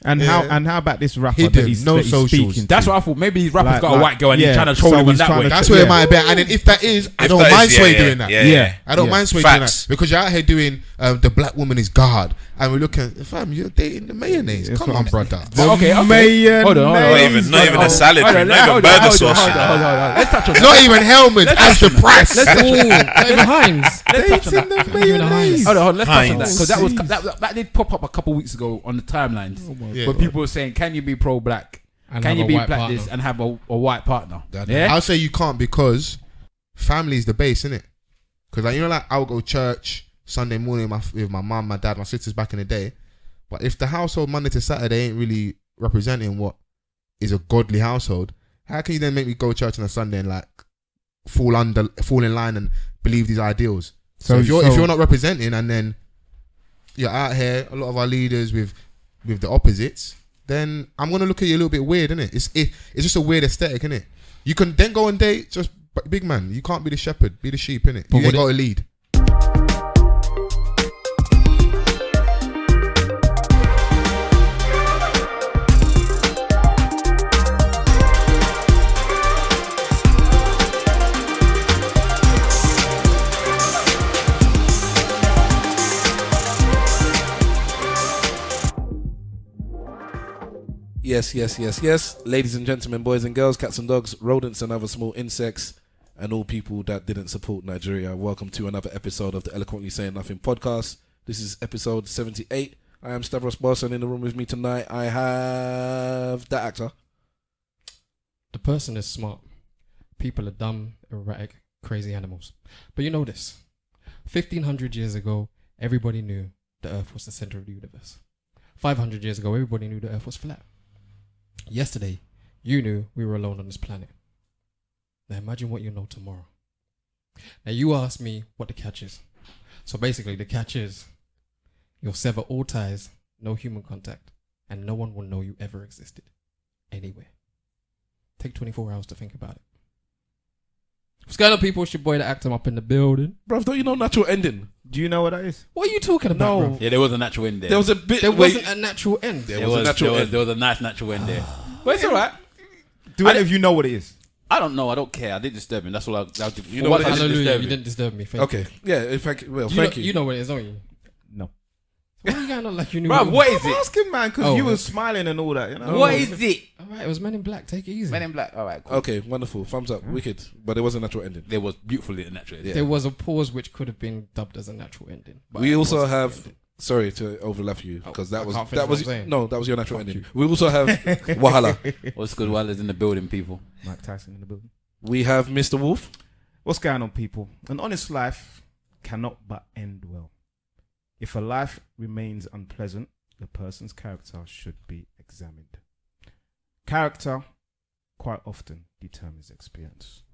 And how about this rapper Hidden, that he's, no that he's socials. speaking That's to? what I thought. Maybe his rapper's Like- got a white girl and he's trying to troll so him he's that trying way. to- That's where it might be. And then if that is, I don't mind Sway doing that. Yeah. I don't Yeah. mind Sway doing Facts. that because you're out here doing the black woman is God, and we're looking, fam, you're dating the mayonnaise. That's Come what on, I'm brother. Okay. Mayonnaise. Hold on. Not even a salad drink, not even burger sauce. Hold on. Let's touch on Not even Hellman's as the price. Let's touch on that. Not even Heinz. Let's touch on Dating that. the mayonnaise. Hold on, let's touch on that Heinz. because that did pop up a couple weeks ago on the timelines Yeah. where people were saying, "Can you be pro-black? And Can have you a be white black partner. this and have a white partner?" Yeah. I'll say you can't because family is the base, innit? Because like, you know, like I'll go church Sunday morning with my mum, my dad, my sisters back in the day. But if the household Monday to Saturday ain't really representing what is a godly household, how can you then make me go to church on a Sunday and like fall in line and believe these ideals? So if you're not representing and then you're out here, a lot of our leaders with the opposites, then I'm gonna look at you a little bit weird, innit? It's just a weird aesthetic, innit? You can then go and date just big man. You can't be the shepherd, be the sheep, innit? You ain't got to lead. Yes. Ladies and gentlemen, boys and girls, cats and dogs, rodents and other small insects, and all people that didn't support Nigeria, welcome to another episode of the Eloquently Saying Nothing podcast. This is episode 78. I am Stavros Boss, and in the room with me tonight, I have that actor. The person is smart. People are dumb, erratic, crazy animals. But you know this. 1500 years ago, everybody knew the earth was the center of the universe. 500 years ago, everybody knew the earth was flat. Yesterday, you knew we were alone on this planet. Now imagine what you know tomorrow. Now you ask me what the catch is. So basically the catch is you'll sever all ties, no human contact, and no one will know you ever existed anywhere. Take 24 hours to think about it. What's going on, people? It's your boy, the actor, up in the building. Bruv, don't you know natural ending? Do you know what that is? What are you talking about, No. bro? Yeah, there was a natural end there. There was a bit. There wasn't a natural end. There was a natural end. There was a nice natural end there. But it's alright. Do any of you know what it is? I don't know. I don't care. I didn't disturb him. That's all I do. You know what it is? Hallelujah, you didn't disturb me. Thank Okay. Yeah, thank you. Well, you. thank you. You know what it is, don't you? No. Why are you going on like you knew? Bro, what is I'm it? asking, man, because Oh, you were okay. smiling and all that. You know? What is it? Alright, it was Men in Black. Take it easy. Men in Black. All right, cool. Okay, wonderful. Thumbs up. Wicked. But there was a natural ending. There was beautiful in the natural end. Yeah. There was a pause which could have been dubbed as a natural ending. But We it also wasn't have. ending. Sorry to overlap you because I that was can't finish that what was I'm saying. no, that was your natural Fuck ending. you. We also have Wahala. What's good while it's in the building, people? Mike Tyson in the building. We have Mr. Wolf. What's going on, people? An honest life cannot but end well. If a life remains unpleasant, the person's character should be examined. Character quite often determines experience.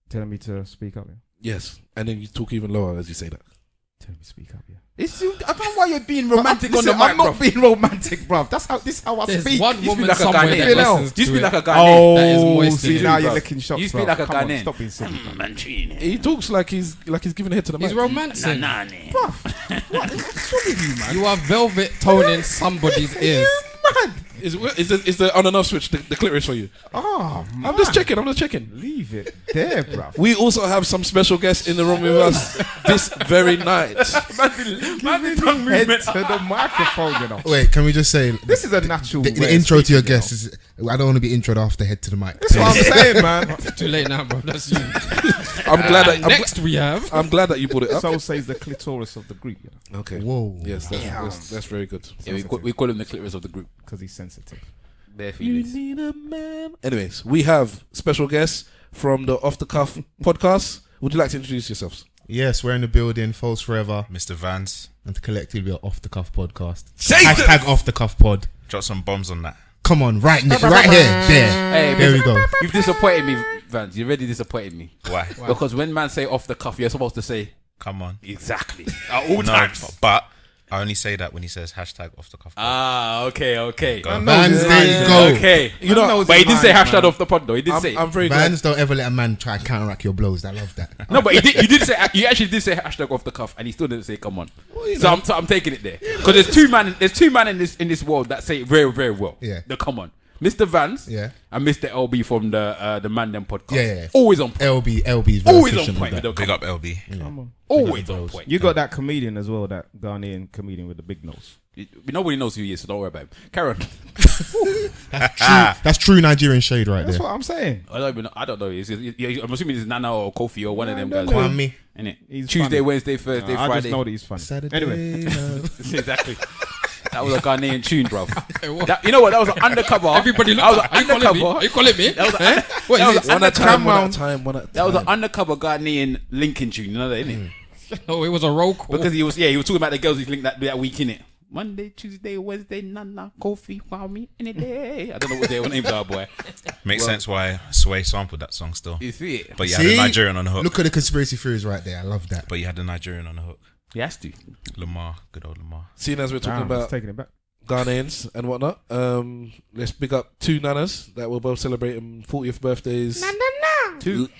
Telling me to speak up, yeah? Yes, and then you talk even lower as you say that. Telling me to speak up, yeah? I don't know why you're being romantic on the mic, I'm not bruv. being romantic, bruv. This is how I There's speak. one You speak woman like a somewhere Ghanaian. that listens You to speak it. like a Ghanaian. That is Oh, moist see, to now do, you're bruv. licking shots, You speak bruv. like a Come on, Ghanaian. stop being silly, bruv. He talks like he's giving a hit to the mic. He's romancing. What's wrong with you, man? You are velvet toning somebody's ears. Is the on and off switch the clitoris for you? Oh, man. I'm just checking. Leave it there, bruv. We also have some special guests in the room with us this very night. Head to the microphone, you know. Wait, can we just say This is a natural the way of intro to your speaking, you guest is I don't want to be introed after head to the mic. That's what I'm saying, man. It's too late now, bro. That's you. I'm glad that Next we have. I'm glad that you brought it up. So says the clitoris of the group, you know, Okay. Whoa. Yes, that's very good. Yeah, we call him the clitoris of the group. because he's sensitive. Bare You feelings. need a man. Anyways, we have special guests from the Off the Cuff podcast. Would you like to introduce yourselves? Yes, we're in the building, Fols Forever, Mr. Vance. and collectively are Off the Cuff podcast. Jason! Hashtag Off the Cuff pod. Drop some bombs on that. Come on, right here, there. Hey, There we go. You've disappointed me, Vance. You really disappointed me. Why? Because when man say off the cuff, you're supposed to say Come on. exactly at all No, times. but I only say that when he says hashtag off the cuff. Ah, okay. Go. Vans they go. Okay. You know, But he did say hashtag man. off the pod though. He did say. I'm very glad. Vans don't ever let a man try and counteract your blows. I love that. No, but you did say. You actually did say hashtag off the cuff, and he still didn't say come on. So I'm taking it there because there's two man in this world that say it very very well. Yeah. The come on, Mr. Vans. Yeah. And Mr. LB from the Man Them podcast. Yeah. Always on point. LB's very Always efficient on point. with With that. the Big come up on. LB. Come on. Always on point. You got that comedian as well, that Ghanaian comedian with the big nose. Nobody knows who he is, so don't worry about him. Karen. That's true Nigerian shade right That's there. what I'm saying. I don't know. I'm assuming it's Nana or Kofi or one of them No, guys. no. Kwame. Innit? He's Tuesday, funny. Wednesday, Thursday, I Friday. just know that he's funny. Saturday. Anyway, Exactly. That was a Ghanaian tune, bro. You know what? That was an undercover. Everybody that was look. an undercover. Are you calling me? That was Eh? What that is was it? an undercover. That was an undercover Ghanaian linking tune. You know that, innit? No, it was a roll call. Because he was talking about the girls he linked that week, innit? Monday, Tuesday, Wednesday, Nana, Kofi, Kwame, any day. I don't know what their names are, boy. Makes sense why Sway sampled that song still. You see it? But you had a Nigerian on the hook. Look at the conspiracy theories right there. I love that. But you had the Nigerian on the hook. He has to. Lamar, good old Lamar. Seeing as we're talking damn, it's about taking it back. Ghanaians and whatnot, let's big up two nanas that were both celebrating 40th birthdays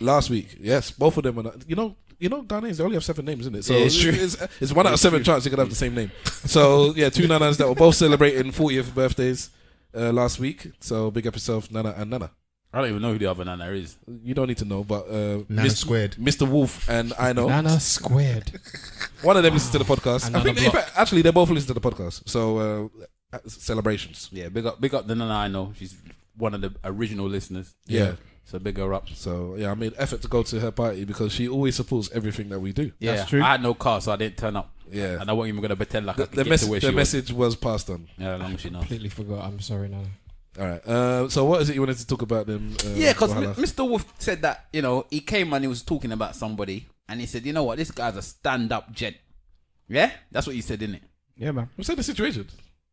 last week. Yes, both of them are. You know, Ghanaians, they only have 7 names, isn't it? So Yeah, it's true. It's 1 out of 7 chance you could have the same name. So yeah, two nanas that were both celebrating 40th birthdays last week. So big up yourself, Nana and Nana. I don't even know who the other Nana is. You don't need to know, but Nana squared. Mr. Wolf and I know. Nana squared. One of them listens to the podcast. And I think Nana in block. fact, actually they both listen to the podcast. So celebrations. Yeah, big up the Nana I know. She's one of the original listeners. Yeah. So big her up. So yeah, I made effort to go to her party because she always supports everything that we do. Yeah, That's true. I had no car, so I didn't turn up. Yeah. And I wasn't even going to pretend like I could The get to where she was. message was passed on. Yeah, as long as she knows. Completely forgot. I'm sorry, Nana. All right. So what is it you wanted to talk about then? Yeah, because Wahala? Mr. Wolf said that, he came and he was talking about somebody and he said, you know what, this guy's a stand-up gent. Yeah? That's what he said, didn't it? Yeah, man. I'm saying the situation.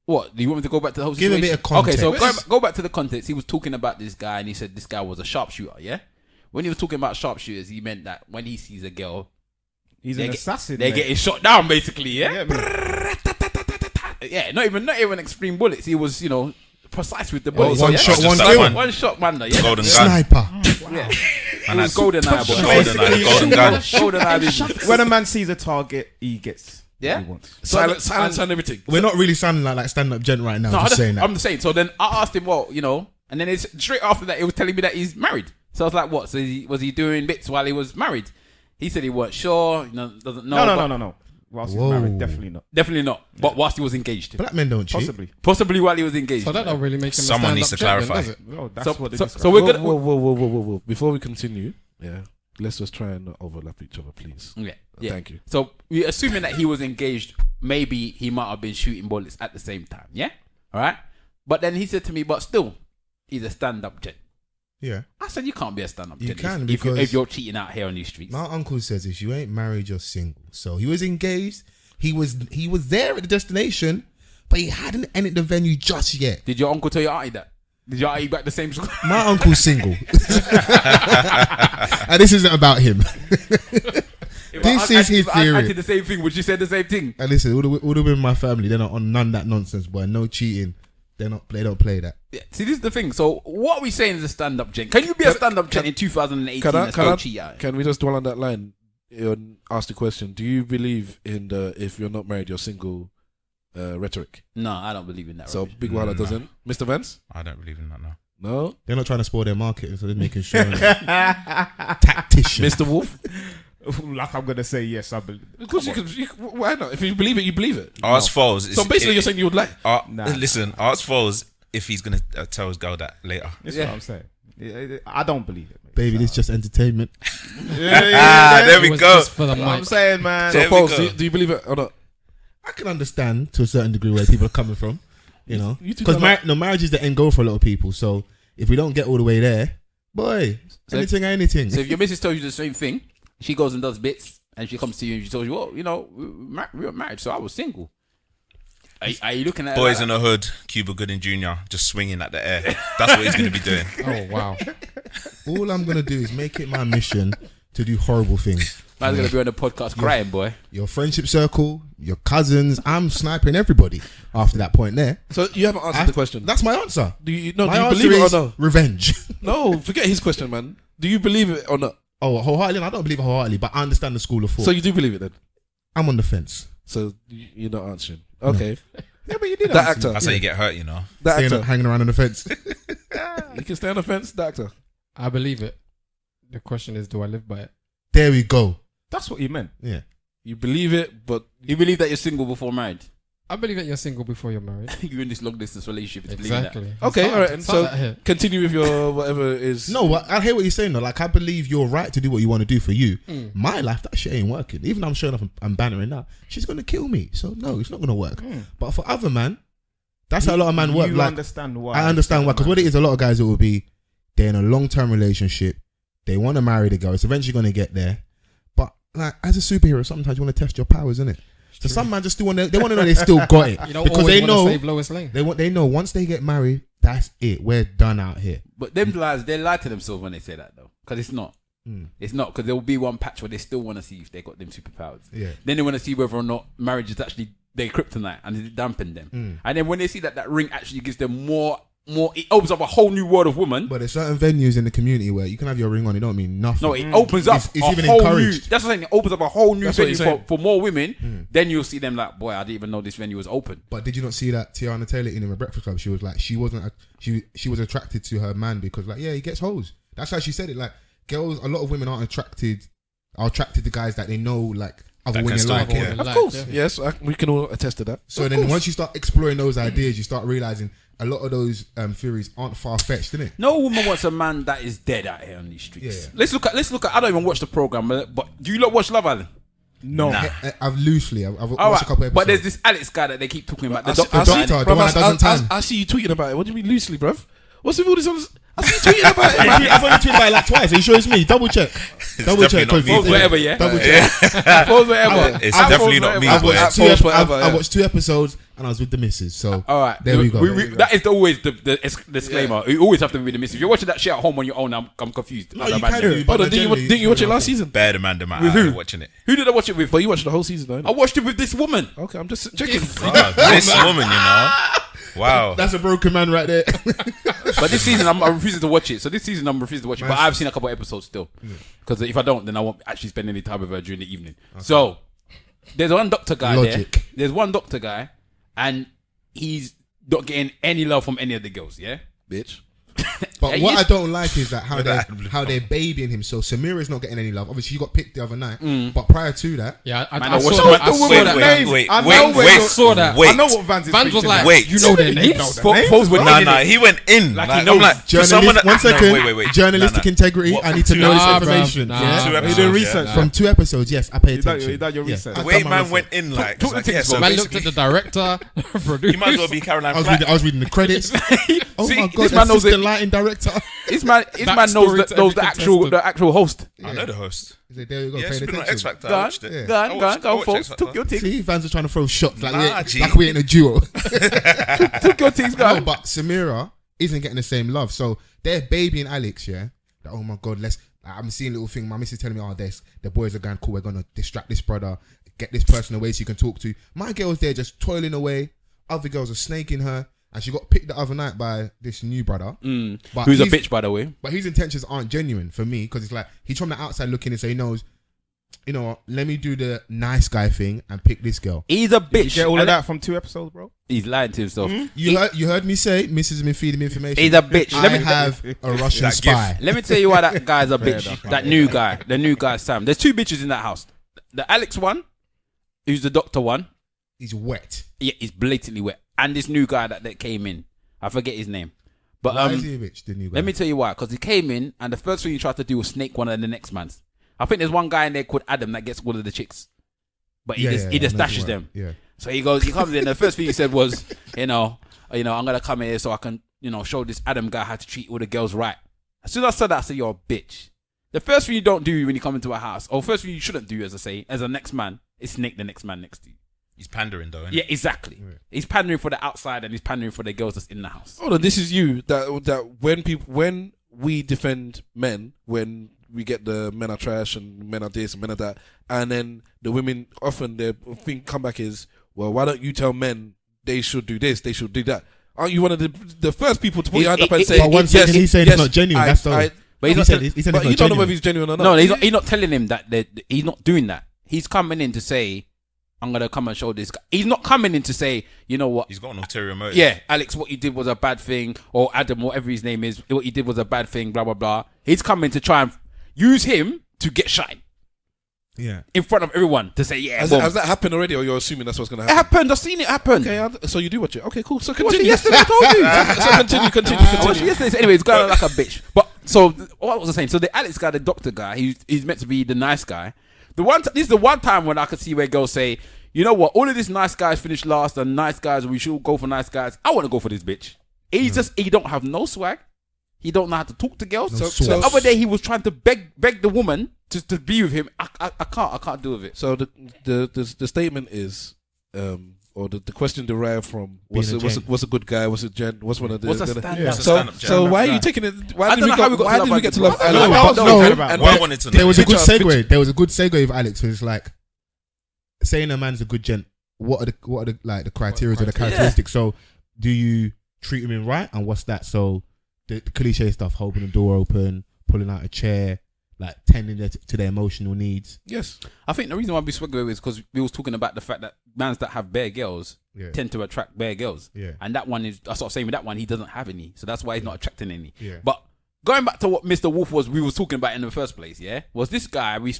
What? Do you want me to go back to the whole Give a situation? bit of context. Okay, so go back to the context. He was talking about this guy and he said this guy was a sharpshooter, yeah? When he was talking about sharpshooters, he meant that when he sees a girl, He's an assassin. they're mate. getting shot down, basically, yeah? Yeah, man. Yeah, not even extreme bullets. He was, precise with the bullets. one yeah? shot, Just one that kill. one. One shot, man. Yeah. Golden gun. Sniper. Yeah. And It was that's golden eye, boy. golden gun. Golden eye business. When a man sees a target, he gets Yeah? what he wants. Silence and everything. We're not really sounding like stand-up gent right now. No, just saying that. I'm just saying. So then I asked him, well, and then it's straight after that, he was telling me that he's married. So I was like, what? So was he doing bits while he was married? He said he weren't sure, doesn't know. No. Whilst he's Whoa. married, definitely not. Definitely not. But whilst he was engaged. Black men don't cheat. Possibly while he was engaged. So that don't really make him Someone a needs to stand-up gent, clarify. then, does it? No, that's So- what they so- discuss. so we're Whoa, gonna- whoa. Before we continue, yeah, let's just try and not overlap each other, please. Yeah. Thank you. So we're assuming that he was engaged, maybe he might have been shooting bullets at the same time. Yeah? All right? But then he said to me, but still, he's a stand-up gent. Yeah. I said, you can't be a stand-up You gent can, if because- you're cheating out here on these streets. My uncle says if you ain't married, you're single. So he was engaged. He was there at the destination, but he hadn't entered the venue just yet. Did your uncle tell your auntie that? Did your auntie back the same school? My uncle's single. And this isn't about him. This is his If I theory. auntie the same thing, would she say the same thing? And listen, all the women in my family, they're not on none of that nonsense, boy. No cheating. They don't play that. Yeah. See, this is the thing. So, what are we saying is a stand-up gent? Can you be a stand-up gent in 2018 and go cheat out? Can we just dwell on that line and ask the question? Do you believe in the if you're not married, you're single rhetoric? No, I don't believe in that. So rubbish. Big Walla No. doesn't. Mr. Vance? I don't believe in that now. No. They're not trying to spoil their market, so they're making sure. Tactician. Mr. Wolf? Like I'm gonna say yes, I believe. Because why not? If you believe it, you believe it. Ask Fols. So basically, you're saying you would lie. Nah. Listen, ask Fols if he's gonna tell his girl that later. That's what I'm saying. I don't believe it, mate. Baby, this is just entertainment. There It we was go. just for the That's what I'm mic. saying, man. So, There we Foles, go. do you believe it or not? I can understand to a certain degree where people are coming from, you know, You two because don't marriage is the end goal for a lot of people. So if we don't get all the way there, boy, So anything. So if your missus tells you the same thing, she goes and does bits, and she comes to you and she tells you, well, we were married, so I was single. Are you looking at Boys it in the hood, Cuba Gooding Jr. just swinging at the air. That's what he's gonna be doing. Oh wow. All I'm gonna do is make it my mission to do horrible things. Man's gonna be on the podcast crying, boy. Your friendship circle, your cousins. I'm sniping everybody after that point there. So you haven't answered the question. That's my answer. Do you My answer believe it is or no? revenge. No, forget his question, man. Do you believe it or not? Oh, wholeheartedly? I don't believe it wholeheartedly, but I understand the school of thought. So you do believe it then? I'm on the fence. So you're not answering. Okay. Yeah, but you did That answer. actor. That's how you get hurt, you know. That Staying actor. up, hanging around on the fence. You can stay on the fence, that actor. I believe it. The question is, do I live by it? There we go. That's what you meant. Yeah. You believe it, but You believe that you're single before married? I believe that you're single before you're married. You're in this long distance relationship. It's believing that. Exactly. okay, all right. And It's so not that here. continue with your whatever it is. No, I hear what you're saying though. Like, I believe you're right to do what you want to do for you. My life, that shit ain't working. Even though I'm showing up and I'm bannering that, she's gonna kill me. So no, it's not gonna work. But for other man, that's how a lot of men work. You Like, understand why. I understand why. Because what it is, a lot of guys, it will be they're in a long-term relationship. They want to marry the girl. It's eventually gonna get there. But like, as a superhero, sometimes you want to test your powers, innit? So some man just still want to. They want to know they still got it You don't because always they wanna know save Lois Lane. they know once they get married, that's it. We're done out here. But them lies, they lie to themselves when they say that though, because it's not. It's not, because there will be one patch where they still want to see if they got them superpowers. Yeah. Then they want to see whether or not marriage is actually their kryptonite and it dampen them. And then when they see that ring actually gives them more, it opens up a whole new world of women. But there's certain venues in the community where you can have your ring on. It don't mean nothing. No, it opens up It's a even whole new. encouraged. That's what I'm saying. It opens up a whole new That's what venue you're saying. for more women. Then you'll see them like, boy, I didn't even know this venue was open. But did you not see that Tiana Taylor in the Breakfast Club? She was like, she was attracted to her man because like, yeah, he gets hoes. That's how she said it. Like, girls, a lot of women are attracted to guys that they know like other That women can like. still- Yeah. yeah. Of course. Yes, we can all attest to that. So then once you start exploring those ideas, you start realizing a lot of those theories aren't far fetched, innit? No woman wants a man that is dead out here on these streets. Yeah. Let's look at. I don't even watch the program, but do you lot watch Love Island? No. Nah. I've loosely, I've All watched right, a couple episodes. but there's this Alex guy that they keep talking about. The The doctor. doctor, the one that doesn't tan. I see you tweeting about it. What do you mean loosely, bruv? What's with all this? I see you tweeting about it. man. I've only tweeted about it like twice. Are you sure it's me? Double check. Double check. definitely not me, Falls whatever, yeah. Double check. Falls whatever. It's Falls definitely not whatever. me, I boy. watched, Falls forever, I yeah. watched 2 episodes and I was with the missus. So All right, there we go. That is always the disclaimer. You always have to be the miss. If you're watching that shit at home on your own, I'm confused. No, As a you man can there. do. Hold on, didn't you watch it last season? Bear the man, the man. With who? Watching it. Who did I watch it with? But you watched the whole season, though. I innit? watched it with this woman. Okay, I'm just checking. Wow, this woman, you know. Wow. That's a broken man right there. But this season, I'm refusing to watch it. So this season, I'm refusing to watch it. But I've seen a couple of episodes still. Because if I don't, then I won't actually spend any time with her during the evening. So there's one doctor guy Logic. there. There's one doctor guy, and he's not getting any love from any of the girls. Yeah. Bitch. But Yeah, what he's- I don't like is that how With they're babying him. So Samira's not getting any love. Obviously, she got picked the other night. But prior to that, Yeah, Man, I I saw watched that. the I woman saw that. name. Wait, I know wait, where wait. you're- saw that. Wait. I know what Vans is Vans was preaching like, now. Wait. you know their names. Foles were Nah, in nah, it. he went in. Like Like, he knows. I'm like, for journalist, someone. one second. No, wait. Journalistic Nah. integrity. What, I need to two know this episodes? information. Nah, yeah? Two You episodes, doing yeah. research, From 2 episodes, yes, I pay You done attention. your Yeah. research. I've The way done my man research. went in, like, talk like, to yeah, things, so Man looked basically, at the director, you producer. might as well be Caroline I Flack. was reading the credits. Oh See, my this god, man knows assistant it. lighting director. This man Backstory knows to the every actual host. I know the host. He said, there you go, Yeah, paying she's been on X attention. Factor. I Go on, watched it. Yeah. go on, I go on, watched go on, X folks. Factor. Took your thing. See, Vans are trying to throw shots like, Nah, G. like we're in a duo. Took your things, go No, on. but Samira isn't getting the same love. So they're babying Alex, yeah. Like, oh my god, I'm seeing little thing. My missus telling me, oh, the boys are going cool. We're gonna distract this brother, get this person away so you can talk to. My girl's there just toiling away. Other girls are snaking her, and she got picked the other night by this new brother. But Who's a he's- bitch, by the way. But his intentions aren't genuine for me because it's like he's from the outside looking in, so he knows. You know what? Let me do the nice guy thing and pick this girl. He's a Did bitch. you get all of And that from 2 episodes, bro? He's lying to himself. You heard me say, Mrs. has been feeding me information. He's a bitch. I Let me have a Russian That spy. Let me tell you why that guy's a Fair bitch. enough, That new guy. The new guy, Sam. There's 2 bitches in that house. The Alex one, who's the doctor one. He's wet. Yeah, he's blatantly wet. And this new guy that came in. I forget his name. But Why is he a bitch? The new guy. let me tell you why. Because he came in and the first thing he tried to do was snake one of the next man's. I think there's one guy in there called Adam that gets all of the chicks. But he just I know dashes you're them. right. Yeah. So he comes in. The first thing he said was, you know, I'm gonna come here so I can, show this Adam guy how to treat all the girls right. As soon as I said that, I said, you're a bitch. The first thing you don't do when you come into a house, or first thing you shouldn't do, as I say, as a next man, is snake the next man next to you. He's pandering though, innit? Yeah, exactly. He's pandering for the outside and he's pandering for the girls that's in the house. Hold on, this is you that when we defend men when we get the men are trash and men are this and men are that, and then the women often their thing comeback is, well, why don't you tell men they should do this, they should do that? Aren't you one of the first people to put your hand up and say? But one second, he's saying it's not genuine. That's all. But he's he not said it's but not you don't know genuine. whether he's genuine or not. No, he's not telling him that he's not doing that. He's coming in to say, I'm gonna come and show this guy. He's not coming in to say, you know what? He's got an ulterior motive. Yeah, Alex, what you did was a bad thing, or Adam, whatever his name is, what you did was a bad thing. Blah blah blah. He's coming to try and use him to get shine Yeah. in front of everyone to say, yeah, Has that happened already, or you're assuming that's what's going to it happen? happened. I've seen it happen. Okay, so you do watch it. Okay, cool. So Watched it continue. yesterday, I told you. So continue. I watched it yesterday. So anyway, it's going on like a bitch. But so what was I saying? So the Alex guy, the doctor guy, he's meant to be the nice guy. This is the one time when I could see where girls say, you know what? All of these nice guys finished last, and nice guys, we should go for nice guys. I want to go for this bitch. He don't have no swag. He don't know how to talk to girls. No So swag. the other day he was trying to beg the woman to be with him. I can't deal with it. So the statement is, or the question derived from what's a good guy? What's a gent? What's one of the? What's a stand-up? What's a So stand-up gent? so why are you taking it? Why I did don't we know how we got to why love did we get to love Alex. Alex? No, And What I wanted to know. There was a good Picture- segue. There was a good segue with Alex. Who's like saying a man's a good gent. What are the like the criteria or the characteristics? So do you treat him in right? And what's that? So the cliche stuff: holding the door open, pulling out a chair, like tending to their emotional needs. Yes. I think the reason why we swag away is because we was talking about the fact that mans that have bare girls Yeah. tend to attract bare girls. Yeah. And that one is, I sort of saying with that one, he doesn't have any. So that's why he's not attracting any. Yeah. But going back to what Mr. Wolf we was talking about in the first place, yeah? Was this guy, we're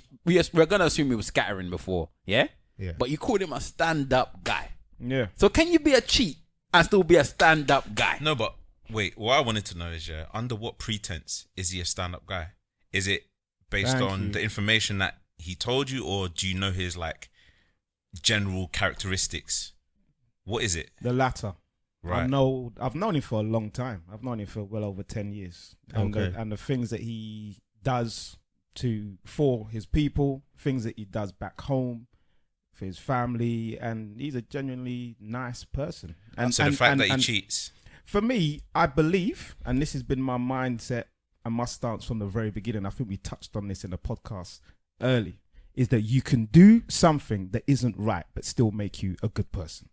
going to assume he was scattering before, yeah? Yeah. But you called him a stand-up guy. Yeah. So can you be a cheat and still be a stand-up guy? No, but wait. What I wanted to know is, under what pretense is he a stand-up guy? Is it based Thank on you. the information that he told you, or do you know his like general characteristics? What is it? The latter. Right. I've known him for a long time. I've known him for well over 10 years. And, Okay. and the things that he does for his people, things that he does back home for his family, and he's a genuinely nice person. And So the fact that he and cheats. for me, I believe, and this has been my mindset and my stance from the very beginning, I think we touched on this in the podcast early, is that you can do something that isn't right but still make you a good person,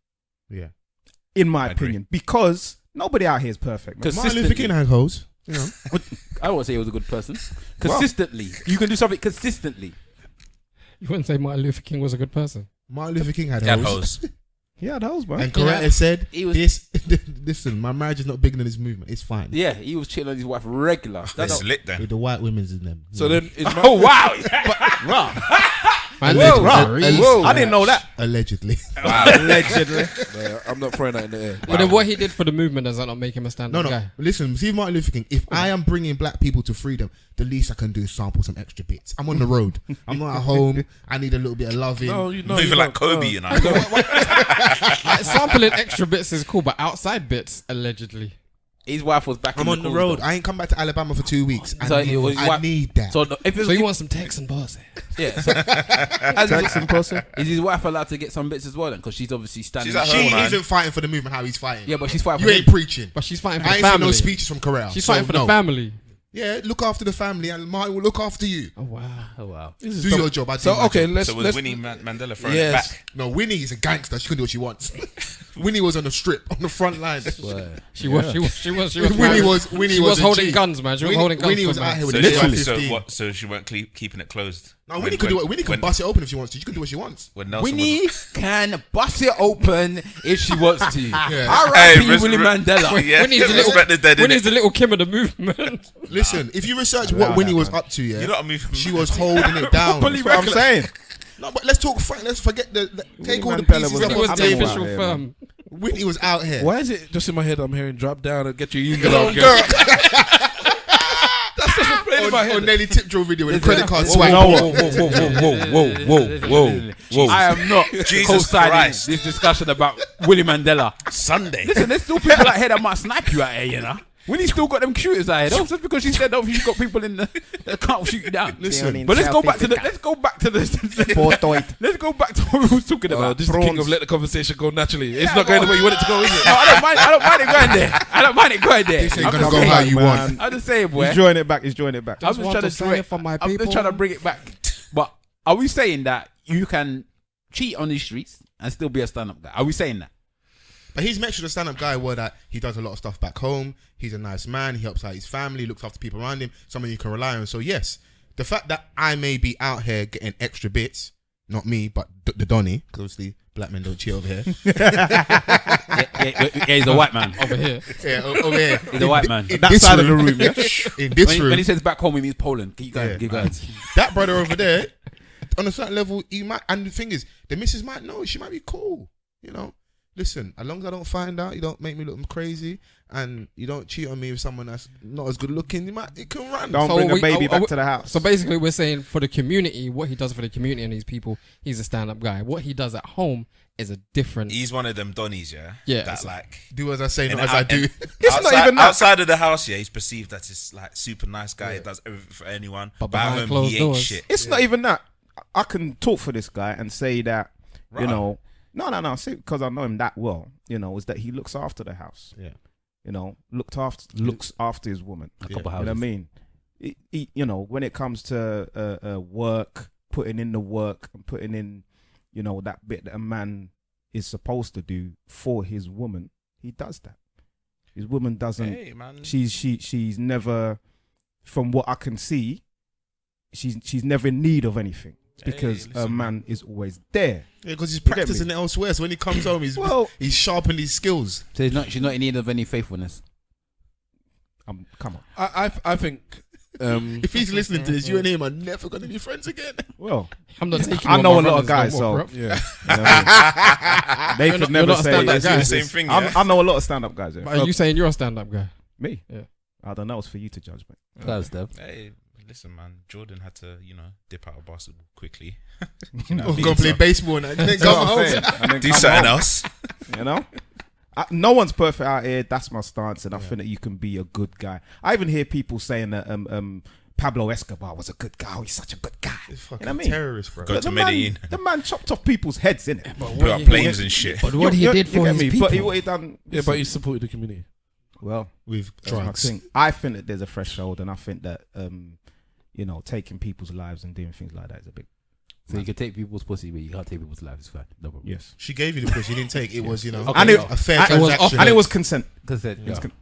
Yeah. in my I agree. opinion, because nobody out here is perfect, man. 'Cause Martin Luther King had hoes. You know. I don't want to say he was a good person. Consistently. You can do something consistently. You wouldn't say Martin Luther King was a good person. Martin Luther King had He had hoes. hoes. Yeah, that was man. And Coretta said, he was- listen, my marriage is not bigger than this movement. It's fine. Yeah, he was chilling on his wife regular. It's lit then. With the white women's in them. So then is Oh, wow. Man, Whoa, legendary. whoa, I didn't know that. Allegedly. Allegedly. I'm not throwing that in the air. But then what he did for the movement, does that not make him a stand-up No. guy? Listen, see Martin Luther King. If I am bringing black people to freedom, the least I can do is sample some extra bits. I'm on the road. I'm not at home. I need a little bit of loving. No, you know, Moving like Kobe, you know. Like, sampling extra bits is cool, but outside bits, allegedly. His wife was back I'm in on the calls, road. though. I ain't come back to Alabama for 2 weeks. So it was I white- need that. So no, if it's So you want some Texan bars? yeah. So, is his wife allowed to get some bits as well then? Because she's obviously standing. She's at she home, man. isn't fighting for the movement how he's fighting. Yeah, but she's fighting. You for ain't him. preaching. But she's fighting for I the ain't seen family. no speeches from Correa. She's so fighting for no. the family. Yeah, look after the family and Martin will look after you. Oh, wow. Oh wow. Do your job. I do So my okay, job. let's So was let's Winnie Mandela throwing Yes. it back? No, Winnie is a gangster. She can do what she wants. Winnie was on the strip, on the front line. She was Winnie was a holding G. guns, man. She was Winnie- holding guns. Winnie for was man. out here with So the she, AR-15. so what? So she weren't keeping it closed. No, Winnie could do it. Winnie can bust it open if she wants to. She can do what she wants. When Nelson Winnie can bust it open if she wants to. Yeah. R.I.P. Hey, Willie Mandela. Yeah, Winnie's the respect the dead, Winnie's innit? the little Kim of the movement. Listen, if you research what Winnie was up to, You yeah, gotta move. she was holding it down. That's what I'm saying. No, but let's talk. Let's forget take all the Mandela pieces was off Winnie a- was the the I'm table. official yeah, firm. Winnie was out here. Why is it just in my head? I'm hearing drop down and get your union Girl, on, girl. That's just playing in my on head. Nelly Tip Drill video with the credit card Whoa, swipe. Whoa. I am not Jesus co-signing Christ. this discussion about Willie Mandela. Sunday. Listen, there's still people out here that might snipe you out here, you know. Winnie still got them shooters out here, though. Just because she said, "Oh, she's got people in that can't shoot you down." Listen, But let's go back to the. Let's go back to the. Let's go back to what we were talking about. This is the king of let the conversation go naturally. It's not going the way you want it to go, is it? No, I don't mind it going there. I don't mind it going there. This ain't I'm gonna just go saying, how you want. I'm just saying, boy. He's drawing it back. He's drawing it back. I'm just trying to say it for my I'm people. just trying to bring it back. But are we saying that you can cheat on these streets and still be a stand-up guy? Are we saying that? But he's mentioned a stand-up guy where that he does a lot of stuff back home. He's a nice man. He helps out his family, looks after people around him, someone you can rely on. So yes, the fact that I may be out here getting extra bits, not me, but the Donny, because obviously black men don't cheat over here. Yeah, he's a white man. Over here. Yeah, over here. He's a white man. In That this side of the room, room, yeah. in this When room, he says back home, he means Poland. Keep going, Yeah. keep going. that brother over there, on a certain level, he might. And the thing is, the missus might know. She might be cool. You know, listen. As long as I don't find out, you don't make me look crazy, and you don't cheat on me with someone that's not as good looking. It can run. Don't So bring the we- baby oh, back oh, to the house. So basically, we're saying for the community, what he does for the community and these people, he's a stand-up guy. What he does at home is a different. He's one of them Donnies, yeah. Yeah. That like. Do as I say, in not the as I out- do. It's outside, not even that. outside of the house, yeah, he's perceived as this like super nice guy. He does everything for anyone. But But at behind home, closed he ain't doors- shit. It's not even that. I can talk for this guy and say that, Right. you know, no, see, because I know him that well, you know, is that he looks after the house. Yeah. You know, looks after his woman. A couple You know houses. what I mean? You know, when it comes to work, putting in the work and putting in, you know, that bit that a man is supposed to do for his woman, he does that. His woman doesn't. Hey, man. She's never, from what I can see, she's never in need of anything because listen, a man is always there. Yeah, because he's get me? practicing it elsewhere. So when he comes home, he's Well- he's sharpened his skills. So she's not in need of any faithfulness. Come on. I think. If he's listening to this, you and him are never going to be friends again. Well, I'm not taking. I on know my a lot of brothers guys, no more, so bruv. Yeah. you know what I mean? They You're could not- never you're not a say stand-up it's guy. the Same thing, yeah. I know a lot of stand-up guys. Yeah. But are you saying you're a stand-up guy? Me? Yeah. I don't know. It's for you to judge, mate. That's Dev. Hey, listen, man. Jordan had to, dip out of basketball quickly. Or go play baseball and then That's come what I'm home. saying. And then Do come something home, else. You know? No one's perfect out here. That's my stance, and I think that you can be a good guy. I even hear people saying that Pablo Escobar was a good guy. Oh, he's such a good guy. He's fucking You know what I mean? terrorist, bro. Go to the Medellin. man, the man chopped off people's heads, innit? Blew up planes and shit. But what he did for get his me? people. But what he done? Yeah, but he supported the community. Well, With that's my drugs. thing. I think that there's a threshold, and I think that taking people's lives and doing things like that is a big So you can take people's pussy, but you can't take people's lives. It's fine. No problem. yes. She gave you the push. You didn't take. It was, Okay, And it- a fair and it was transaction. And it was consent. Consent. It was Yeah. con-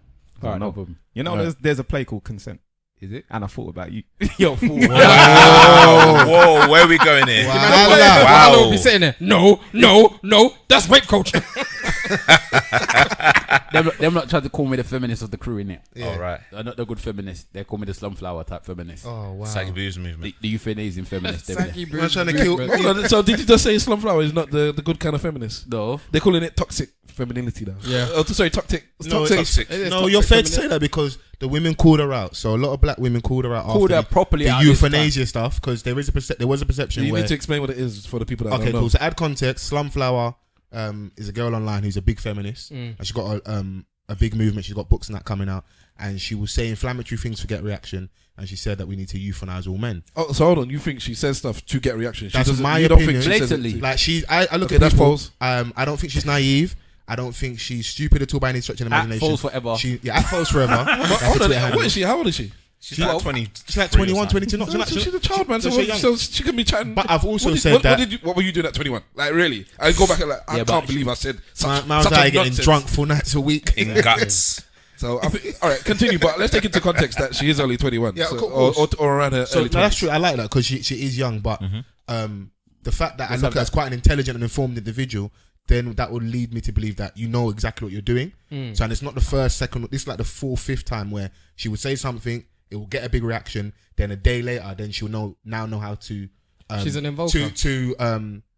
All right, no no problem. You know, Alright. there's a play called Consent, Is it? and I thought about you. Yo, fool. Whoa, where are we going here? Wow. Wow. Be sitting there. No, that's rape culture. Them not trying to call me the feminist of the crew, innit? Yeah. All right. They're not the good feminist. They call me the Slumflower type feminist. Oh wow. Saggy Boobs movement. The euthanasian feminist. they be there. Man trying to kill. Hold on, so did you just say Slumflower is not the good kind of feminist? No. They're calling it toxic femininity now. Yeah. Oh, sorry, toxic. No, Toxic. it's- no, you're fair to say that because the women called her out. So a lot of black women called her out Called after her properly the out this euthanasia stuff because there was a perception You where. need to explain what it is for the people that Okay, don't know. cool. So add context. Slumflower is a girl online who's a big feminist, Mm. and she's got a big movement. She's got books and that coming out, and she will say inflammatory things to get reaction. And she said that we need to euthanize all men. Oh, so hold on. You think she says stuff to get reaction? She That's doesn't- my you don't opinion. think she says it- Blatantly. Like I look Okay, at that's people. Fols. I don't think she's naive. I don't think she's stupid at all by any stretch of the At imagination. Fols forever. At Fols forever. That's Hold the on. Twitter handle. What is she? How old is she? She's like 20. She's like 21, 22. Not, So she's a child, man. So, she's young. so she can be chatting. But I've also What did- said what, that What were you doing at 21? Like really? I go back and like I Yeah, can't but- believe I said such, man was such out a here getting nonsense. drunk 4 nights a week. In guts. So I think, all right, continue. But let's take into context that she is only 21. Yeah, so, of course. or around her So early 20s. no, that's true. I like that because she is young, but the fact that I look at her as quite an intelligent and informed individual, then that would lead me to believe that you know exactly what you're doing. So and it's not the first, second. This is like the 4th, 5th time where she would say something, it will get a big reaction. Then a day later, then she'll know how to. She's an invoker.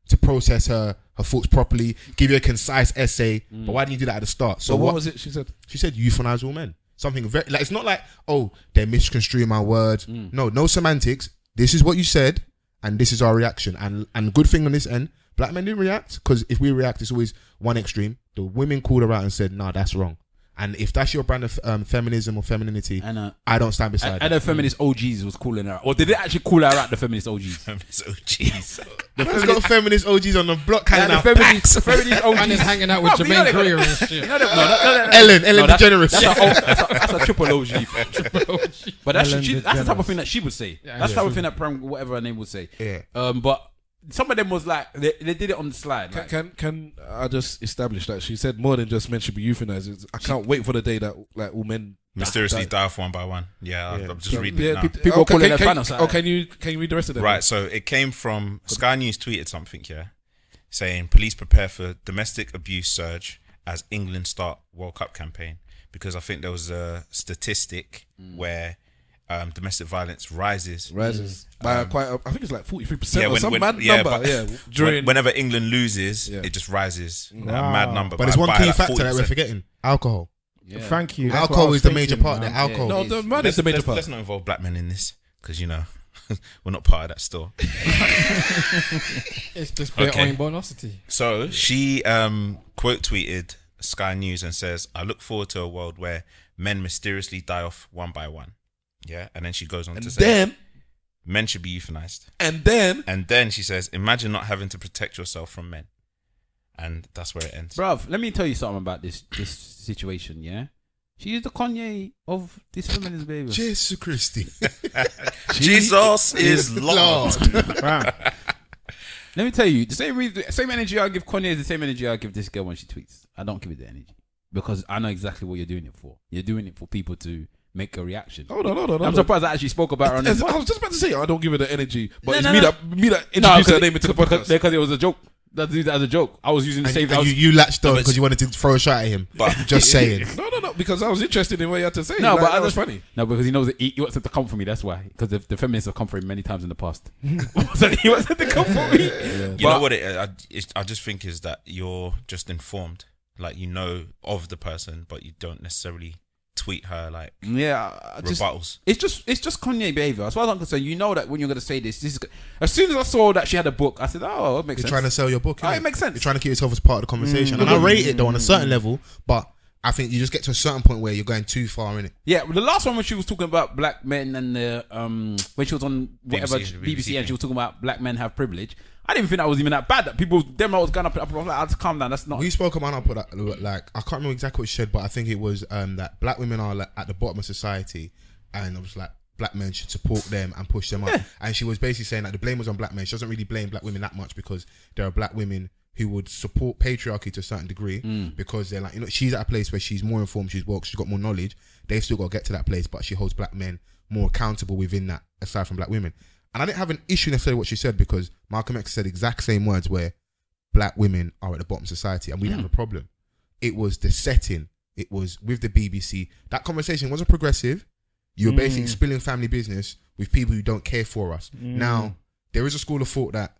To process her thoughts properly, give you a concise essay. But why didn't you do that at the start? So what was it she said? She said euthanize all men. Something very like it's not like, oh, they're misconstruing my words. No semantics. This is what you said, and this is our reaction. And good thing on this end, black men didn't react because if we react, it's always one extreme. The women called her out and said, "Nah, that's wrong." And if that's your brand of feminism or femininity, I don't stand beside I know feminist OGs was calling her out. Or did they actually call her out, the feminist OGs? Feminist OGs. There's got feminist OGs on the block hanging out. The feminist OGs. And is hanging out with Jermaine Greer and shit. No, Ellen DeGeneres. That's a triple OG. But that's the type of thing that she would say. That's the type of thing that whatever her name would say. Yeah. But some of them was like they did it on the slide. Like. Can I just establish that she said more than just men should be euthanized? I can't wait for the day that like all men mysteriously die off one by one. I'm just reading it now. People calling her Thanos. Oh, can you read the rest of them? Right, so it came from Sky News tweeted something saying police prepare for domestic abuse surge as England start World Cup campaign, because I think there was a statistic where domestic violence rises by quite. I think it's like 43% or some mad number. Whenever England loses, it just rises a mad number. But there's one key factor that we're forgetting: alcohol. Yeah. Thank you. Alcohol is the major part there. Alcohol. No, the man is the major part. Let's not involve black men in this, because we're not part of that store. It's just bare oinosity. So she quote tweeted Sky News and says, "I look forward to a world where men mysteriously die off one by one." Yeah, and then she goes on to say, then men should be euthanized. And then she says, imagine not having to protect yourself from men. And that's where it ends. Bruv, let me tell you something about this situation, yeah? She is the Kanye of this feminist baby. Jesus Christi. Jesus is Lord. Let me tell you, the same energy I give Kanye is the same energy I give this girl when she tweets. I don't give it the energy. Because I know exactly what you're doing it for. You're doing it for people to make a reaction. Hold on. I'm surprised I actually spoke about her on this. I was just about to say, I don't give her the energy, but it's me that introduced her name into the podcast. Because it was a joke. That's used as a joke. I was using the same. You latched on because you wanted to throw a shot at him. But just saying. No, because I was interested in what you had to say. No, but that was funny. No, because he knows that he wants it to come for me. That's why. Because the feminists have come for him many times in the past. So he wants it to come for me. You know what I just think is that you're just informed. Like, you know of the person, but you don't necessarily tweet her like rebuttals. It's just Kanye behavior. As far as I'm concerned, you know that when you're going to say this is. As soon as I saw that she had a book, I said, "Oh, it makes sense." You're trying to sell your book. It makes sense. You're trying to keep yourself as part of the conversation, and I rate it though on a certain level, but I think you just get to a certain point where you're going too far in it. Yeah, the last one when she was talking about black men and the when she was on whatever BBC and she was talking about black men have privilege. I didn't think that was even that bad. That people, them, I was going up. I was like, "I'll calm down." That's not. We spoke about. I put that like I can't remember exactly what she said, but I think it was that black women are like, at the bottom of society, and I was like, black men should support them and push them up. And she was basically saying that the blame was on black men. She doesn't really blame black women that much because there are black women who would support patriarchy to a certain degree because they're like, she's at a place where she's more informed, she's woke, she's got more knowledge. They've still got to get to that place, but she holds black men more accountable within that, aside from black women. And I didn't have an issue necessarily what she said because Malcolm X said exact same words where black women are at the bottom of society and we didn't have a problem. It was the setting. It was with the BBC. That conversation wasn't progressive. You were basically spilling family business with people who don't care for us. Now, there is a school of thought that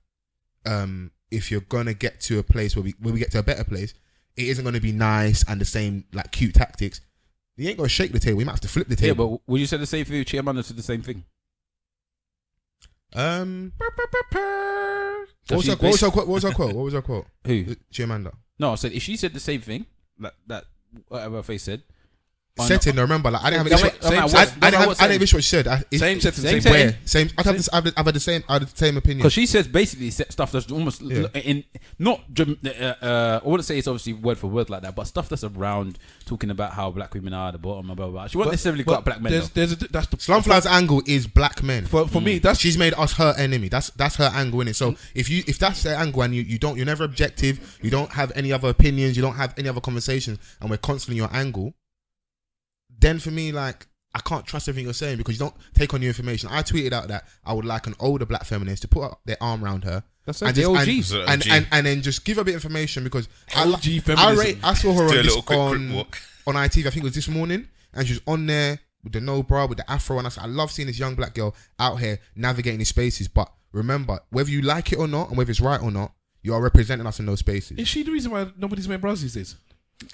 if you're going to get to a place where we get to a better place, it isn't going to be nice and the same like cute tactics. You ain't going to shake the table. You might have to flip the table. Yeah, but would you say the same thing? Chiamanda said the same thing. What was her quote? Who? Chiamanda. No, I said if she said the same thing that whatever her face said. Setting, remember, like I didn't have an issue what she said. Same setting, same where. Same. I've had the same opinion. Because she says basically stuff that's almost in not. I wouldn't say it's obviously word for word like that, but stuff that's around talking about how black women are at the bottom, blah blah blah. She won't necessarily got black men. That's the Slumflower's angle is black men. For me, she's made us her enemy. That's her angle in it. So if that's the angle and you're never objective, you don't have any other opinions, you don't have any other conversations, and we're constantly your angle. Then for me, like, I can't trust everything you're saying because you don't take on new information. I tweeted out that I would like an older black feminist to put up their arm around her. That's like the OGs. And then just give a bit of information because I saw her on ITV, I think it was this morning, and she was on there with the no bra, with the afro, and I love seeing this young black girl out here navigating these spaces. But remember, whether you like it or not, and whether it's right or not, you are representing us in those spaces. Is she the reason why nobody's wearing bras these days?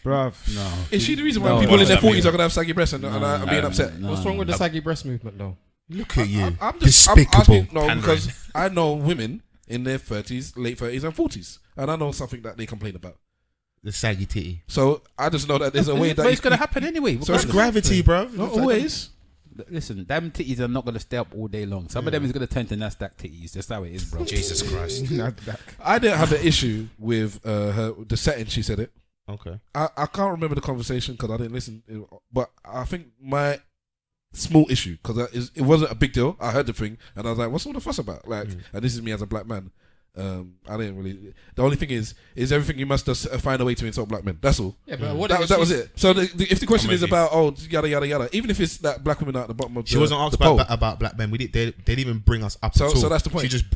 Bruv, no. Is she the reason why people in their 40s are going to have saggy breasts and are being upset? What's wrong with the saggy breast movement, though? Look at you. I'm despicable. Because I know women in their 30s, late 30s and 40s. And I know something that they complain about. the saggy titty. So I just know that there's a way that but it's gonna happen anyway. So it's gravity, bro. Not always. Listen, them titties are not gonna stay up all day long. Some of them is gonna turn to Nasdaq titties. That's how it is, bro. Jesus Christ. I didn't have an issue with the setting she said it. Okay. I can't remember the conversation because I didn't listen. But I think my small issue, because it wasn't a big deal. I heard the thing and I was like, what's all the fuss about? Like, and this is me as a black man. I didn't really. The only thing is everything you must just find a way to insult black men. That's all. Yeah, but what that was it. So if the question is about yada yada yada, even if it's that black women are at the bottom of she wasn't asked about black men. They didn't even bring us up. So that's the point. She just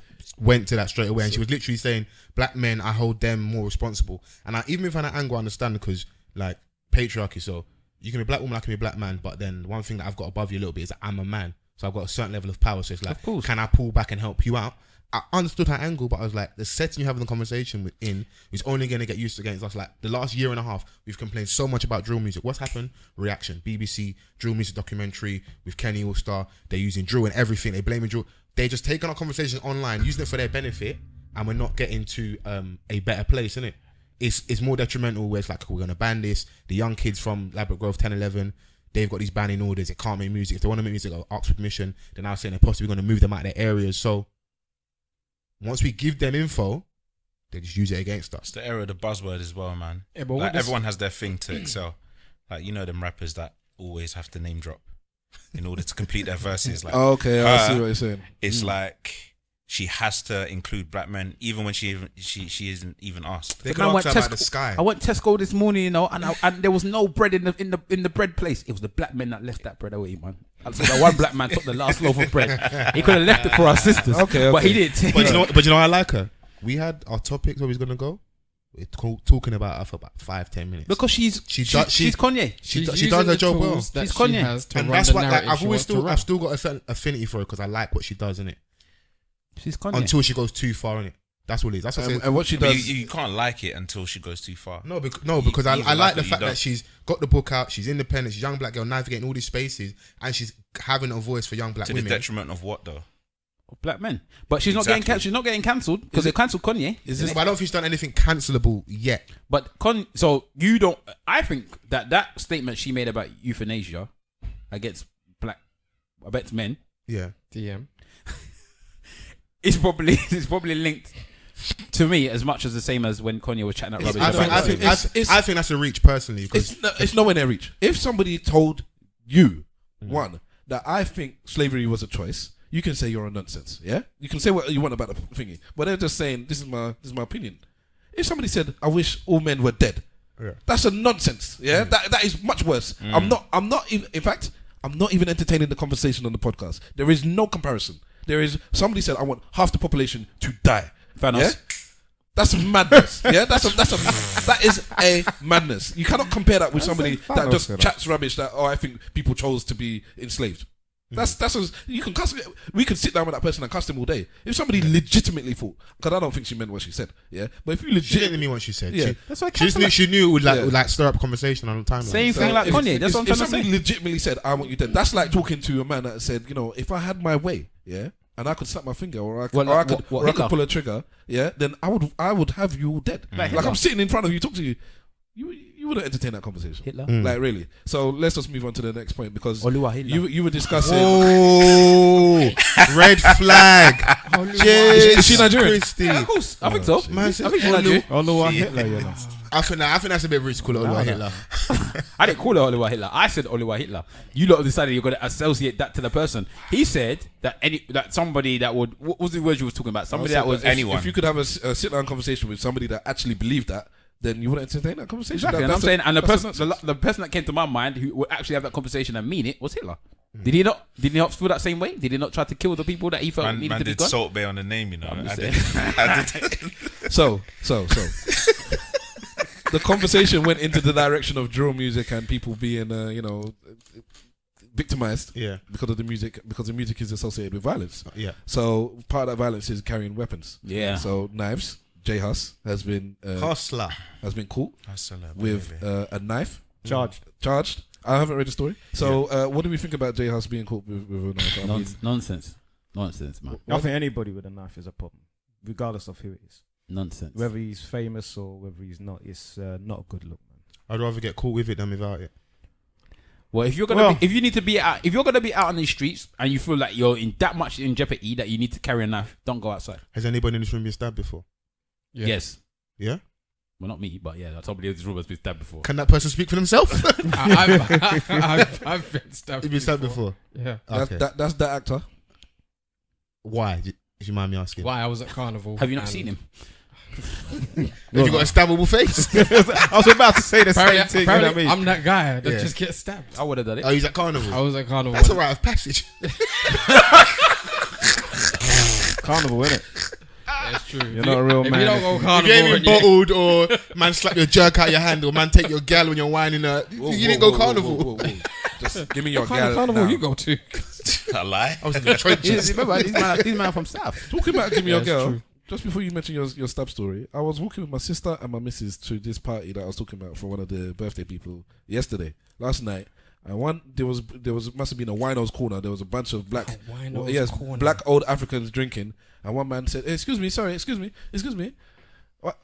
went to that straight away, and she was literally saying, "Black men, I hold them more responsible." And even if I had anger, I understand because like patriarchy. So you can be a black woman, I can be a black man, but then one thing that I've got above you a little bit is that I'm a man, so I've got a certain level of power. So it's like, can I pull back and help you out? I understood her angle, but I was like, the setting you have in the conversation is only going to get used against us. Like the last year and a half, we've complained so much about drill music. What's happened? Reaction. BBC drill music documentary with Kenny All-Star. They're using drill and everything. They blaming drill. They're just taking our conversation online, using it for their benefit, and we're not getting to a better place, isn't it? It's more detrimental where it's like, we're going to ban this. The young kids from Ladbroke Grove 10, 11, they've got these banning orders. They can't make music. If they want to make music, they'll ask for permission. They're now saying they're possibly going to move them out of their areas. So once we give them info, they just use it against us. It's the era of the buzzword as well, man. Yeah, but like everyone has their thing to excel. Like, you know them rappers that always have to name drop in order to complete their verses. Like, okay, I see what you're saying. It's like she has to include black men, even when she isn't even asked. They can ask about the sky. I went Tesco this morning, you know, and there was no bread in the bread place. It was the black men that left that bread away, man. So that one black man took the last loaf of bread. He could have left it for our sisters. Okay. But he didn't. But you know I like her. We had our topics where we was gonna go. We're talking about her for about 5-10 minutes. Because she's Kanye. She does her job well. She's Kanye. And that's what I've still got a certain affinity for her because I like what she does, innit? She's Kanye. Until she goes too far, innit? That's what it is. That's what and what she does. You can't like it until she goes too far. No, because I like the fact that she's got the book out. She's independent. She's a young black girl navigating all these spaces, and she's having a voice for young black women. To the detriment of what though? Black men. But she's not getting cancelled because they cancelled Kanye. But I don't think she's done anything cancelable yet. But so you don't. I think that statement she made about euthanasia against men. Yeah. DM. It's probably linked to me as much as the same as when Kanye was chatting that rubbish. I think that's a reach personally. It's nowhere near reach. If somebody told you that I think slavery was a choice, you can say you're a nonsense. Yeah, you can say what you want about the thingy, but they're just saying this is my opinion. If somebody said I wish all men were dead, that's a nonsense. Yeah, that is much worse. I'm not even. In fact, I'm not even entertaining the conversation on the podcast. There is no comparison. There is somebody said I want half the population to die. Thanos. Yeah? That's madness. Yeah, that is a madness. You cannot compare that with somebody that just chats rubbish. That I think people chose to be enslaved. You can cuss. We could sit down with that person and cuss them all day. If somebody legitimately thought, because I don't think she meant what she said. Yeah, but if you she didn't mean what she said. Yeah, that's why she knew it would stir up conversation on the timeline. Same thing like Kanye. That's what I'm trying to say. If somebody legitimately said, "I want you dead," that's like talking to a man that said, "You know, if I had my way, yeah, and I could snap my finger, or I could pull a trigger, yeah, then I would have you all dead." Like I'm sitting in front of you, talk to you. You wouldn't entertain that conversation. Hitler? Like really. So let's just move on to the next point because Hitler. you were discussing. Oh, red flag. Is she Nigerian? Yeah, of course. I think so. I think she's Nigerian. Hitler, you know. I think that's a bit rich to call her Hitler. I didn't call her Oliver Hitler. I said Oliver Hitler. You lot decided you're going to associate that to the person. He said that somebody that would. What was the word you was talking about? Somebody that was anyone. If you could have a sit-down conversation with somebody that actually believed that, then you wouldn't entertain that conversation. Exactly. And I'm saying, and the person that came to my mind who would actually have that conversation and mean it was Hitler. Did he not feel that same way? Did he not try to kill the people that he felt needed to be gone? Did Salt Bay on the name, you know. So. The conversation went into the direction of drill music and people being, victimized. Yeah. Because of the music, because the music is associated with violence. Yeah. So part of that violence is carrying weapons. Yeah. So knives. J Hus has been caught with a knife. Charged. I haven't read the story. So what do we think about J Hus being caught with a knife? Nonsense, man. I think anybody with a knife is a problem, regardless of who it is. Nonsense. Whether he's famous or whether he's not, it's not a good look, man. I'd rather get caught with it than without it. Well, if you're gonna, if you need to be out, if you're gonna be out on the streets and you feel like you're in that much in jeopardy that you need to carry a knife, don't go outside. Has anybody in this room been stabbed before? Yeah. Yes. Yeah? Well, not me, but yeah, somebody in this room has been stabbed before. Can that person speak for themselves? I've been stabbed. You've been stabbed before? Yeah. Okay. That's that actor. Why? Do you mind me asking? Why I was at Carnival. Have you not seen him? Have you got a stabbable face? I was about to say the same Apparently, thing. You know what I mean? I'm that guy that Yeah. just gets stabbed. I would have done it. Oh, he's at Carnival. I was at Carnival. That's a rite of passage. Carnival, innit? It's true. You're not a real man. If you don't go If Carnival, you ain't been and you- bottled or man slap your jerk out your hand or man take your gal when you're whining her, you didn't go Carnival. Whoa. Just give me your what kind of gal Carnival now. you go to? I lie. I was in the trenches. Remember, these men are from South. Talking about give me your it's girl. true. Just before you mention your stab story, I was walking with my sister and my missus to this party that I was talking about for one of the birthday people last night. And there was must have been a wino's corner. There was a bunch of black, corner. black old Africans drinking. And one man said, "Excuse me, what,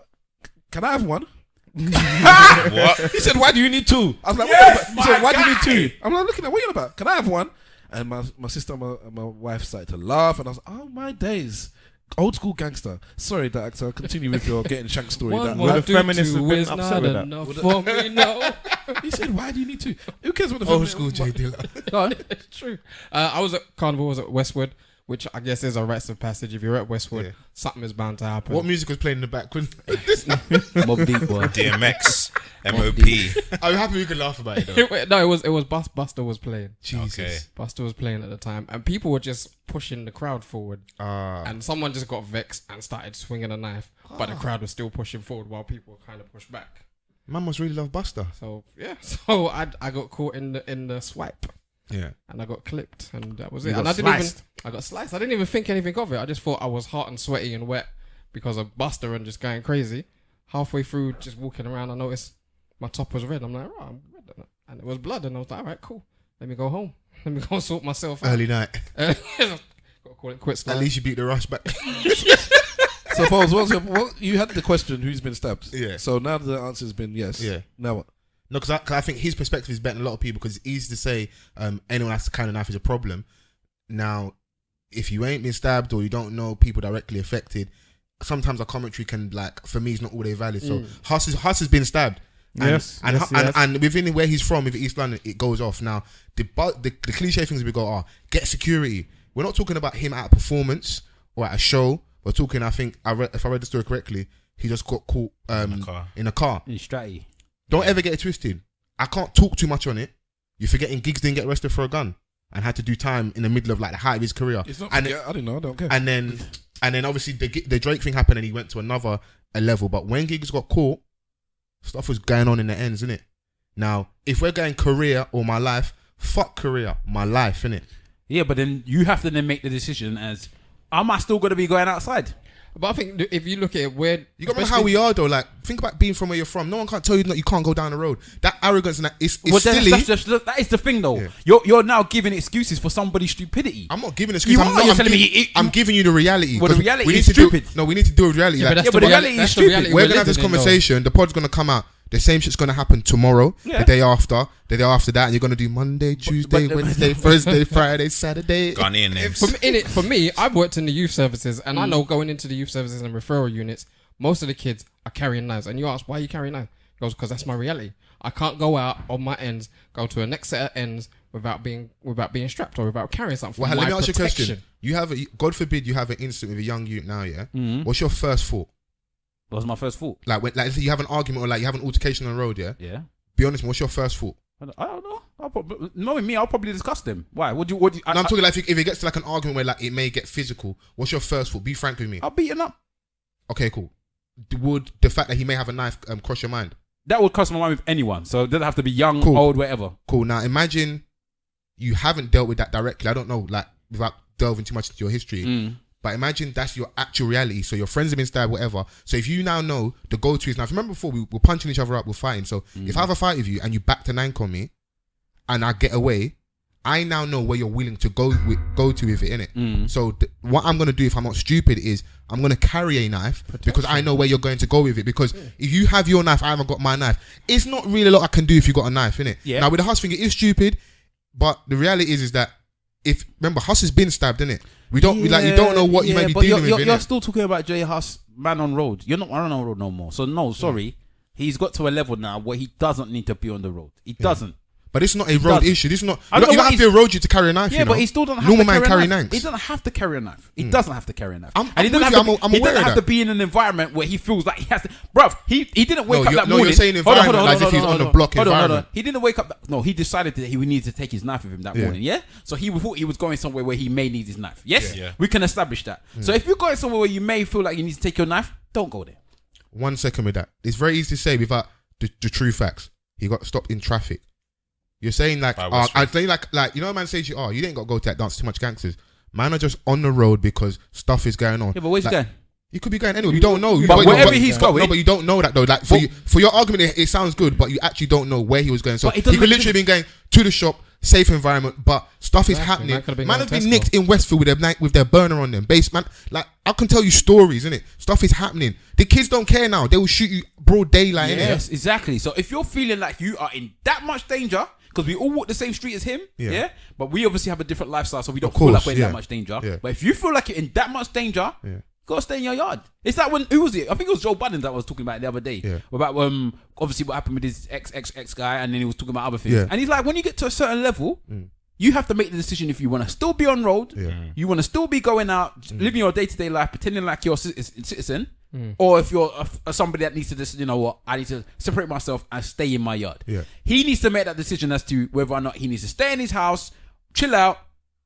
can I have one?" What? He said, "Why do you need two?" I was like, Yes, "What?" He said, "Why do you guy." need two?" I'm like, looking at what are you on about? Can I have one? And my sister and my wife started to laugh, and I was like, "Oh my days." Old school gangster. Sorry, that actor. Continue with your getting shanked story. One that more the do feminists two have been is upset not with that. enough for me, no. He said, "Why do you need two?" Who cares what the Old feminist- school J Dilla. Go on. It's true. I was at Carnival, I was at Westwood, which I guess is a rites of passage. If you're at Westwood, Yeah. something is bound to happen. What music was playing in the background? Mob Deep, boy. DMX, MOP. I'm happy we could laugh about it though. No, it was Buster was playing. Jesus. Okay. Buster was playing at the time, and people were just pushing the crowd forward. And someone just got vexed and started swinging a knife, but the crowd was still pushing forward while people were kind of pushed back. Man must really love Buster. So yeah, so I got caught in the swipe. Yeah. And I got clipped, and that was You it. got And sliced. I got sliced. I didn't even think anything of it. I just thought I was hot and sweaty and wet because of Buster and just going crazy. Halfway through, just walking around, I noticed my top was red. I'm like, oh, I'm red. And it was blood, and I was like, all right, cool. Let me go home. Let me go sort myself out. Early night. Got to call it quits now. At least you beat the rush back. So, Fols, you had the question, who's been stabbed? Yeah. So now the answer's been yes. Yeah. Now what? No, because I think his perspective is better than a lot of people because it's easy to say anyone has to kind of knife is a problem. Now, if you ain't been stabbed or you don't know people directly affected, sometimes our commentary can, like, for me, it's not all day valid. So Huss has been stabbed. And, Yes, and, yes, and, yes. and within where he's from, with East London, it goes off. Now, the cliche things we go are get security. We're not talking about him at a performance or at a show. We're talking, I think, if I read the story correctly, he just got caught in a car. In Stratty. Don't ever get it twisted. I can't talk too much on it. You're forgetting Giggs didn't get arrested for a gun and had to do time in the middle of like the height of his career. It's not. And I didn't know. I don't care. and then obviously the Drake thing happened and he went to another level. But when Giggs got caught, stuff was going on in the ends, innit? Now, if we're going career or my life, fuck career, my life, innit? Yeah, but then you have to then make the decision as, am I still going to be going outside? But I think if you look at it, where You got to remember how we are though. Like, think about being from where you're from. No one can't tell you that you can't go down the road. That arrogance and that it's Well, silly. that is the thing, though. Yeah. You're now giving excuses for somebody's stupidity. I'm not giving excuses. You are. You're telling me I'm giving you the reality. Well, the 'Cause reality we need is to do- stupid. No, we need to deal with reality. Yeah, Like, but Yeah, but the reality is that's the stupid. reality we're gonna have this living in, though. conversation. The pod's gonna come out. The same shit's gonna happen tomorrow, Yeah. the day after that, and you're gonna do Monday, Tuesday, Wednesday, Thursday, Friday, Saturday. Ghanaian names. For me, I've worked in the youth services, and I know going into the youth services and referral units, most of the kids are carrying knives. And you ask, why are you carrying knives? He goes, because that's my reality. I can't go out on my ends, go to a next set of ends without being strapped or without carrying something. Well, for let my me ask you a question. protection. You have God forbid you have an incident with a young youth now, yeah? Mhm. What's your first thought? That was my first thought. Like, let's say you have an argument or like you have an altercation on the road, yeah? Yeah. Be honest, what's your first thought? I don't know. Knowing me, I'll probably discuss them. Why? What do you? No, I'm talking like if it gets to like an argument where like it may get physical, what's your first thought? Be frank with me. I'll beat him up. Okay, cool. Would the fact that he may have a knife cross your mind? That would cross my mind with anyone. So it doesn't have to be young, Cool. old, whatever. Cool. Now imagine you haven't dealt with that directly. I don't know, like without delving too much into your history. But imagine that's your actual reality. So your friends have been stabbed, whatever. So if you now know the go-to is now, if you remember before we were punching each other up, we're fighting. So if I have a fight with you and you back to nank on me and I get away I now know where you're willing to go to with it, innit? So what I'm gonna do if I'm not stupid is I'm gonna carry a knife because I know where you're going to go with it. Because if you have your knife, I haven't got my knife. It's not really a lot I can do if you got a knife, innit? Yeah. Now with the Huss thing, it is stupid, but the reality is that remember Huss has been stabbed, innit? You don't know what you may be dealing with. You're still talking about J Huss, man on road. You're not on road no more. So no, sorry, he's got to a level now where he doesn't need to be on the road. He doesn't. But it's not a road issue. This is not. You don't have to road you to carry a knife. Yeah, but he still doesn't have to carry a knife. He doesn't have to carry a knife. He doesn't have to carry a knife. He doesn't have to be in an environment where he feels like he has to. Bruv, he didn't wake up that morning. No, you're saying environment as if he's on the block environment. He didn't wake up. No, he decided that he needed to take his knife with him that morning. Yeah. So he thought he was going somewhere where he may need his knife. Yes. Yeah. We can establish that. So if you're going somewhere where you may feel like you need to take your knife, don't go there. 1 second with that. It's very easy to say without the true facts. He got stopped in traffic. You're saying like, I think like you know, man says you didn't got to go to that dance. Too much gangsters. Man are just on the road because stuff is going on. Yeah, but where's he going? He could be going anywhere. You don't know. But wherever he's going. No, but you don't know that though. Like for your argument, it sounds good, but you actually don't know where he was going. So he could literally been going to the shop, safe environment, but stuff is happening. Man has been nicked in Westfield with their burner on them. Base man, like I can tell you stories, innit? Stuff is happening. The kids don't care now. They will shoot you broad daylight. Yes, exactly. So if you're feeling like you are in that much danger. Because we all walk the same street as him, but we obviously have a different lifestyle, so we don't feel like we're in that much danger. Yeah. But if you feel like you're in that much danger, go stay in your yard. It's like who was it? I think it was Joe Budden that was talking about it the other day. About obviously what happened with his XXX guy, and then he was talking about other things. Yeah. And he's like, when you get to a certain level, you have to make the decision if you want to still be on road, you want to still be going out, living your day-to-day life, pretending like you're a citizen, or if you're somebody that needs to just, you know what, I need to separate myself and stay in my yard. Yeah. He needs to make that decision as to whether or not he needs to stay in his house, chill out,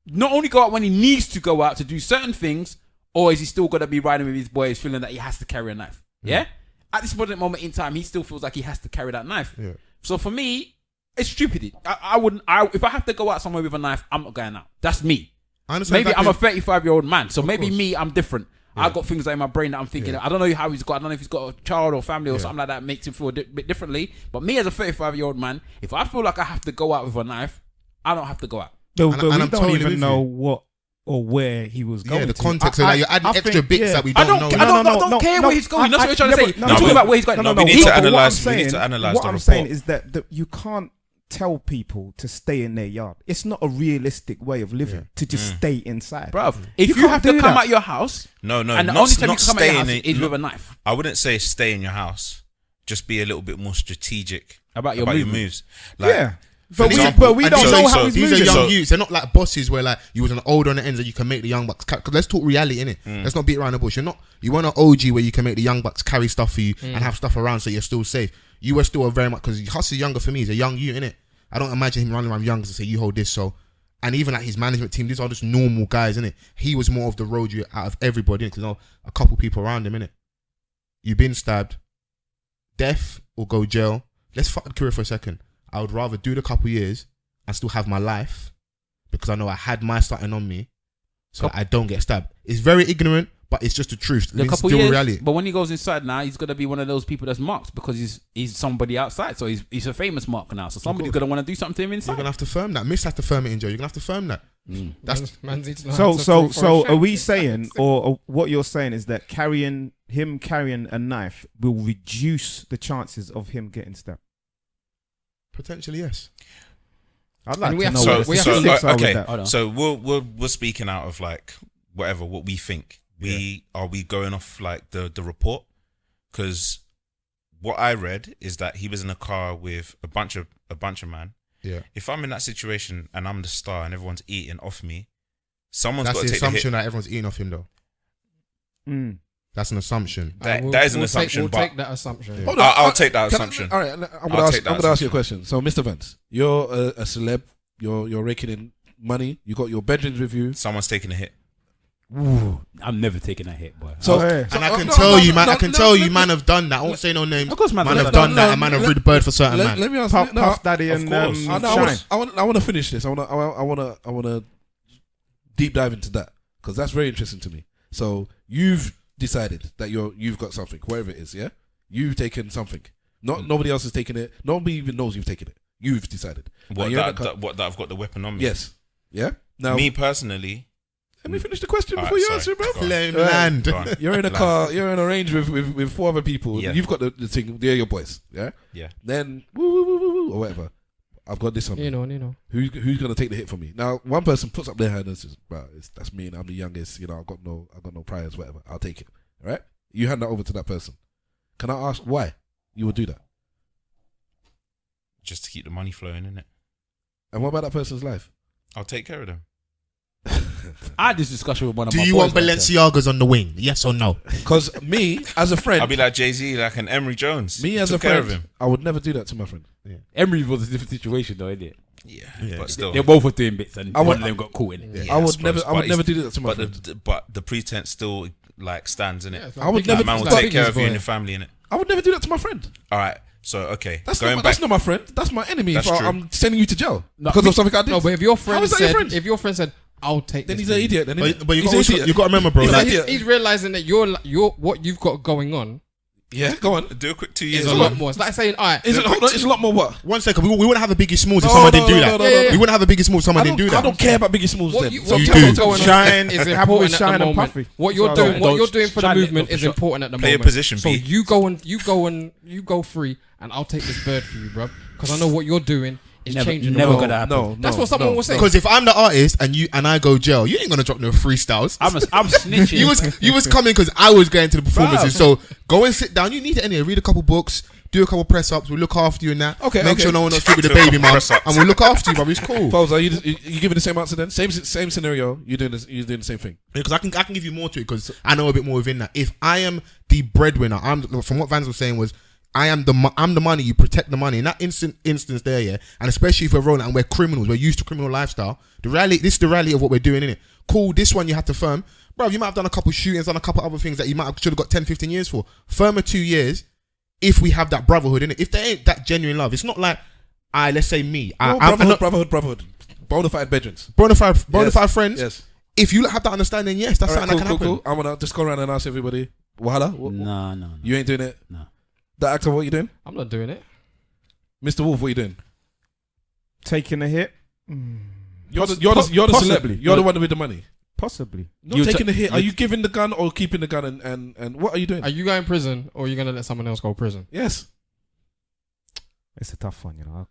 not only go out when he needs to go out to do certain things, or is he still going to be riding with his boys feeling that he has to carry a knife? Yeah? At this moment in time, he still feels like he has to carry that knife. Yeah. So for me, it's stupid. I wouldn't. If I have to go out somewhere with a knife, I'm not going out. That's me. Maybe I'm a 35-year-old man, so maybe me, I'm different. Yeah. I've got things like in my brain that I'm thinking. I don't know how he's got. I don't know if he's got a child or family or something like that makes him feel a bit differently. But me as a 35-year-old man, if I feel like I have to go out with a knife, I don't have to go out. But we don't even know what or where he was going. Yeah, the context. So you're adding extra bits that we don't know. I don't care where he's going. That's what you're trying to say. I'm talking about where he's going. We need to analyze. We need to analyze. What I'm saying is that you can't tell people to stay in their yard. It's not a realistic way of living to just stay inside. Bruv, if you have to come out your house, and the only time you can come out your house is with a knife. I wouldn't say stay in your house. Just be a little bit more strategic about your moves. Like, but we don't know how he's moving. These are young youths. They're not like bosses where like you was an older on the ends that you can make the young bucks. Because let's talk reality, innit? Let's not beat around the bush. You want an OG where you can make the young bucks carry stuff for you and have stuff around so you're still safe. You were still very much, because Huss is younger for me. He's a young youth, innit? I don't imagine him running around youngsters and say, you hold this. So, and even like his management team, these are just normal guys, innit? He was more of the road you out of everybody, because a couple people around him, innit? You've been stabbed, death or go jail. Let's fuck the career for a second. I would rather do the couple years and still have my life, because I know I had my starting on me, so I don't get stabbed. It's very ignorant, but it's just the truth. The couple years, reality. But when he goes inside now, he's gonna be one of those people that's marked, because he's somebody outside. So he's a famous mark now. So somebody's gonna want to do something to him inside. You're gonna have to firm that. Miss has to firm it in jail. You're gonna have to firm that. So are we saying, or what you're saying is that carrying a knife will reduce the chances of him getting stabbed? Potentially, yes. I'd like to know. So we're speaking out of like whatever what we think. Are we going off like the report? Because what I read is that he was in a car with a bunch of man. Yeah. If I'm in that situation and I'm the star and everyone's eating off me, someone's got to take the hit. That's the assumption that everyone's eating off him, though. That's an assumption. That is an assumption. We'll take that assumption. Yeah. I'll take that assumption. All right, I'm going to ask you a question. So, Mr. Vance, you're a celeb. You're raking in money. You got your bedrooms with you. Someone's taking a hit. Ooh, I'm never taking a hit, boy. I can tell you, man, have done that. I won't say no names. Of course, man have done that. And man have rid the bird for certain man. Let me ask Puff Daddy and Shine. I want to finish this. I want to deep dive into that, because that's very interesting to me. So you've decided that you've got something, whatever it is. Yeah, you've taken something. Nobody else has taken it. Nobody even knows you've taken it. You've decided. What, Now, that I've got the weapon on me? Yes. Yeah? Now, me personally... Let me finish the question All before right, you answer, bro. Let him land. Go on. You're in a car. You're in a range with 4 other people. Yeah. You've got the thing. They're your boys. Yeah. Yeah. Then woo, or whatever. I've got this on me. You know. Who's gonna take the hit for me? Now, one person puts up their hand and says, "Bro, that's me, and I'm the youngest. You know, I've got no priors, whatever. I'll take it." All right. You hand that over to that person. Can I ask why you would do that? Just to keep the money flowing, innit? And what about that person's life? I'll take care of them. I had this discussion with one of Do my you boys. want Balenciagas on the wing? Yes or no? Because me, as a friend, I'll be like Jay Z, like an Emery Jones. me as a Took care of friend, him. I would never do that to my friend. Emery was a different situation, though, isn't it? Yeah, but still. They both were doing bits, and I would- one of them got caught in it. I would suppose. never. I would But never do that to my But friend. but the pretense still like stands in it. Yeah, it's I would big- never- it's Man will like take care of you boy. and your family, innit? I would never do that to my friend. All right. So okay, That's going not. back. That's not my friend. That's my enemy. That's If true. I'm sending you to jail No, because of something I did. No, but if your How friend is that your said, friend? if your friend said, "I'll take," then this he's an thing," idiot. Then But you he's an idiot. got to remember, bro. He's an Like, idiot. He's realizing that your what you've got going on Yeah, go on. Do a quick 2 years. is a lot more. It's like saying, "All right, Is it? Hold on. It's a lot more. What? 1 second, we wouldn't have a Biggie Smalls if No, someone no, didn't do no, that. no, no, no, no. We wouldn't have a Biggie Smalls if someone didn't do that. I don't care about Biggie Smalls. what Then. you, So what you you tell do. got going on Shine, is have important with at Shine the and moment. Puffy. What you're So doing, don't- what you're doing for the Shine, movement is play important at the a moment. position, So B. you go free, and I'll take this bird for you, bro. Because I know what you're doing is changing. the never world. gonna happen. No, That's what someone was saying. Because if I'm the artist and I go jail, you ain't gonna drop no freestyles. I'm snitching. You was coming because I was going to the performances. So go and sit down. You need to anyway. Read a couple books. Do a couple press ups. We'll look after you and that. Okay, Make okay. sure no one else with the Do a baby couple mum, press-ups. and we'll look after you, bro. It's cool. Foles, are you giving the same answer then? Same scenario. You're doing the same thing. Because I can give you more to it because I know a bit more within that. If I am the breadwinner, from what Vans was saying was, I'm the money. You protect the money in that instance there, yeah. And especially if we're rolling and we're criminals, we're used to criminal lifestyle. This is the reality of what we're doing, innit? Cool. This one you have to firm, bro. You might have done a couple shootings, done a couple other things that you should have got 10, 15 years for. Firmer 2 years. If we have that brotherhood, innit? If there ain't that genuine love, it's not like let's say me. No, I'm brotherhood. Bonafide bedrooms. Bonafide friends. Yes. If you have that understanding, yes, that's All right, something that can happen. cool. I'm gonna just go around and ask everybody. Wahala? No. You ain't doing it. No. That actor, what you doing? I'm not doing it. Mr. Wolf, what you doing? Taking a hit. You're the celeb. Possibly. You're the one with the money. Possibly. Not taking the hit. Are you giving the gun or keeping the gun? And what are you doing? Are you going to prison or are you going to let someone else go to prison? Yes. It's a tough one, you know.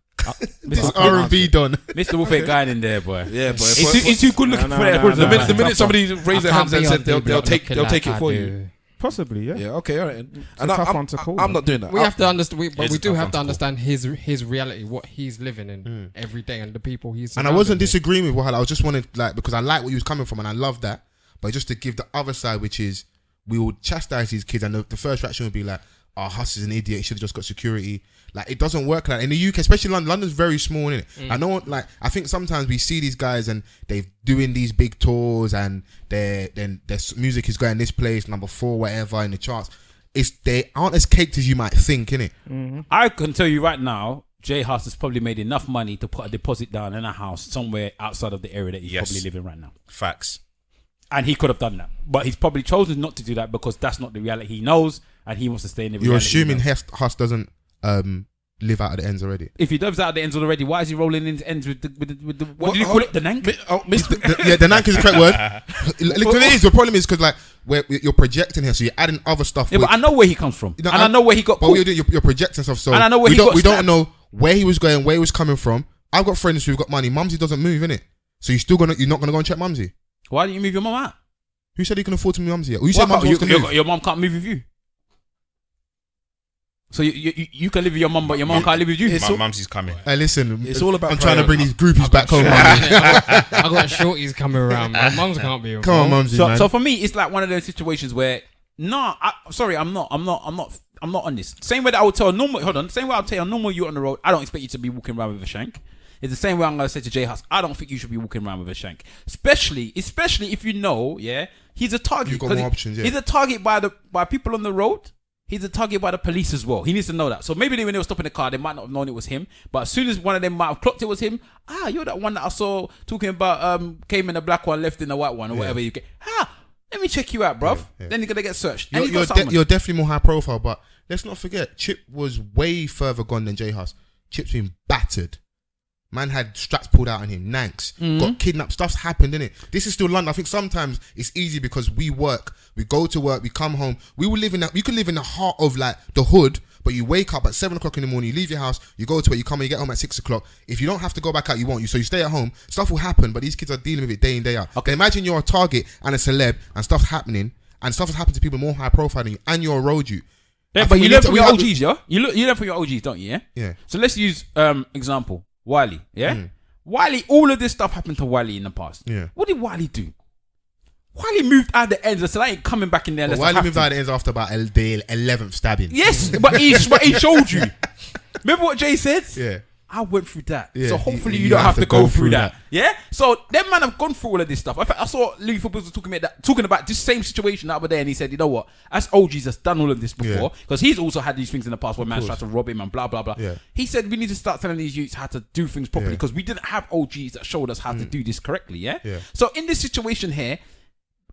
This is R&B done. Mr. Wolf ain't going in there, boy. Yeah, boy. He's too good looking No, for no, that. no, The no, minute, the no. minute somebody raised their hands and said they'll take it for you. Possibly, yeah. Yeah. Okay. All right. And a tough one to call, I'm man. not doing that. We have to understand, but It's we a do tough have one to to understand his reality, what he's living in every day, and the people he's. And I wasn't surrounded with. disagreeing with Wahala. I was just wanted because I like where he was coming from and I love that. But just to give the other side, which is we will chastise these kids, and the first reaction would be like, "Oh, Huss is an idiot. He should have just got security." Like it doesn't work like that. In the UK, especially London. London's very small, isn't it? I know. Like I think sometimes we see these guys and they're doing these big tours and their music is going this place, number 4, whatever in the charts. They aren't as caked as you might think, innit? I can tell you right now, Jay Huss has probably made enough money to put a deposit down in a house somewhere outside of the area that he's probably living right now. Facts. And he could have done that. But he's probably chosen not to do that because that's not the reality he knows and he wants to stay in the reality. You're assuming he knows. Huss doesn't live out of the ends already. If he lives out of the ends already, why is he rolling into ends with the what do you call it? The nank? The nank is the correct word. The problem is because like you're projecting here, so you're adding other stuff. Yeah, but I know where he comes from. You know, and I know where he got But caught. you're projecting stuff, so And I know where we he don't got we don't stabbed. know where he was going, where he was coming from. I've got friends who've got money. Mumsy doesn't move, innit? So you're not gonna go and check Mumsy. Why didn't you move your mum out? Who said he can afford to move Mumsy? Who said Why Mumsy can't- wants to move? your mum can't move with you. So you can live with your mum, but your mum can't live with you. Mumsy's coming. Hey, listen, It's all about I'm trying to bring priority. these groupies back home. I got shorties coming around. My mums can't be involved. Come on, Mumsy, man. So for me, it's like one of those situations where I'm not on this. Same way that I would tell a normal. Hold on. Same way I'll tell a normal you on the road. I don't expect you to be walking around with a shank. It's the same way I'm gonna say to Jay Huss. I don't think you should be walking around with a shank, especially if you know, he's a target. You've got 'Cause more options, yeah. He's a target by people on the road. He's a target by the police as well. He needs to know that. So maybe when they were stopping the car, they might not have known it was him. But as soon as one of them might have clocked it was him, you're that one that I saw talking about came in the black one, left in the white one, or whatever you get. Let me check you out, bruv. Yeah. Then you're gonna get searched. You're definitely more high profile, but let's not forget, Chip was way further gone than Jay Huss. Chip's been battered. Man had straps pulled out on him, Nanks, got kidnapped, stuff's happened, innit? This is still London. I think sometimes it's easy because we work, we go to work, we come home. We could live in the heart of like the hood, but you wake up at 7 o'clock in the morning, you leave your house, you go to it, you come and you get home at 6 o'clock. If you don't have to go back out, you won't. So you stay at home, stuff will happen, but these kids are dealing with it day in, day out. Okay, imagine you're a target and a celeb and stuff's happening, and stuff has happened to people more high profile than you, and you're a road you. Yeah, but you learn from your OGs, yeah? You learn from your OGs, don't you, yeah? Yeah. So let's use example, Wiley, yeah? Wiley, all of this stuff happened to Wiley in the past. Yeah. What did Wiley do? Wiley moved out the ends and said, I ain't coming back in there. Wiley moved out the ends after about the 11th stabbing. Yes, but he showed you. Remember what Jay said? Yeah. I went through that. Yeah, so hopefully you don't have to go through that. Yeah? So them man have gone through all of this stuff. In fact, I saw Louis Footballs talking about this same situation the other day, and he said, you know what? As OGs has done all of this before, because he's also had these things in the past where man tried to rob him and blah, blah, blah. Yeah. He said we need to start telling these youths how to do things properly because we didn't have OGs that showed us how to do this correctly, yeah? So in this situation here,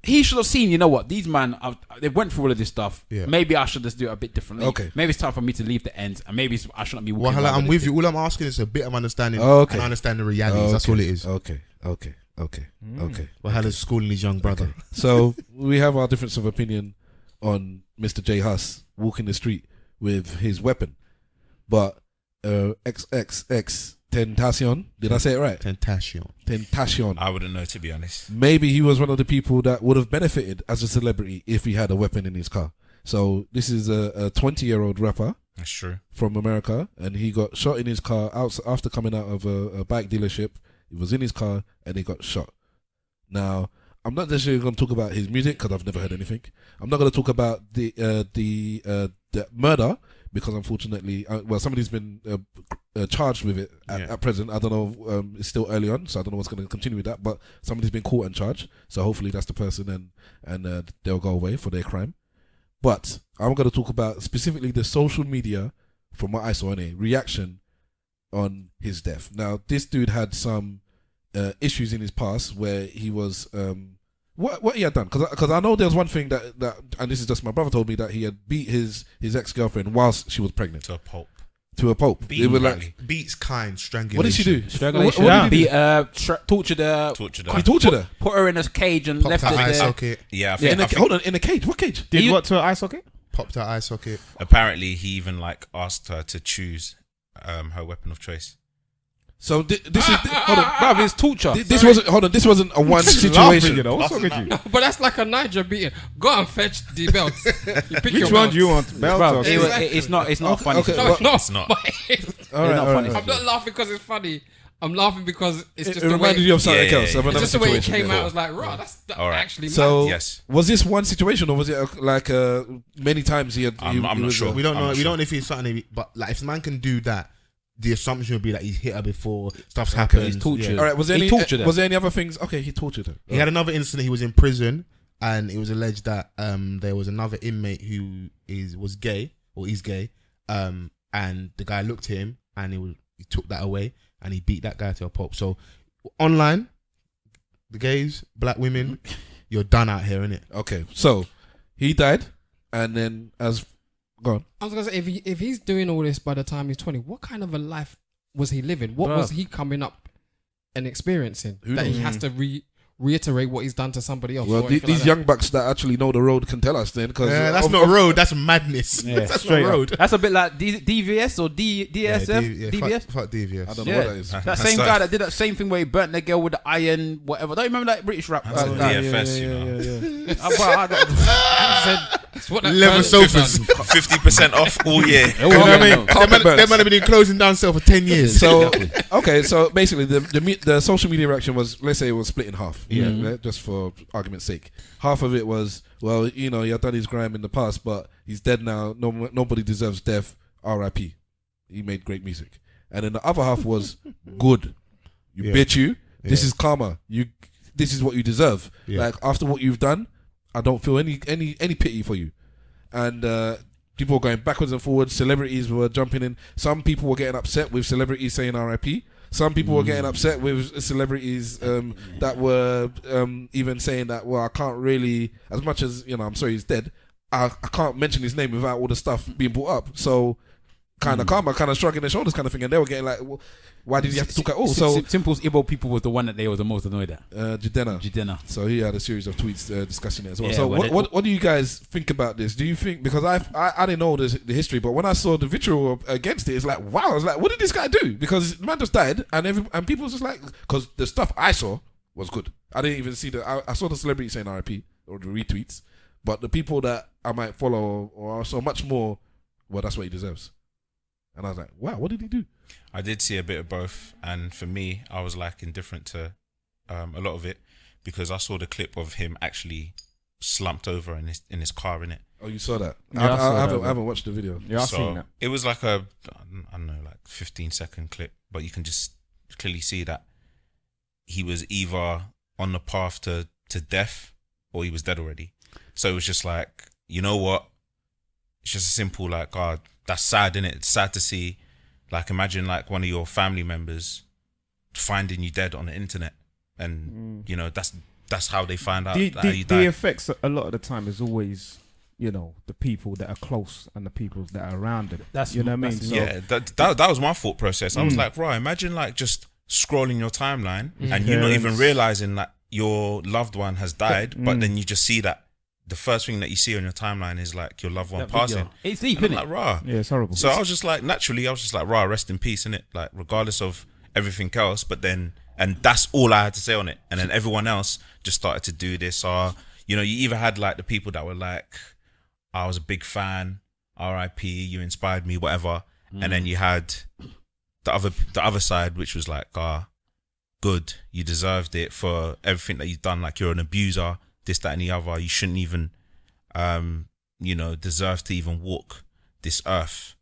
he should have seen, you know what, these man, they went through all of this stuff. Yeah. Maybe I should just do it a bit differently. Okay. Maybe it's time for me to leave the ends, and maybe I shouldn't be walking. Well, I'm with you. All I'm asking is a bit of understanding and understand the realities. That's all it is. Okay. Well, how is schooling his young brother? Okay. So we have our difference of opinion on Mr. J Huss walking the street with his weapon, but XXXTentacion, did I say it right? Tentacion. I wouldn't know, to be honest. Maybe he was one of the people that would have benefited as a celebrity if he had a weapon in his car. So this is a 20-year-old rapper. That's true. From America, and he got shot in his car after coming out of a bike dealership. He was in his car and he got shot. Now, I'm not necessarily going to talk about his music because I've never heard anything. I'm not going to talk about the murder because unfortunately, somebody's been charged with it at present. I don't know. It's still early on, so I don't know what's going to continue with that. But somebody's been caught and charged, so hopefully that's the person, and they'll go away for their crime. But I'm going to talk about specifically the social media, from what I saw, reaction on his death. Now, this dude had some issues in his past where he was what he had done, because I know there's one thing that and this is just my brother told me, that he had beat his ex-girlfriend whilst she was pregnant to a pulp. It was like beats kind strangulation. What did she do? Strangulation. What did he do? Tortured her. He tortured her. Put her in a cage and left her there. Socket. Yeah. Hold on, in a cage. What cage? Did what to her eye socket? Popped her eye socket. Apparently, he even asked her to choose her weapon of choice. So this is hold on, bruv, it's torture. This wasn't a one situation. You know, what's wrong with you? No, but that's like a Niger beating. Go and fetch the belt. Which one do you want? Belt or it's not funny. Okay, no, it's not. All right. I'm not laughing because it's funny. I'm laughing because it's just it reminded you of something else. It's just the way it came out. I was like, raw. That's actually mad. So yes. Was this one situation, or was it many times he had? I'm not sure. We don't know. We don't know if it's something. But if the man can do that, the assumption would be that he's hit her before, stuff's happened. He's tortured. All right. Was there any other things? Okay, he tortured her. He had another incident. He was in prison, and it was alleged that there was another inmate who was gay or is gay, and the guy looked at him and he took that away and he beat that guy to a pulp. So online, the gays, black women, you're done out here, innit? Okay, so he died, and then go on. I was gonna say, if he's doing all this by the time he's 20, what kind of a life was he living? What was he coming up and experiencing that he has to reiterate what he's done to somebody else? Well, these young bucks that actually know the road can tell us then, because that's not a road, that's madness. Yeah, that's not a road. That's a bit like DVS or DSF. DVS. Fuck DVS. I don't know what that is. That same guy that did that same thing where he burnt the girl with the iron, whatever. Don't you remember that British rap? DFS, you know. Leather sofas. 50% off all year. You know what I mean? They might have been closing down sale for 10 years. So, okay, so basically the social media reaction was, let's say it was split in half. Yeah. Just for argument's sake. Half of it was, well, he had done his crime in the past, but he's dead now. Nobody deserves death. R.I.P. He made great music. And then the other half was good. Bitch you. This is karma. This is what you deserve. Yeah. Like, after what you've done, I don't feel any pity for you. And people were going backwards and forwards. Celebrities were jumping in. Some people were getting upset with celebrities saying R.I.P. Some people were getting upset with celebrities that were even saying that, well, I can't really, as much as, I'm sorry he's dead, I can't mention his name without all the stuff being brought up. So kind of karma, kind of shrugging their shoulders kind of thing. And they were getting like, well, Why did he have to talk at all? So Simple's Igbo people was the one that they were the most annoyed at. Jidena. So he had a series of tweets discussing it as well. Yeah, so what do you guys think about this? Do you think, because I didn't know the history, but when I saw the vitriol against it, it's like, wow, I was like, what did this guy do? Because the man just died, and people was just like, because the stuff I saw was good. I didn't even see I saw the celebrity saying RIP or the retweets, but the people that I might follow or so much more, well, that's what he deserves. And I was like, wow, what did he do? I did see a bit of both, and for me, I was like indifferent to a lot of it because I saw the clip of him actually slumped over in his car, innit? Oh, you saw that? Yeah, I haven't watched the video. Yeah, I've seen that. It was like I don't know, like 15-second clip, but you can just clearly see that he was either on the path to death or he was dead already. So it was just like, you know what? It's just a simple like, God, that's sad, innit? It's sad to see. Like, imagine like one of your family members finding you dead on the internet, and you know that's how they find out that you died. The effects a lot of the time is always, you know, the people that are close and the people that are around it. That's, you know what I mean? So, yeah, that was my thought process. I was like, right, imagine like just scrolling your timeline and you not even realizing that your loved one has died, but then you just see that the first thing that you see on your timeline is like your loved one passing. It's deep, and isn't I'm it? like, rah. yeah, it's horrible. So I was just like, naturally, I was just like, rah, rest in peace, innit? Like, regardless of everything else, but then, and that's all I had to say on it. And then everyone else just started to do this. Or, you know, you either had like the people that were like, I was a big fan, RIP, you inspired me, whatever. And then you had the other side, which was like, good, you deserved it for everything that you've done. Like, you're an abuser, this, that, and the other. You shouldn't even, you know, deserve to even walk this earth.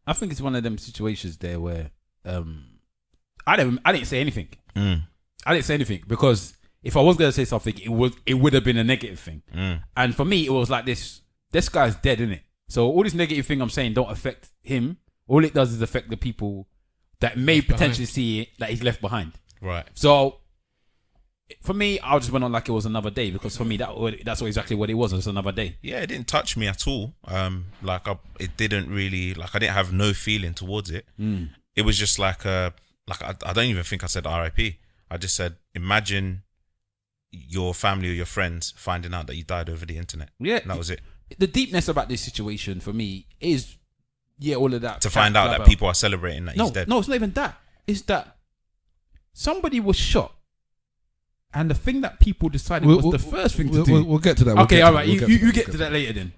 I think it's one of them situations there where I didn't say anything. I didn't say anything because if I was gonna say something, it would have been a negative thing. And for me, it was like this guy's dead, innit? So all this negative thing I'm saying don't affect him. All it does is affect the people that may potentially see it that he's left behind. Right. So for me, I just went on like it was another day, because for me that's exactly what it was. It was another day. Yeah, it didn't touch me at all. It didn't really, like, I didn't have no feeling towards it. It was just like I don't even think I said RIP. I just said, imagine your family or your friends finding out that you died over the internet. Yeah, and that was it. The deepness about this situation for me is, all of that. To find out that people are celebrating that he's dead. No, it's not even that. It's that somebody was shot. And the thing that people decided was the first thing to do. We'll get to that. Okay, all right. You get to that later then.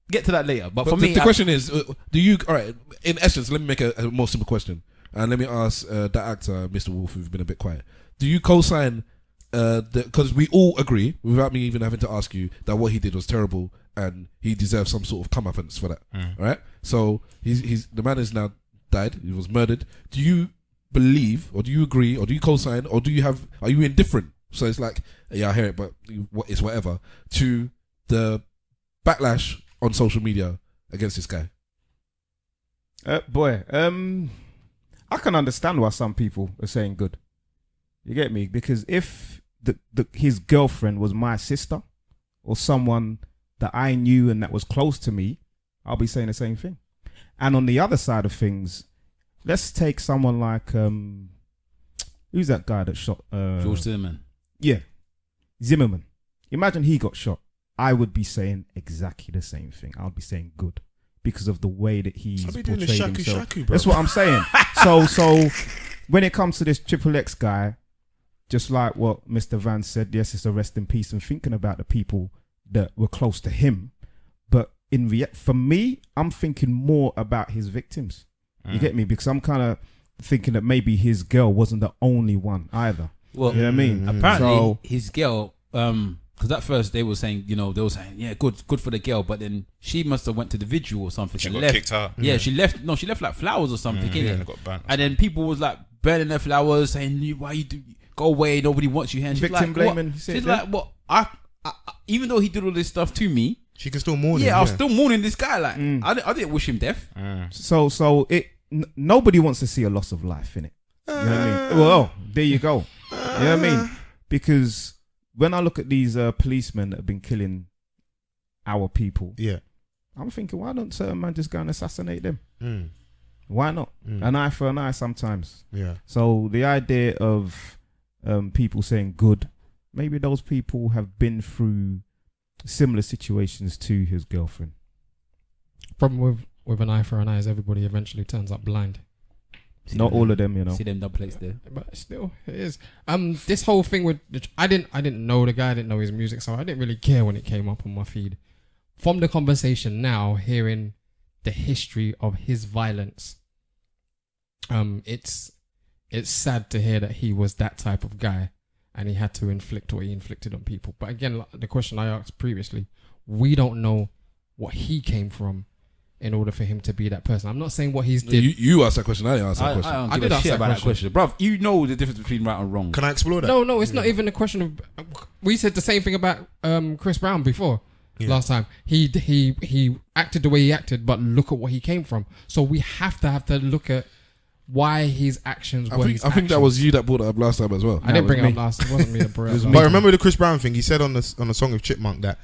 Get to that later. But for me, the question is, do you? All right. In essence, let me make a more simple question, and let me ask that actor, Mr. Wolf, who's been a bit quiet. Do you co-sign? Because we all agree, without me even having to ask you, that what he did was terrible, and he deserves some sort of comeuppance for that. Right? So he's the man is now died. He was murdered. Do you believe, or do you agree, or do you co-sign, or are you indifferent? So it's like, yeah, I hear it, but it's whatever, to the backlash on social media against this guy. I can understand why some people are saying good. You get me? Because if his girlfriend was my sister or someone that I knew and that was close to me, I'll be saying the same thing. And on the other side of things, let's take someone like who's that guy that shot George Zimmerman. Yeah, Zimmerman. Imagine he got shot. I would be saying exactly the same thing. I would be saying good because of the way that he's portrayed himself. That's what I'm saying. So when it comes to this XXX guy, just like what Mr. Van said, yes, it's a rest in peace, and thinking about the people that were close to him. But for me, I'm thinking more about his victims. You get me? Because I'm kind of thinking that maybe his girl wasn't the only one either. Well, you know what I mean? Apparently, his girl, because at first they were saying, yeah, good for the girl, but then she must have went to the vigil or something. She got kicked out. Yeah, she left. No, she left like flowers or something. And got banned. And then people was like burning their flowers, saying, "Why you do? Go away! Nobody wants you here." And victim blaming. She's like, "What? I even though he did all this stuff to me, she can still mourn him. Yeah, I was still mourning this guy. Like, I didn't wish him death. So nobody wants to see a loss of life, innit? You know what I mean? Well, there you go. You know what I mean? Because when I look at these policemen that have been killing our people, I'm thinking, why don't certain man just go and assassinate them? Why not? An eye for an eye sometimes. Yeah. So the idea of people saying good, maybe those people have been through similar situations to his girlfriend. Problem with an eye for an eye is everybody eventually turns up blind. Not all of them, you know. See them dub plates there. But still, it is. This whole thing with I didn't know the guy, I didn't know his music, so I didn't really care when it came up on my feed. From the conversation now, hearing the history of his violence, it's sad to hear that he was that type of guy and he had to inflict what he inflicted on people. But again, like the question I asked previously, we don't know what he came from in order for him to be that person. I'm not saying what he's did. You asked that question. I didn't ask that question. I did ask that question. Bruv, you know the difference between right and wrong. Can I explore that? No, it's not even a question of. We said the same thing about Chris Brown before. Last time he acted the way he acted, but look at what he came from. So we have to look at why his actions were his actions. I think that was you that brought it up last time as well. I didn't bring it up last. It wasn't me that brought it up. But remember the Chris Brown thing? He said on the song of Chipmunk that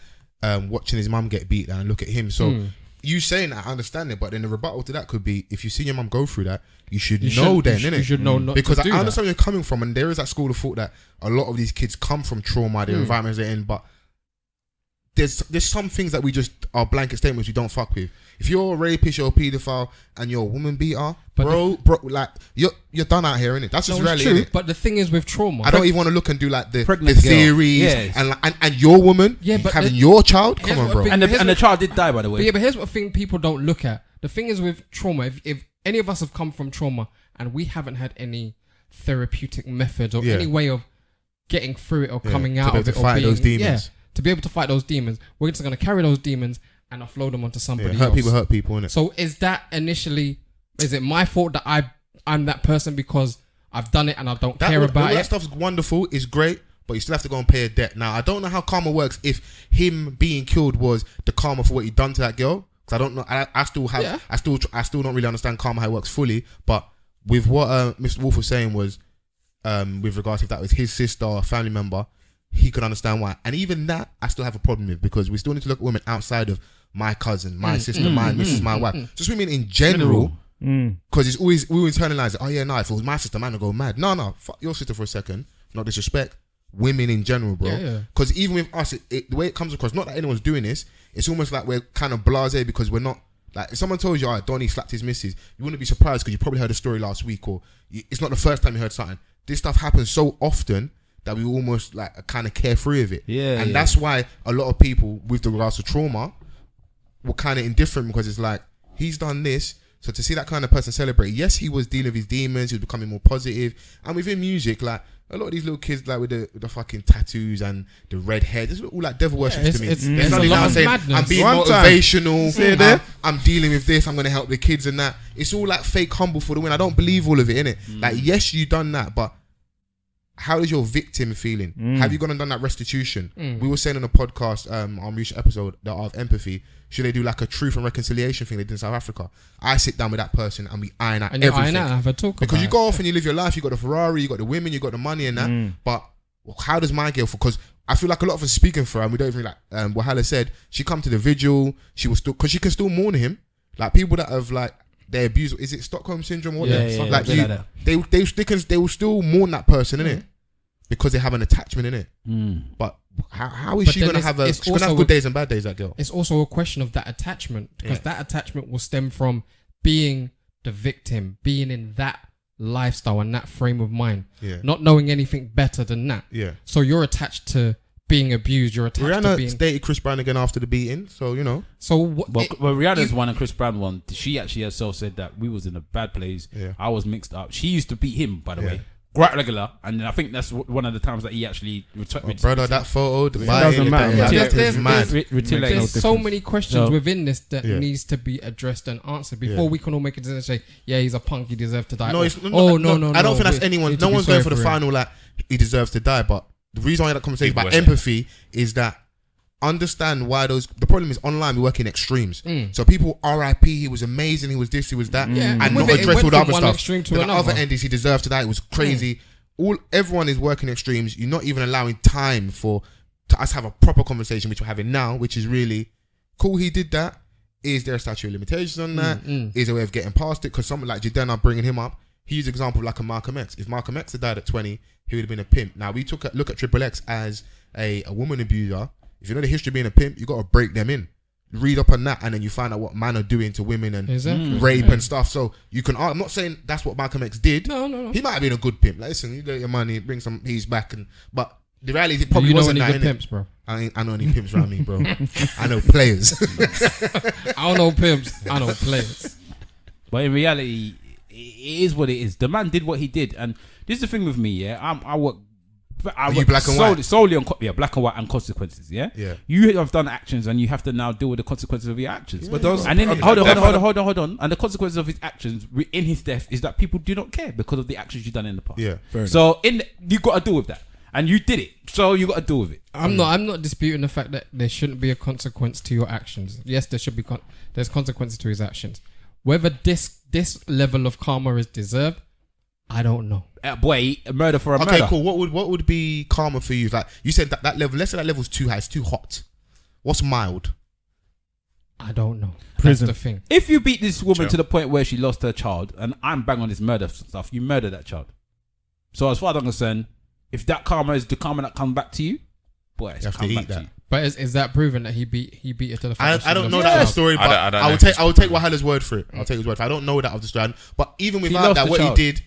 watching his mum get beat down and look at him. So you saying that, I understand it, but then the rebuttal to that could be, if you see your mum go through that, you should know then, innit? You should know not because to do I understand where you're coming from, and there is that school of thought that a lot of these kids come from trauma, the environments they're in, but there's some things that we just are blanket statements we don't fuck with. If you're a rapist, you're a paedophile, and you're a woman beater, bro, like you're done out here, innit? That's just reality, innit? But the thing is with trauma, I don't even want to look and do like the theories and your woman having your child. Come on, bro. And the child did die, by the way. But here's what thing people don't look at. The thing is with trauma, if any of us have come from trauma and we haven't had any therapeutic methods or any way of getting through it or coming out of it, or being, those demons. To be able to fight those demons, we're just going to carry those demons and offload them onto somebody else. Hurt people, innit? So is it my fault that I'm that person because I've done it and I don't care about it? That stuff's wonderful, it's great, but you still have to go and pay a debt. Now, I don't know how karma works if him being killed was the karma for what he'd done to that girl. Because I don't know, I still don't really understand karma, how it works fully. But with what Mr. Wolf was saying was, with regards to if that was his sister or a family member, he could understand why. And even that, I still have a problem with, because we still need to look at women outside of my cousin, my sister, my missus, my wife. Just women in general. Because it's always, we internalize it. Oh yeah, no, if it was my sister, man, I'd go mad. No, fuck your sister for a second. Not disrespect. Women in general, bro. Because even with us, the way it comes across, not that anyone's doing this, it's almost like we're kind of blasé because we're not. Like, if someone told you, oh, Donnie slapped his missus, you wouldn't be surprised because you probably heard a story last week, or it's not the first time you heard something. This stuff happens so often that we almost like are kind of carefree of it. And that's why a lot of people with regards to trauma were kind of indifferent, because it's like, he's done this. So to see that kind of person celebrate, yes, he was dealing with his demons, he was becoming more positive. And within music, like, a lot of these little kids, like with the fucking tattoos and the red hair, it's all like devil worship to me. It's a lot of madness. I'm being motivational. I'm dealing with this. I'm going to help the kids and that. It's all like fake humble for the win. I don't believe all of it, innit? Like, yes, you done that, but how is your victim feeling? Have you gone and done that restitution? We were saying on a podcast, on recent episode, the art of empathy. Should they do like a truth and reconciliation thing they did in South Africa? I sit down with that person and we iron out everything. Have a talk because you go off and you live your life. You got the Ferrari, you got the women, you got the money and that. But how does my girl feel? Because I feel like a lot of us speaking for her, and we don't even like what Hala said. She come to the vigil. She was still, because she can still mourn him. Like people that have like they abuse. Is it Stockholm syndrome? Or like they will still mourn that person, innit? Because they have an attachment in it. But how is she going to have she's going to have good days and bad days, that girl? It's also a question of that attachment, because that attachment will stem from being the victim, being in that lifestyle and that frame of mind, not knowing anything better than that. So you're attached to being abused. You're attached to being... Rihanna dated Chris Brown again after the beating, so you know. So well, Rihanna's one and Chris Brown one. She actually herself said that we was in a bad place. I was mixed up. She used to beat him, by the way. Quite regular, and I think that's one of the times that he actually brother, that photo, the doesn't matter. There's so many questions within this that needs to be addressed and answered before we can all make a decision and say, yeah, he's a punk, he deserves to die. No, I don't think that's anyone. No one's going for the final like he deserves to die. But the reason why that conversation about empathy is that understand why the problem is online we work in extremes. So people RIP, he was amazing, he was this, he was that, and not address all the other stuff. The other end is he deserved to die, it was crazy. Everyone is working extremes. You're not even allowing time to us have a proper conversation, which we're having now, which is really cool. He did that. Is there a statute of limitations on that? Is there a way of getting past it? Because someone like Jadena bringing him up, he used an example of like a Malcolm X. If Malcolm X had died at 20, he would have been a pimp. Now we look at Triple X as a woman abuser. If you know the history of being a pimp, you got to break them in. Read up on that, and then you find out what men are doing to women and rape and stuff. So you can. I'm not saying that's what Malcolm X did. No. He might have been a good pimp. Like, listen, you get your money, bring some peas back, but the reality is it probably wasn't that. Pimps, bro. I know any pimps around me, bro. I know players. I don't know pimps. I know players. But in reality, it is what it is. The man did what he did, and this is the thing with me. Yeah, I work black and white? solely on black and white and consequences. Yeah. You have done actions, and you have to now deal with the consequences of your actions. But those, and then hold on. And the consequences of his actions in his death is that people do not care because of the actions you've done in the past. Yeah. So you got to deal with that, and you did it. So you got to deal with it. I'm not disputing the fact that there shouldn't be a consequence to your actions. Yes, there should be. There's consequences to his actions. Whether this level of karma is deserved, I don't know. Boy, a murder for a murder. Okay, cool. What would be karma for you? Like you said that level. Let's say that level's too high. It's too hot. What's mild? I don't know. Prison. That's the thing. If you beat this woman to the point where she lost her child, and I'm bang on this murder stuff, you murder that child. So as far as I'm concerned, if that karma is the karma that comes back to you, boy, it's you have to come eat back that. to you. But is that proven that he beat it to the fact? I don't know that story, but I will take Wahala's word for it. I'll take his word for it. I don't know that of the story. But even without that, what he did,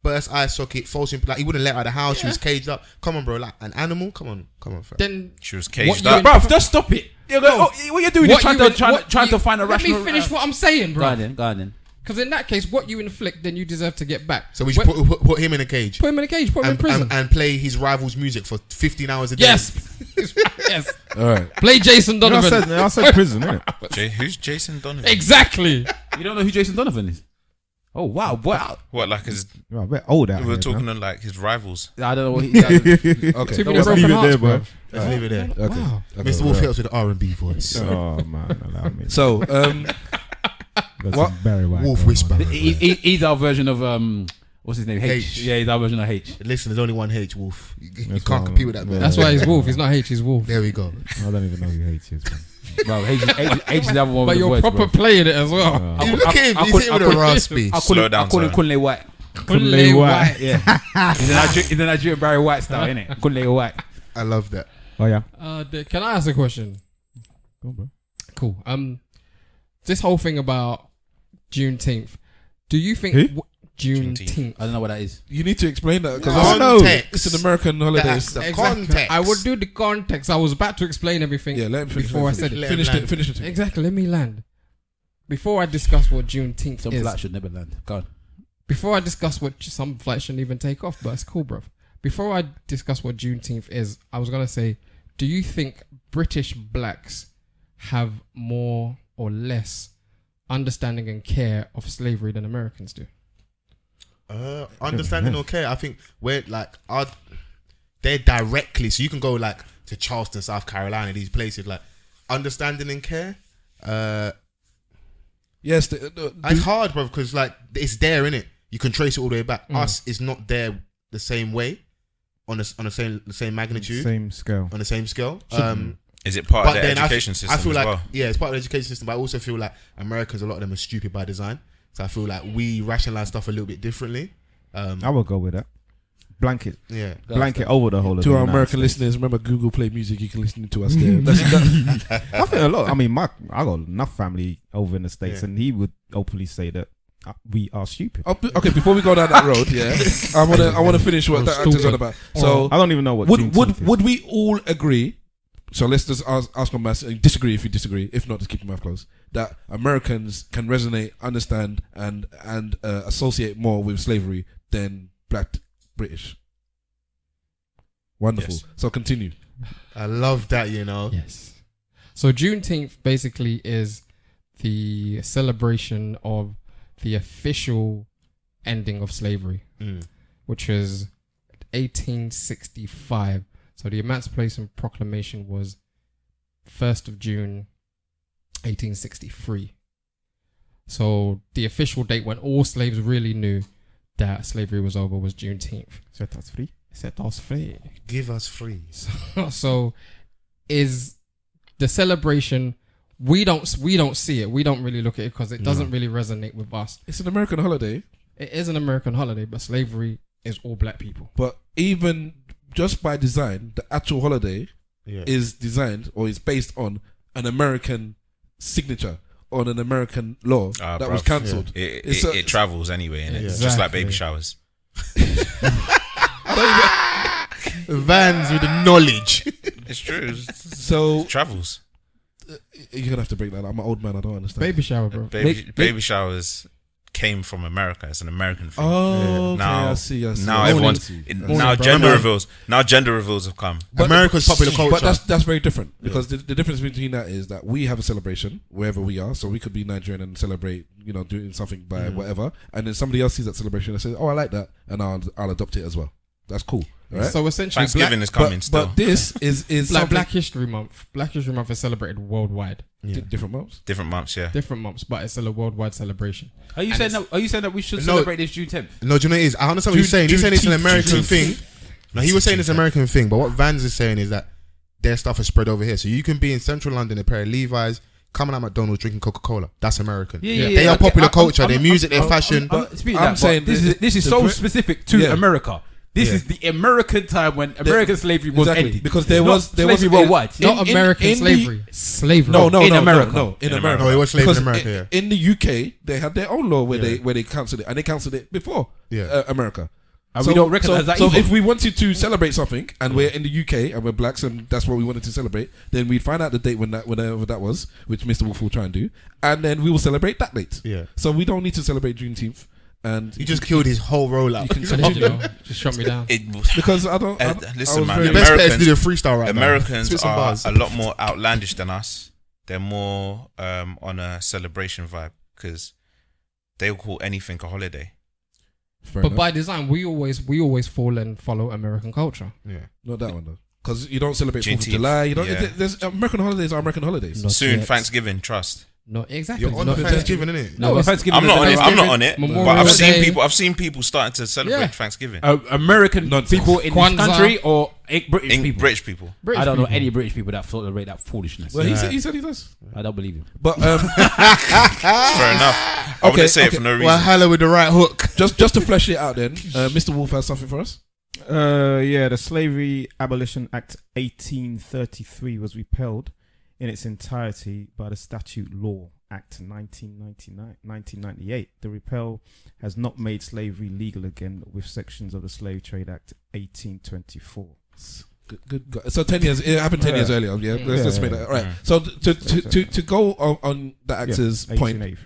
burst eye socket, false like he wouldn't let her out of the house. She was caged up. Come on, bro, like an animal. Come on, fam. Then she was caged up, bro. Just stop it. What you're doing is trying to find a rational. Let me finish what I'm saying, bro. Go on then. Because in that case, what you inflict, then you deserve to get back. So we should put him in a cage. Put him in a cage. Put him in prison. And play his rival's music for 15 hours a day. Yes. All right. Play Jason Donovan. I said prison, innit? Who's Jason Donovan? Exactly. You don't know who Jason Donovan is? Oh wow! What like his? You're a bit old out. We were talking on like his rivals. I don't know what he does. Okay, let's leave it there, bro. Let's leave it there. Okay. Wow. Mr. Wolf helps with the R&B voice. Oh man, allow me. So, what? Barry White. Wolf Whisper. He's our version of what's his name? H. Yeah, he's our version of H. Listen, there's only one H, Wolf. You can't compete with that, man. That's why he's Wolf. He's not H. He's Wolf. There we go. I don't even know who H is, man. Bro, H is the other one. But with you're the voice, proper bro. playing it as well. Look at him. He's hitting with a raspy. I call him Kunle White. Kunle White. Yeah. He's a Nigerian Barry White style, innit? Kunle White. I love that. Oh yeah. Can I ask a question? Go on, bro. Cool. This whole thing about Juneteenth. Do you think Juneteenth? I don't know what that is. you need to explain that because it's an American holiday. That's the context. I would do the context. I was about to explain everything. Yeah, let him finish. before I said it. Finish it. Exactly. Let me land. Before I discuss what Juneteenth Some is. flat should never land. Go on. Before I discuss what some flights shouldn't even take off, but it's cool, bruv. Before I discuss what Juneteenth is, I was gonna say, do you think British blacks have more or less understanding and care of slavery than Americans do? Understanding or care, I think they're directly, so you can go like to Charleston, South Carolina, these places, like understanding and care. Yes, it's hard, bro, because like it's there, innit? You can trace it all the way back. Us is not there the same way, on the same magnitude, same scale, on the same scale. Is it part of the education system? I feel as like well? Yeah, it's part of the education system. But I also feel like Americans, a lot of them are stupid by design. So I feel like we rationalize stuff a little bit differently. I will go with that. Blanket over the whole of to our American listeners, remember Google Play Music, you can listen to us there. I think a lot. I mean, I got enough family over in the States, and he would openly say that we are stupid. Okay, before we go down that road, I want to finish what that actor's on about. So I don't even know what would we all agree? So let's just ask on mass. Disagree if you disagree. If not, just keep your mouth closed. That Americans can resonate, understand, and associate more with slavery than Black British. Wonderful. Yes. So continue. I love that. Yes. So Juneteenth basically is the celebration of the official ending of slavery, which was 1865. So the Emancipation Proclamation was 1st of June, 1863. So the official date when all slaves really knew that slavery was over was Juneteenth. Set us free. Set us free. Give us free. So is the celebration we don't see it. We don't really look at it because it doesn't really resonate with us. It's an American holiday. It is an American holiday, but slavery is all black people. But even just by design, the actual holiday is designed or is based on an American signature on an American law that was cancelled. Yeah. It travels anyway, innit? It's just like baby showers. Vans with the knowledge. It's true. So it travels. You're gonna have to break that. I'm an old man. I don't understand. Baby shower, bro. Baby showers came from America. It's an American thing. Oh, okay. Now, I see. Now everyone's gender reveals have come. But America's popular culture. But that's very different because the difference between that is that we have a celebration wherever we are. So we could be Nigerian and celebrate, doing something by whatever, and then somebody else sees that celebration and says, "Oh, I like that," and I'll adopt it as well. That's cool. Right? So essentially, Thanksgiving is coming still. But this is like Black History Month. Black History Month is celebrated worldwide. Different months. Different months, yeah. Different months, but it's still a worldwide celebration. Are you saying that we should celebrate this Juneteenth? No, do you know what it is? I understand what you're saying. You're saying it's an American thing. No, he was saying it's an American thing, but what Vans is saying is that their stuff is spread over here. So you can be in central London, a pair of Levi's, coming out McDonald's, drinking Coca-Cola. That's American. They are popular culture. Their music, their fashion. I'm saying this is so specific to America. This is the American time when American slavery was ended. Because there was slavery worldwide. Not American slavery. Slavery. No, in America. No, in America. No, it was slavery in America. In the UK, they had their own law where they cancelled it, and they cancelled it before America. And we don't recognize that. So if we wanted to celebrate something, and we're in the UK and we're blacks, and that's what we wanted to celebrate, then we'd find out the date whenever that was, which Mr. Wolf will try and do, and then we will celebrate that date. Yeah. So we don't need to celebrate Juneteenth. And you just killed his whole rollout. Just shut me down. Because I don't. Listen, man. The best bet is to do a freestyle right Americans are a lot more outlandish than us. They're more on a celebration vibe because they'll call anything a holiday. But by design, we always fall and follow American culture. Yeah, not that one though. Because you don't celebrate 4th of July. You don't. There's American holidays are American holidays. Soon, Thanksgiving. Trust. No, exactly. You're on Thanksgiving, innit? No, Thanksgiving. I'm not on it. But I've seen people starting to celebrate Thanksgiving. American people in this country or British people. I don't know any British people that celebrate that foolishness. Well, he said he does. I don't believe him. But fair enough. I wouldn't say it for no reason. Well, hello with the right hook. Just to flesh it out, then, Mr. Wolf has something for us. The Slavery Abolition Act 1833 was repealed in its entirety by the Statute Law Act 1998. The repeal has not made slavery legal again, with sections of the Slave Trade Act 1824. Good. So 10 years. It happened 10 years earlier. Yeah. Let's make that right. So to go on the actor's point,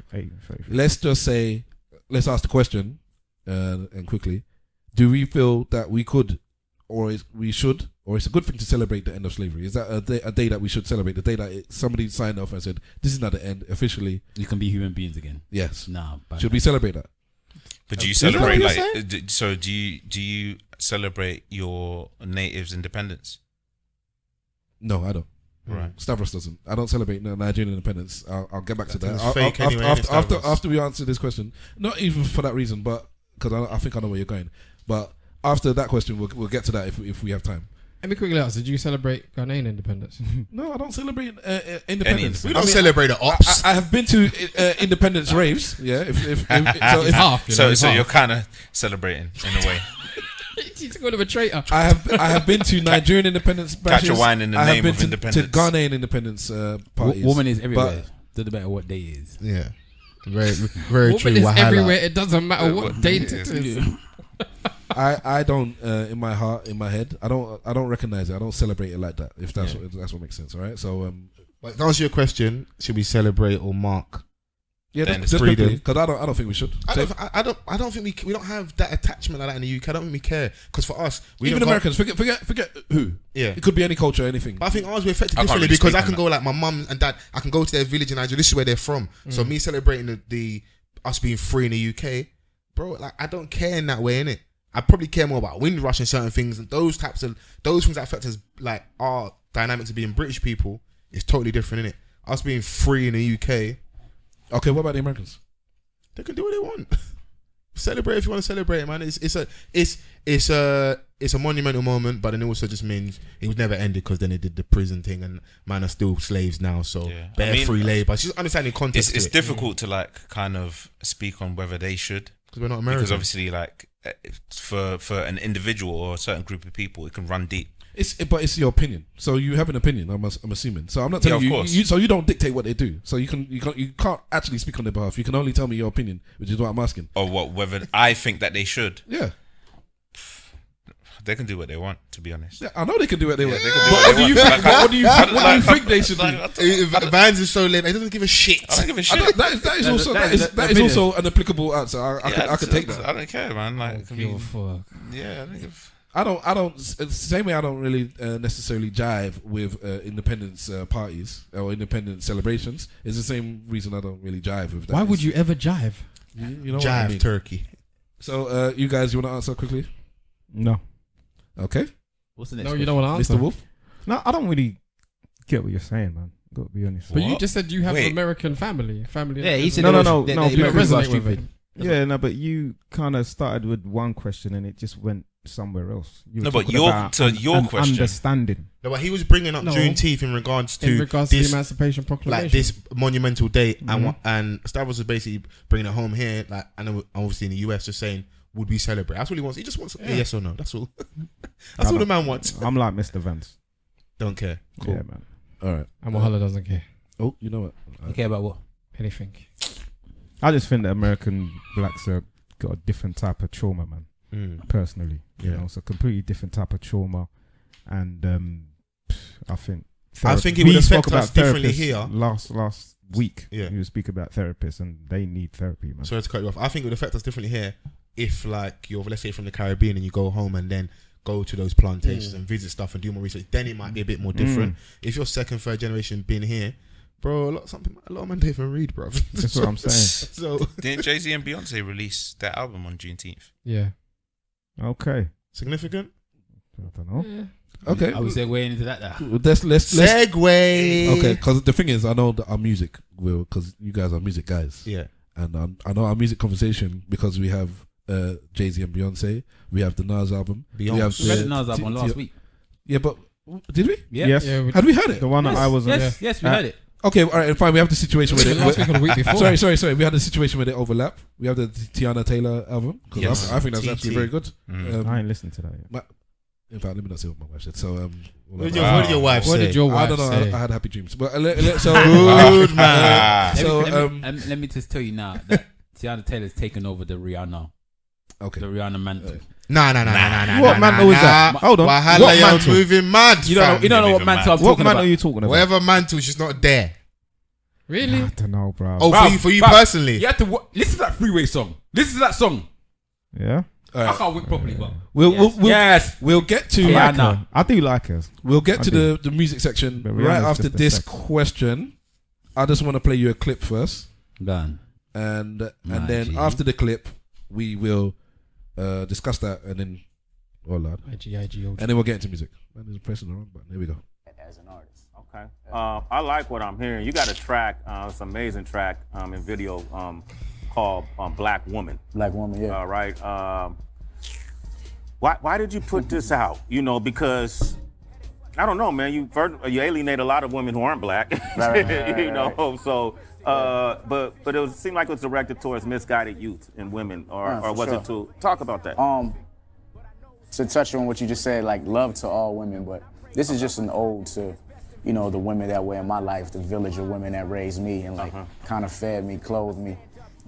let's just say, let's ask the question, and quickly, do we feel that we could, or we should, or it's a good thing to celebrate the end of slavery? Is that a day that we should celebrate? The day that somebody signed off and said, "This is not the end officially. You can be human beings again." Yes. No. Should we celebrate that? But do you celebrate so do you celebrate your natives' independence? No, I don't. Right. Stavros doesn't. I don't celebrate Nigerian independence. I'll get back to that. Fake anyway, after we answer this question, not even for that reason, but because I think I know where you're going. But after that question, we'll get to that if we have time. Let me quickly ask: did you celebrate Ghanaian independence? No, I don't celebrate independence. We don't celebrate the ops. I have been to independence raves. Yeah, So you're kind of celebrating in a way. He's called him a traitor. I have been to Nigerian independence bashes. Catch a wine in the name of independence. I have been to Ghanaian independence parties. Woman is everywhere. Doesn't matter what day it is. Yeah, very true. Woman is everywhere. It doesn't matter what date it is. I don't in my heart, in my head, I don't recognize it. I don't celebrate it like that. If that's what makes sense. All right. So but to answer your question, should we celebrate or mark? Yeah, just freedom. Because I don't think we should. I don't think we don't have that attachment like that in the UK. I don't think we care. Because for us, even Americans, forget who. Yeah, it could be any culture, anything. But I think ours we're affected differently because I can go like my mum and dad. I can go to their village in Nigeria. This is where they're from. So me celebrating the us being free in the UK, bro. Like I don't care in that way, innit? I probably care more about Windrush and certain things and those things that affect us, like our dynamics of being British people is totally different, innit? Us being free in the UK. Okay, what about the Americans? They can do what they want. Celebrate if you want to celebrate, man. It's a monumental moment, but then it also just means it was never ended because then they did the prison thing and man are still slaves now. So free labor. It's just understanding context. It's difficult to like kind of speak on whether they should because we're not American. Because obviously, like for an individual or a certain group of people, it can run deep. But it's your opinion. So you have an opinion. I'm assuming. So I'm not telling you. So you don't dictate what they do. So you can't actually speak on their behalf. You can only tell me your opinion, which is what I'm asking. Or what? Whether I think that they should. Yeah. They can do what they want, to be honest. Yeah, I know they can do what they want. They can do what they want. What do you think they should do? Vans is so lame. He doesn't give a shit. I don't give a shit. That is also an applicable answer. I could take that. I don't care, man. Like, I don't give. I don't. Same way I don't really necessarily jive with independence parties or independence celebrations. It's the same reason I don't really jive with that. Why would you ever jive? You know jive what I mean? turkey. So you guys, you want to answer quickly? No. Okay. What's the next? No, question? you don't want to answer. Mr. Wolf? No, I don't really get what you're saying, man. Got to be honest. But you just said you have Wait. Family. Yeah, he said No. People resonate with it. Yeah, no, but you kind of started with one question and it just went somewhere else. You were No, but talking your about question. understanding. No, but he was bringing up No. Juneteenth in regards to the this, Emancipation Proclamation. like this monumental day, and Stavros was basically bringing it home here, like, and obviously in the US, just saying, would we celebrate? That's what he wants. He just wants a yes or no. That's all. That's all the man wants. I'm like Mr. Vance. Don't care. Cool. Yeah, man. All right. And Wahala doesn't care. Oh, you know what? You care about what? Anything. I just think that American blacks have got a different type of trauma, man. Personally, you know, it's a completely different type of trauma, and I think it would affect us differently therapists here. Last week, Yeah. you speak about therapists, and they need therapy, man. Sorry to cut you off. I think it would affect us differently here if, like, you're, let's say, from the Caribbean and you go home and then go to those plantations and visit stuff and do more research. Then it might be a bit more different. If you're second, third generation being here, bro, a lot of men don't even read, bro. That's what I'm saying. So Didn't Jay Z and Beyonce release their album on Juneteenth? Yeah. Okay, significant. I don't know. Okay. I was segueing into that. Let's Segue. Okay, because the thing is, I know that our music will, because you guys are music guys. Yeah. And I know our music conversation because we have Jay Z and Beyonce. We have the Nas album. Beyonce. We have We read the Nas album last week. Yeah, but did we? Yeah. Yes. Yeah, Had we heard it? The one that I was on. Yes, we heard it. Okay, all right, fine. We have the situation with it. last week or the week before. Sorry. We had the situation where they overlap. We have the Tiana Taylor album. Because Yes. I think that's TT. actually very good. I ain't listened to that yet. In fact, let me not say what my wife said. So, What did your wife say? What did your I wife don't know. say? I had happy dreams. But so Good man. So let me just tell you now that Tiana Taylor's taken over the Rihanna. okay. The Rihanna mantle. Nah. What mantle is that? Hold on. Wahala, What you're mantle? moving mad. You don't know what even mantle I'm What talking man about. are you talking about? Whatever mantle, she's not there. Really? I don't know, bro. Oh, Bruv, for you bruv, personally. You have to listen to that Freeway song. Listen to that song. Yeah. I can't whip properly, but We'll we'll get to Yeah, Like nah. her. I do like her. we'll get I to do. the music section But right Rihanna's after just a this sex. question. I just want to play you a clip first, Done. and My then G. after the clip, we will discuss that, and then IGOG. and then we'll get into music. Man, there's a pressing the wrong button. Here we go. As an artist. Okay. I like what I'm hearing. You got a track, it's an amazing track in video called Black Woman. Black Woman, yeah. All right. Why did you put this out? You know, because I don't know, man. You alienate a lot of women who aren't black. Right, you know, so but it seemed like it was directed towards misguided youth and women, or for was sure. it to talk about that? To touch on what you just said, like love to all women, but this is just an ode to, you know, the women that were in my life, the village of women that raised me and like kind of fed me, clothed me,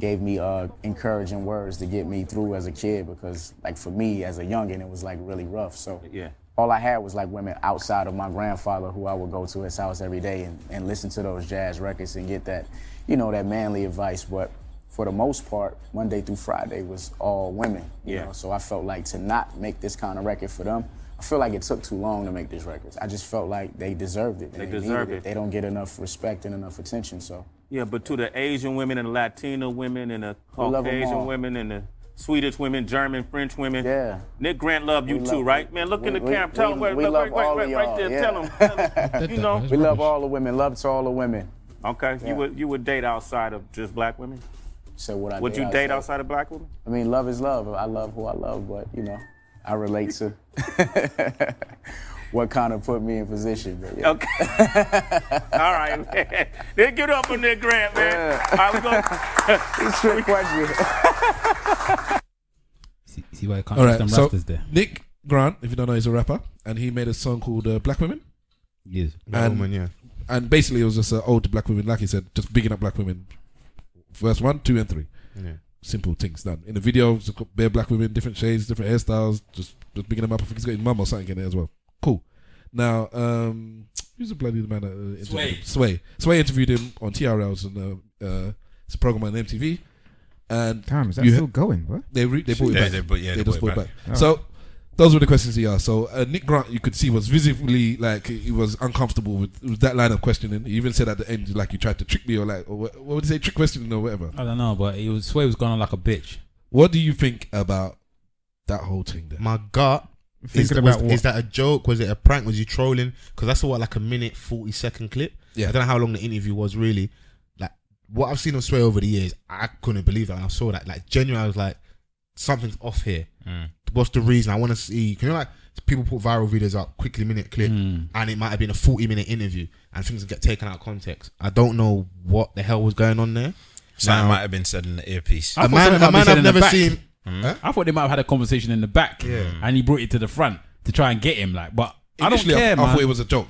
gave me encouraging words to get me through as a kid, because like for me as a youngin, it was like really rough. So Yeah. all I had was like women outside of my grandfather, who I would go to his house every day and listen to those jazz records and get that, you know, that manly advice. But for the most part, Monday through Friday was all women, you know? So I felt like to not make this kind of record for them, I feel like it took too long to make this record. I just felt like they deserved it. They needed deserved it. They don't get enough respect and enough attention, so. Yeah, but to the Asian women and the Latino women and the love 'em all. Caucasian women and the Swedish women, German, French women. Yeah. Nick Grant loved you We too, love- right? Man, look in the we- camera. Tell him, we right love all of right y'all, there. yeah. Tell him. You know. We love all the women, love to all the women. Okay, Yeah. you would date outside of just black women? said what I Would did. you date outside of black women? I mean, love is love. I love who I love, but I relate to what kind of put me in position. But yeah. Okay. All right, man. Then get up on that Grant, man. Yeah. All right, we go. It's a trick question. See why I can't All use right, them so rasters there. Nick Grant, if you don't know, he's a rapper, and he made a song called Black Women. Yes. Black woman, yeah. And basically, it was just an ode to black women, like he said, just bigging up black women. Verse 1, 2, and 3. Yeah. Simple things done. In the video, it's got bare black women, different shades, different hairstyles, just bigging them up. I think he's got his mum or something in there as well. Cool. Now, who's the bloody man that interviewed him? Sway interviewed him on TRL's and it's a program on MTV. And Damn, is that still going? What? They brought it back. They just brought it back. Oh. So those were the questions he asked. So Nick Grant, you could see, was visibly like he was uncomfortable with that line of questioning. He even said at the end, like, you tried to trick me, or like, or what would he say, trick questioning or whatever. I don't know, but Sway was going on like a bitch. What do you think about that whole thing there? My gut. Is that a joke? Was it a prank? Was you trolling? Because that's like a minute 40-second clip. Yeah. I don't know how long the interview was really. Like what I've seen on Sway over the years, I couldn't believe that when I saw that. Like genuinely, I was like, something's off here. What's the reason? I want to see. Like people put viral videos up, quickly minute clip, and it might have been a 40-minute interview, and things get taken out of context. I don't know what the hell was going on there. Something might have been said in the earpiece. A man I've never seen. I thought they might have had a conversation in the back, and he brought it to the front to try and get him. Like, but Initially, I don't care, man. I thought it was a joke.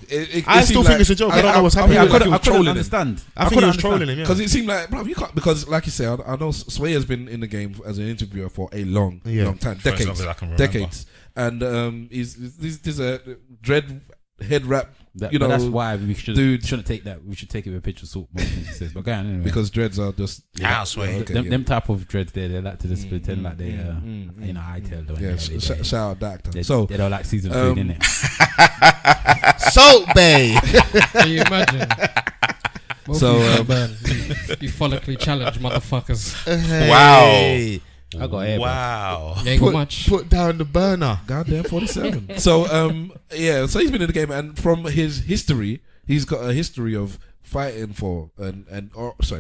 I still think it's a joke. I don't know what's happening. I like couldn't trolling understand. I think he was trolling him. Because it seemed like, bro, you can't. Because, like you say, I know Sway has been in the game as an interviewer for a long time, For as long as I can remember. decades, and he's a dread head wrap. But You know, that's why we dude. shouldn't take that. We should take it with a pinch of salt. Most things he says. But go on, anyway. because dreads are just Sway. them type of dreads there, they like to just pretend like they, hightailed. Shout out that actor. They So don't like season food, innit? Salt Bay. Can you imagine? So, you follically challenged motherfuckers. Wow. I got air. Wow. You ain't got much. Put down the burner. goddamn 47. So so he's been in the game, and from his history, he's got a history of fighting for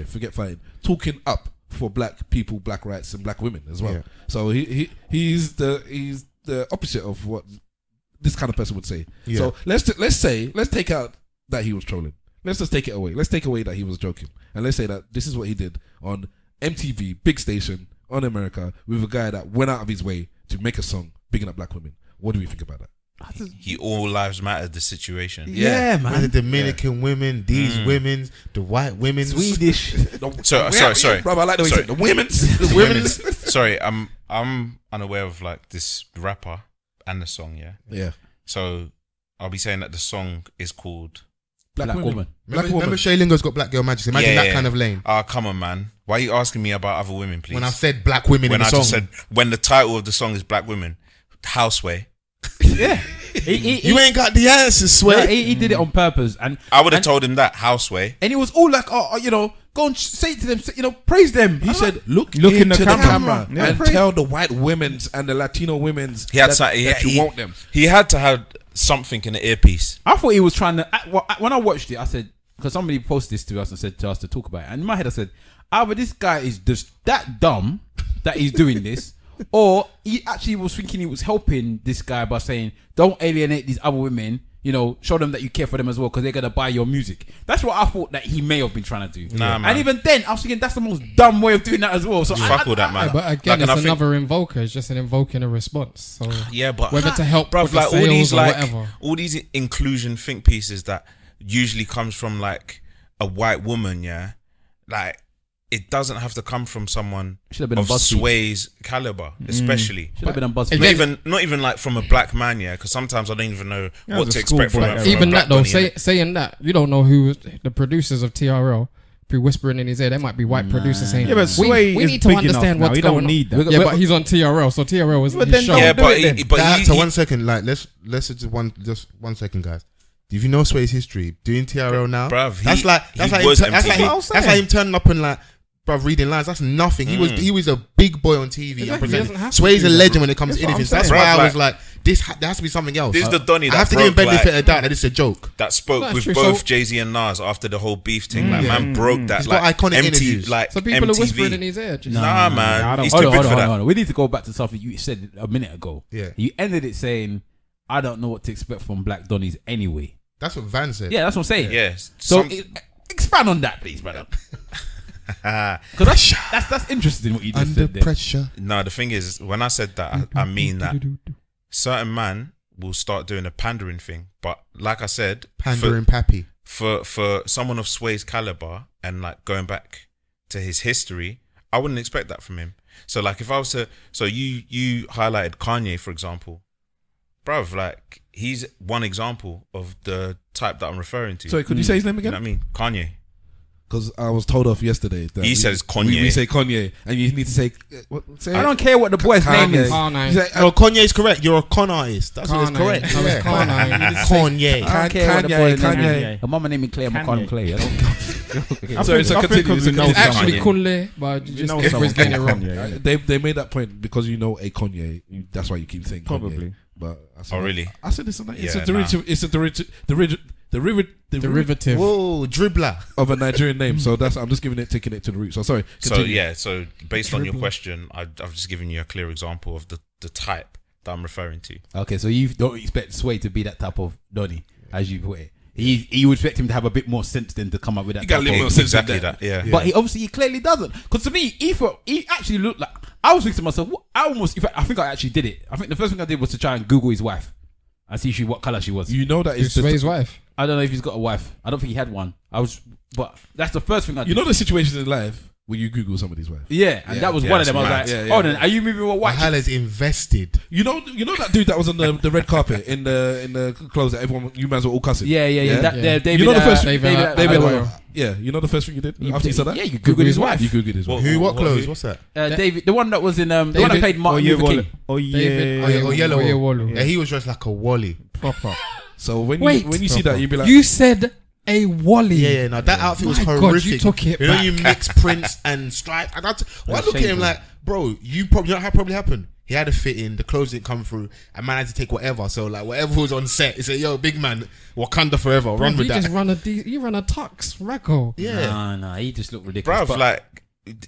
forget fighting, talking up for black people, black rights, and black women as well. Yeah. So he's the opposite of what this kind of person would say. Yeah. So let's take out that he was trolling. Let's just take it away. Let's take away that he was joking, and let's say that this is what he did on MTV, big station on America, with a guy that went out of his way to make a song bigging up black women. What do we think about that? He all lives matter the situation. Yeah, man. The Dominican women, these women's, the white women's, Swedish. Sorry. Bro, I like the way you Sorry. say the women's. the women's. Sorry, I'm unaware of like this rapper and the song. Yeah. So I'll be saying that the song is called Black woman. Remember Shay Lingo's got Black Girl Majesty. Imagine that kind of lane. Come on, man. Why are you asking me about other women, please? When I said black women in the song. Just said when the title of the song is Black Women, Houseway. Yeah. You ain't got the answers, Sway. Yeah, he did it on purpose, and I would have told him that Houseway. and it was all like, go and say it to them, praise them. He said, look in into the the camera. camera Yeah. and tell the white women's and the Latino women's that you want them. He had to have something in the earpiece. I thought he was trying to. When I watched it, I said, because somebody posted this to us and said to us to talk about it, and in my head I said, either this guy is just that dumb that he's doing this, or he actually was thinking he was helping this guy by saying, don't alienate these other women, show them that you care for them as well, because they're gonna buy your music. That's what I thought that he may have been trying to do. Nah, man. And even then, I was thinking that's the most dumb way of doing that as well. So Fuck all that, man. Yeah, but again, Like, it's another invoker. It's just an invoking a response. So Yeah, but whether to help bruv, with the like all sales these or whatever. all these inclusion think pieces that usually comes from like a white woman, like it doesn't have to come from someone Should have been of on BuzzFeed. Sway's caliber, especially. should have been on BuzzFeed. Not even like from a black man, because sometimes I don't even know Yeah, what the to expect from schoolboy a era. from a Even black that though, bunny, innit? saying that, you don't know who the producers of TRL be whispering in his ear. There might be white producers saying, Yeah, but Sway we is need to big understand enough now. what's He going don't on. need that. Yeah, but he's on TRL, so TRL is But his then show. Yeah, do but it he, then. but he, 1 second, like let's just 1 second, guys. If you know Sway's history, doing TRL now, Bruv, that's he like was him MTV. that's like him turning up and like bruv, reading lines. That's nothing. He was a big boy on TV. Exactly, And he doesn't presenting. have to Sway's do a that. legend when it comes to That's what interviews. I'm That's saying. why I Bruv, was like, there has to be something else. This is the Donny I that have to give him broke, benefit like, of doubt that it's a joke. that spoke That's with true. both So- Jay Z and Nas after the whole beef thing. Like, man broke that. He's like, got iconic interviews. Like, So people MTV. are whispering in his ear. Just Nah, man. I don't- He's Hold too on, big hold for on, that. hold on. We need to go back to something you said a minute ago. Yeah. You ended it saying, I don't know what to expect from Black Donnies anyway. That's what Van said. Yeah, that's what I'm saying. Yeah. So Some- expand on that, please, brother. Because that's interesting what you just Under said there. pressure. No, the thing is, when I said that, I mean that certain man will start doing a pandering thing. But like I said, Pandering Pappy. for someone of Sway's caliber and like going back to his history, I wouldn't expect that from him. So like if I was to, so you highlighted Kanye, for example, bruv, like he's one example of the type that I'm referring to. Sorry, could you say his name You again? know what I mean? Kanye. Because I was told off yesterday that He says Kanye. We say Kanye, and you need to say. Say I don't care what the boy's name is. Kanye. You say, No, Kanye is correct. You're a con artist. That's what it's Kanye. correct. No, it's Yeah. Kanye. Kanye. I don't care what the boy's name Kanye. is. Her mama named me Clay. I'm gonna call him Clay. I don't care. Sorry, so I think continue. we know It's Actually, Kanye. Kunle, but You just know everybody's someone getting it called wrong. Kanye, yeah. They made that point because you know a Kanye. That's why you keep saying Kanye. Probably. But I said, Oh, really? I said this on that. It's Yeah, a derivative. It's a derivative Derivative. Whoa, dribbler. of a Nigerian name. So that's I'm just taking it to the root. So sorry. So Continue. yeah, so based on your Dribble. question, I've just given you a clear example of the type that I'm referring to. Okay, so you don't expect Sway to be that type of Donny, as you put it. You would expect him to have a bit more sense than to come up with that. You got a type little of- more sense than Exactly that. that. Yeah. But he obviously clearly doesn't. Because to me, he actually looked like. I was thinking to myself, in fact, I think I actually did it. I think the first thing I did was to try and Google his wife and see what color she was. You know that It's it's Sway's wife. I don't know if he's got a wife. I don't think he had one. But that's the first thing I did. You know the situations in life where you Google somebody's wife. Yeah, and that was Yeah, one of them. I was that's like, mad. Yeah, oh, then are you moving with white? Mahala's invested. You know that dude that was on the red carpet in the clothes that everyone you man's were all cussing. Yeah. David, You know the first David, David, Adebayo. yeah. You know the first thing you did after you said that. Yeah, you Googled his wife. You Googled his wife. Who? What clothes? What's that? David, the one that was in the one that played Martin Luther King. Oh David. yeah. Oh, Yellow. Oyewolu. Yeah, he was dressed like a Wally. Proper. So when Wait. you see that, you be like, You said a Wally. Yeah. No, that outfit was My God, horrific. you took it You know, back. you mix Prince and Stripe. And I look at him like, bro, you know how probably happened. He had a fit in, the clothes didn't come through, and man had to take whatever. So like whatever was on set, he said, "Yo, big man, Wakanda forever, run with You that." just run a tux, Racco. Yeah. No, he just looked ridiculous. Bruv, like,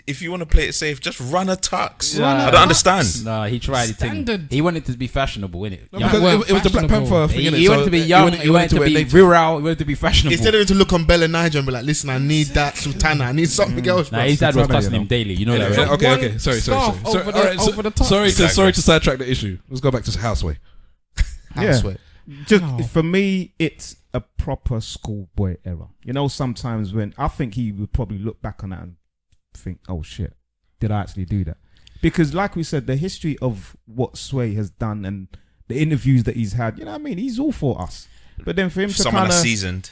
if you want to play it safe, just run a tux. Run a I don't tux. understand. No, he tried it. Standard. He wanted to be fashionable, innit? No, because it was the Black Panther thing. He wanted to be young. He wanted to be rural. He wanted to be fashionable. Instead of him to look on Bella Niger and be like, "Listen, I need that sultana. I need something else." Nah, Bro. his dad was Sultana, cussing you him know. daily. You know that, Anyway, right? okay. Sorry. Scarf over the- All right, over the top. Sorry to sidetrack the issue. Let's go back to Houseway. Yeah. Houseway. Just No. for me, it's a proper schoolboy era. You know, sometimes when I think he would probably look back on that and think, "Oh shit, did I actually do that?" Because, like we said, the history of what Sway has done and the interviews that he's had, you know what I mean? He's all for us. But then for him to Someone kind that's of, seasoned.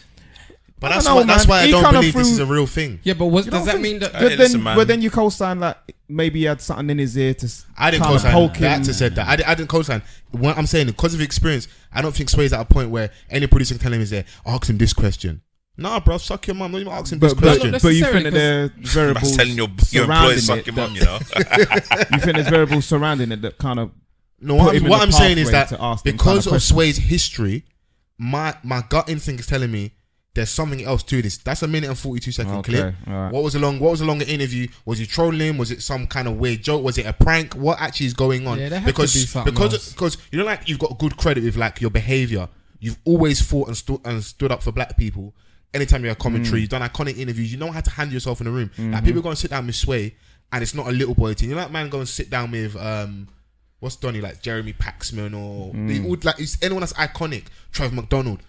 But I that's don't know, why man. I He don't kinda believe this threw- is a real thing. Yeah, but you does know, that mean that? Hey, listen, man. but then you co-sign like maybe he had something in his ear to. I didn't kinda co-sign poke that. him. To said that. I didn't co-sign. What I'm saying, because of experience, I don't think Sway's at a point where any producer can tell him is there. Ask him this question. Nah, bro, suck your mum. Don't even ask him this But question. no, but you necessarily, think that there are That's variables telling your surrounding employees suck it your that- mum, you know. You think there's variables surrounding it that kind of No, put what him in I'm the saying is pathway that to ask them because kind of of questions. Sway's history, my gut instinct is telling me there's something else to this. That's a 1:42 clip. alright. What was a longer interview? Was he trolling him? Was it some kind of weird joke? Was it a prank? What actually is going on? Yeah, there had to be something else. because you know, like, you've got good credit with like your behavior. You've always fought and stood up for black people. Anytime you're a commentary, you've done iconic interviews. You know how to handle yourself in the room. Like, people go and sit down with Sway, and it's not a little boy thing. You know, like, man, go and sit down with what's Donny, like Jeremy Paxman or they would, like, it's anyone that's iconic. Trevor McDonald.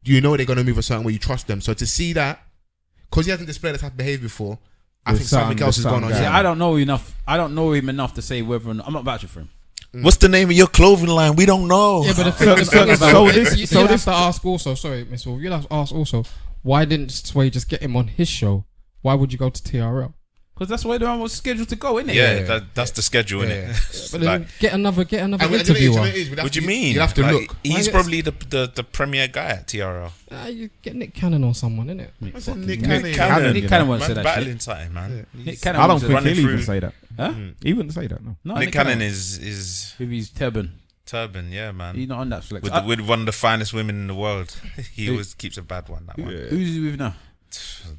You know they're gonna move a certain way. You trust them. So to see that, because he hasn't displayed that type of behavior before, I There's think something something- else has there's gone on. something See, Yeah. I don't know enough. I don't know him enough to say whether or not. I'm not vouching for him. What's the name of your clothing line? We don't know. Yeah, but the So- thing so- is, so this- you so have this- to ask also. Sorry, Miss Wolf. You have to ask also. Why didn't Sway just get him on his show? Why would you go to TRL? Because that's where the one was scheduled to go, innit? Yeah, that's the schedule, innit? But then get another And interviewer. What do you mean? You have to Like, look. He's probably the premier guy at TRL. You get Nick Cannon or someone, innit? Nick Nick Cannon. Cannon won't say that battling shit. something, man. Nick Cannon I don't won't think say he'll running even through- say that. Huh? He wouldn't say that, no. No, Nick Cannon is with his turban. yeah, man. He's not on that flex. With one of the finest women in the world. He always keeps a bad one. That one. Who's he with now?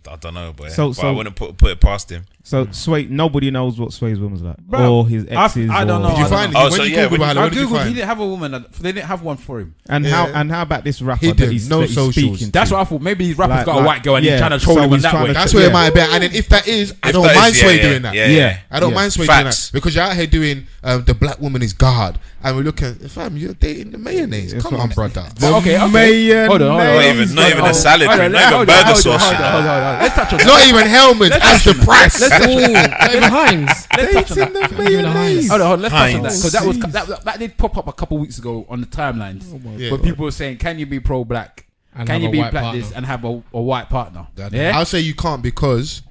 I don't know, boy. So- but so- I wouldn't put it past him. So Sway, nobody knows what Sway's woman's like, Bro, or his exes. I don't or- know. Did you I find don't it? know. When you Google about it, I what did you googled. He find? didn't have a woman. They didn't have one for him. And how about this rapper He that did. he's, No that he's socials. speaking? That's to? what I thought. Maybe his rapper's Like- got a like- white girl and yeah, he's trying to so troll him he's in that trying way. to- That's where Yeah. it might be. And then if that is, I If don't that mind is, Sway yeah, doing that. Yeah. I don't Yeah. mind Sway doing Facts. that because you're out here doing the black woman is God, and we're looking. Fam, you're dating the mayonnaise. That's Come what on, I'm brother. Okay. Mayonnaise. Hold on. Not even a salad drink, not even burger sauce. Let's touch on It's not even Hellman as the price. Not even Heinz. Let's touch on that. Not even a Heinz. Hold on, let's touch on that Heinz. because that did pop up a couple weeks ago on the timelines Yeah. where people were saying, "Can you be pro-black? And Can have you a be white black partner. this and have a white partner?" That- Yeah. I'll say you can't because,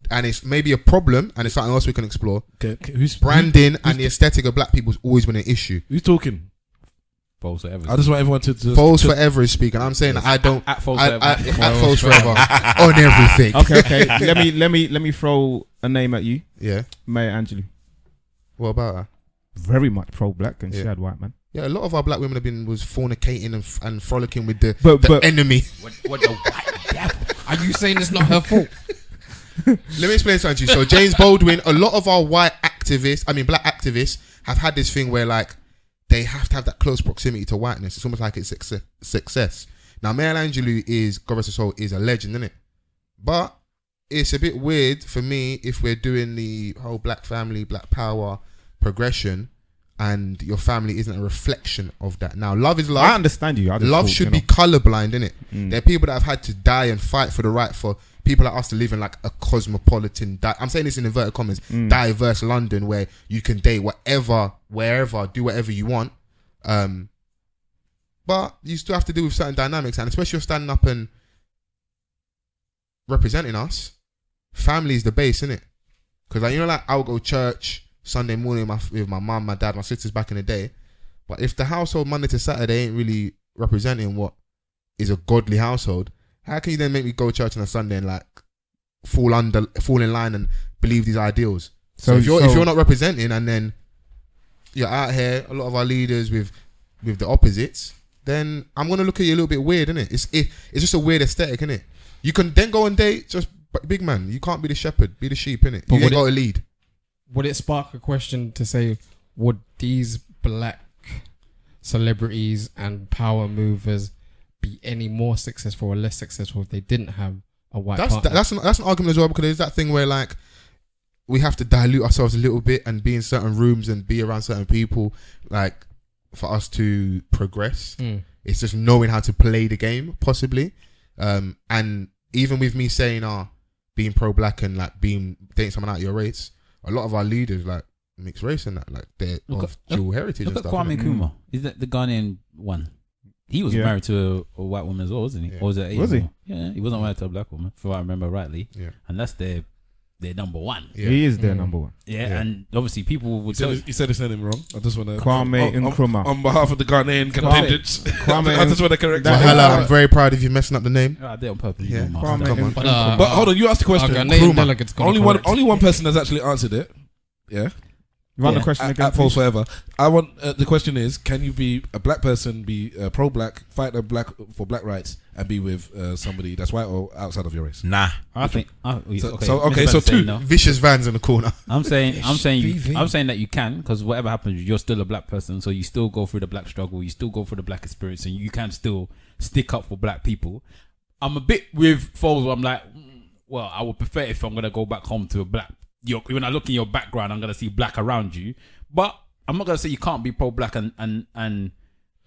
and it's maybe a problem, and it's something else we can explore. Okay, who's Branding and the aesthetic of black people's always been an issue. Who's talking? False whatever. I just want everyone to Foles forever is speaking. I'm saying that I don't. At Foles I- forever. at Foles forever on everything. Okay. let me throw a name at you, Yeah. Maya Angelou. What about her? Very much pro-black, and she Yeah. had white man. Yeah, a lot of our black women have been fornicating and frolicking with the But- enemy. What the white devil? Are you saying it's not her fault? Let me explain something to you. So James Baldwin, a lot of our black activists have had this thing where like they have to have that close proximity to whiteness. It's almost like it's success. Now, Maya Angelou is, God rest her soul, is a legend, isn't it? But it's a bit weird for me if we're doing the whole black family, black power progression, and your family isn't a reflection of that. Now, love is love. I understand you. I just Love thought, should you be know. colorblind, innit? There are people that have had to die and fight for the right for people like us to live in like a cosmopolitan, I'm saying this in inverted commas, diverse London where you can date whatever, wherever, do whatever you want. But you still have to deal with certain dynamics, and especially if you're standing up and representing us, family is the base, innit? Because like, you know, like I'll go church Sunday morning with my mum, my dad, my sisters back in the day. But if the household Monday to Saturday ain't really representing what is a godly household, how can you then make me go to church on a Sunday and like fall in line and believe these ideals? So if you're not representing and then you're out here, a lot of our leaders with the opposites, then I'm gonna look at you a little bit weird, innit? It's just a weird aesthetic, innit? You can then go and date just big man. You can't be the shepherd, be the sheep, innit? But You ain't got to lead. Would it spark a question to say, would these black celebrities and power movers be any more successful or less successful if they didn't have a white partner? That's an argument as well, because there's that thing where like we have to dilute ourselves a little bit and be in certain rooms and be around certain people like for us to progress. It's just knowing how to play the game possibly, and even with me saying being pro-black and like dating someone out of your race, a lot of our leaders like mixed race and that, like they're of dual heritage. Look and at stuff, Kwame innit? Nkrumah. Is that the Ghanaian one? He was Yeah. married to a white woman as well, wasn't he? Yeah. Or was it Was he? Asian? Yeah, he wasn't married to a black woman, if I remember rightly. Yeah. And that's their number one. Yeah. He is their number one. Yeah, and obviously people would tell You said his name wrong. I just want to Kwame Nkrumah. on behalf of the Ghanaian contingents. Kwame I just want to correct That- you. Mahela, I'm very proud of you messing up the name. I did it on purpose. Yeah. You know, Kwame master. Come on. Nkrumah. But hold on, you asked the question. Our Ghanaian Nkrumah. delegate's gonna Only correct. one person has actually answered it. Yeah. Run the Yeah. question again. At Fols please. Forever. I want the question is: can you be a black person, be pro-black, fight for black rights, and be with somebody that's white or outside of your race? Nah. I think. So Mr. two. no. Vicious vans in the corner. I'm saying VV. that you can, because whatever happens, you're still a black person, so you still go through the black struggle, you still go through the black experience, and you can still stick up for black people. I'm a bit with Foles where I'm like, well, I would prefer if I'm gonna go back home to a black. When I look in your background, I'm gonna see black around you, but I'm not gonna say you can't be pro-black and And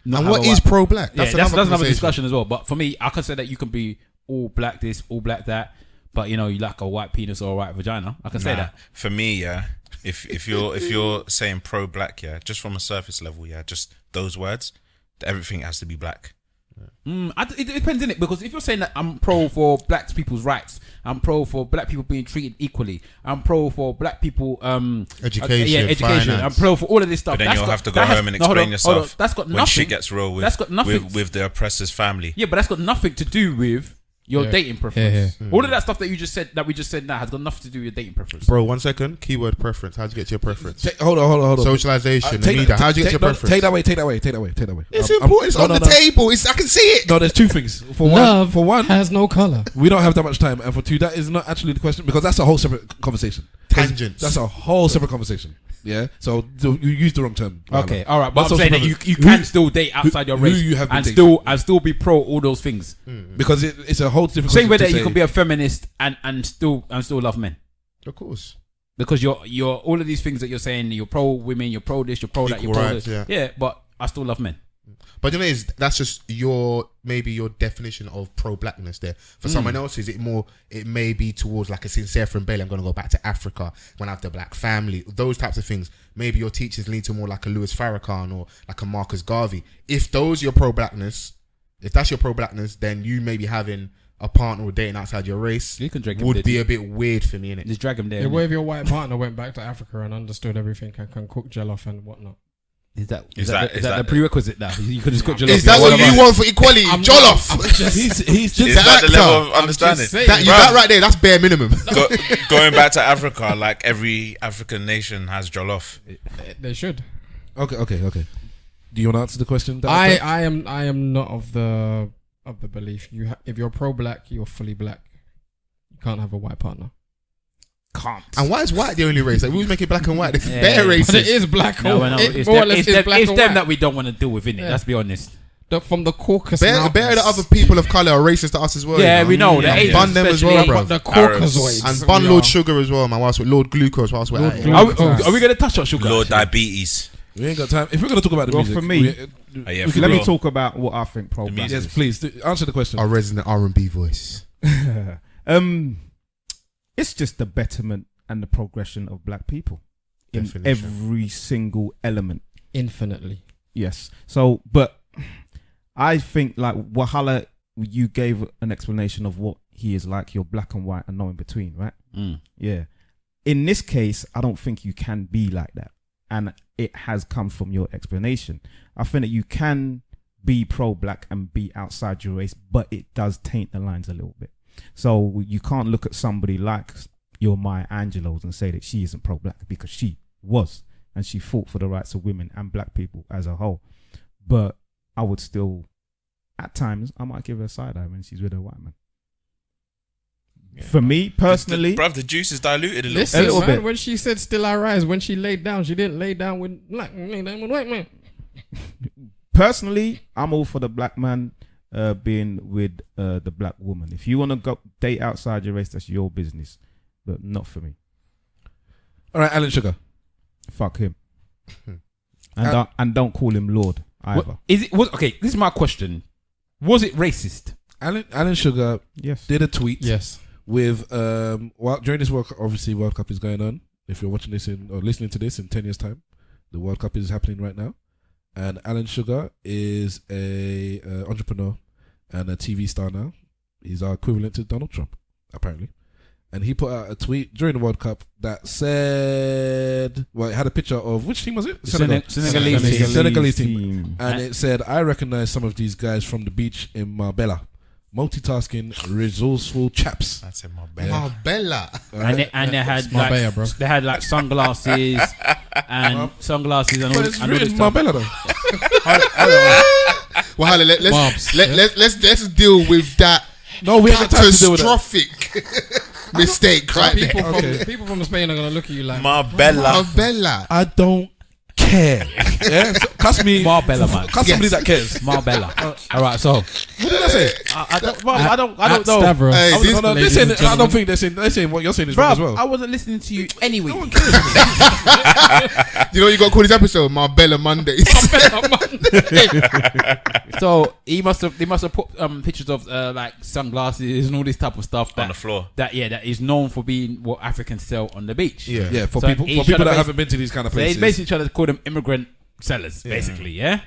not what have a is white- pro-black? That's another conversation. discussion as well. But for me, I can say that you can be all black this, all black that, but you like a white penis or a white vagina. I can say that. For me, yeah. If you're saying pro-black, yeah, just from a surface level, yeah, just those words, everything has to be black. It depends, innit? Because if you're saying that I'm pro for black people's rights, I'm pro for black people being treated equally, I'm pro for black people education, finance. I'm pro for all of this stuff. But then you'll have to go home and explain yourself. That's got when nothing. shit gets real with the oppressor's family. Yeah, but that's got nothing to do with your dating preference. Yeah. All of that stuff that we just said now has got nothing to do with your dating preference. Bro, 1 second. Keyword preference. How'd you get to your preference? Hold on. Socialization. The media. How'd you get to your preference? Take that away. It's important. It's on the table. I can see it. No, there's two things. Love for one, has no color. we don't have that much time, and for two, that is not actually the question because that's a whole separate conversation. Tangents. That's a whole separate conversation. Yeah. So you used the wrong term. Okay, all right, but What's I'm saying that social you can still date outside your race you have been and dating. still be pro all those things. Because it's a whole different. Same way question that to you say- can be a feminist and still love men. Of course. Because you're all of these things that you're saying, you're pro women, you're pro this, you're pro that, you're Equal pro rights, this. yeah. Yeah, but I still love men. But you know, that's just your definition of pro-blackness there. For someone else, it may be towards like a sincere from Bailey. I'm going to go back to Africa when I have the black family. Those types of things. Maybe your teachers lean to more like a Louis Farrakhan or like a Marcus Garvey. If that's your pro-blackness, then you may be having a partner or dating outside your race. You can drag him would there, be too. a bit weird for me, innit? Just drag him there. Yeah, what if your white partner went back to Africa and understood everything and can cook jollof and whatnot? Is that Is that the prerequisite now? You could just got jollof. Is that what you want for equality? Jollof. He's just Is that the level of understanding? That right there, that's bare minimum. Going back to Africa, like every African nation has jollof. They should. Okay. Do you want to answer the question? I am not of the belief if you're pro-black, you're fully black. You can't have a white partner. Can't. And why is white the only race? Like, we was making black and white. It's bare racist. But it is black. No, It's more or less it's black and them white. that we don't want to deal with, innit? Yeah. Let's be honest. From the Caucasus Bare Mountains. the other people of colour are racist to us as well. Yeah, you know? we know. The And Asians bun them as well, especially. bro. But the Caucasoids. And bun Lord Sugar as well, man. Whilst with Lord Glucose, whilst we're at it. Lord Are we going to touch on sugar? Lord Diabetes. We ain't got time. If we're going to talk about the Well, music, for me, Let me talk about what I think pro-black Yes, is. please answer the question. Our resident R&B voice. It's just the betterment and the progression of black people in Definition. every single element. Infinitely. Yes. So, but I think like Wahala, you gave an explanation of what he is like. You're black and white and no in between, right? Yeah. In this case, I don't think you can be like that. And it has come from your explanation. I think that you can be pro-black and be outside your race, but it does taint the lines a little bit. So you can't look at somebody like your Maya Angelou's and say that she isn't pro-black, because she was, and she fought for the rights of women and black people as a whole. But I would still, at times, I might give her a side eye when she's with a white man. Yeah. For me personally, The juice is diluted a little. Listen, a little man, bit. when she said "Still I Rise," when she laid down, she didn't lay down with black, lay down with white man. Personally, I'm all for the black man being with the black woman. If you want to go date outside your race, that's your business, but not for me. All right, Alan Sugar. Fuck him, and don't call him Lord either. Okay, this is my question. Was it racist? Alan Sugar Yes. did a tweet. Yes. With during this World Cup is going on. If you're watching this or listening to this in 10 years' time, the World Cup is happening right now, and Alan Sugar is a entrepreneur and a TV star now. He's our equivalent to Donald Trump, apparently. And he put out a tweet during the World Cup that said, well, it had a picture of, which team was it? Senegalese team. And it said, "I recognize some of these guys from the beach in Marbella. Multitasking, resourceful chaps." That's in Marbella. And they had Marbella, like bro. they had like sunglasses and all. But it's and all written this Marbella though. Well, let's deal with that. No, we ain't got time to deal with that. Catastrophic mistake right there. People from Spain are gonna look at you like Marbella. Marbella. I don't care. Yeah, so, cuss me. Marbella, man. Cuss somebody that cares. Marbella. All right, so What did I say? I don't know. Stavros. Hey, I don't think they're saying what you're saying is wrong as well. I wasn't listening to you anyway. No one cares. You know what you got to call this episode? Marbella Mondays. So they must have put pictures of like sunglasses and all this type of stuff On the floor. That is known for being what Africans sell on the beach. Yeah. For So people he's trying that to haven't been to these kind of So he's places. basically trying to call them immigrant sellers, basically, yeah?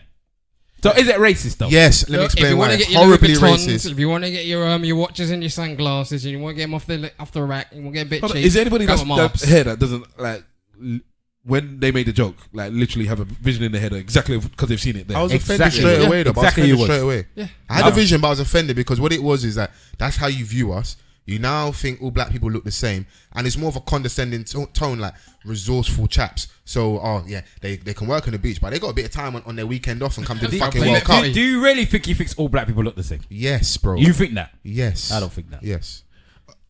So is it racist though? Yes, let me explain why. Horribly racist. If you want to get your watches and your sunglasses, and you want to get them off the rack, and you want to get a bit cheap. Is there anybody that's here that doesn't like when they made the joke, like literally have a vision in their head exactly because they've seen it there? I was offended straight away though. Exactly, straight away. Yeah. I had a vision, but I was offended because what it was is that that's how you view us. You now think all black people look the same, and it's more of a condescending tone, like resourceful chaps. So, they can work on the beach, but they got a bit of time on their weekend off and come to the fucking World Cup. Do you really think he thinks all black people look the same? Yes, bro. You think that? Yes. I don't think that. Yes.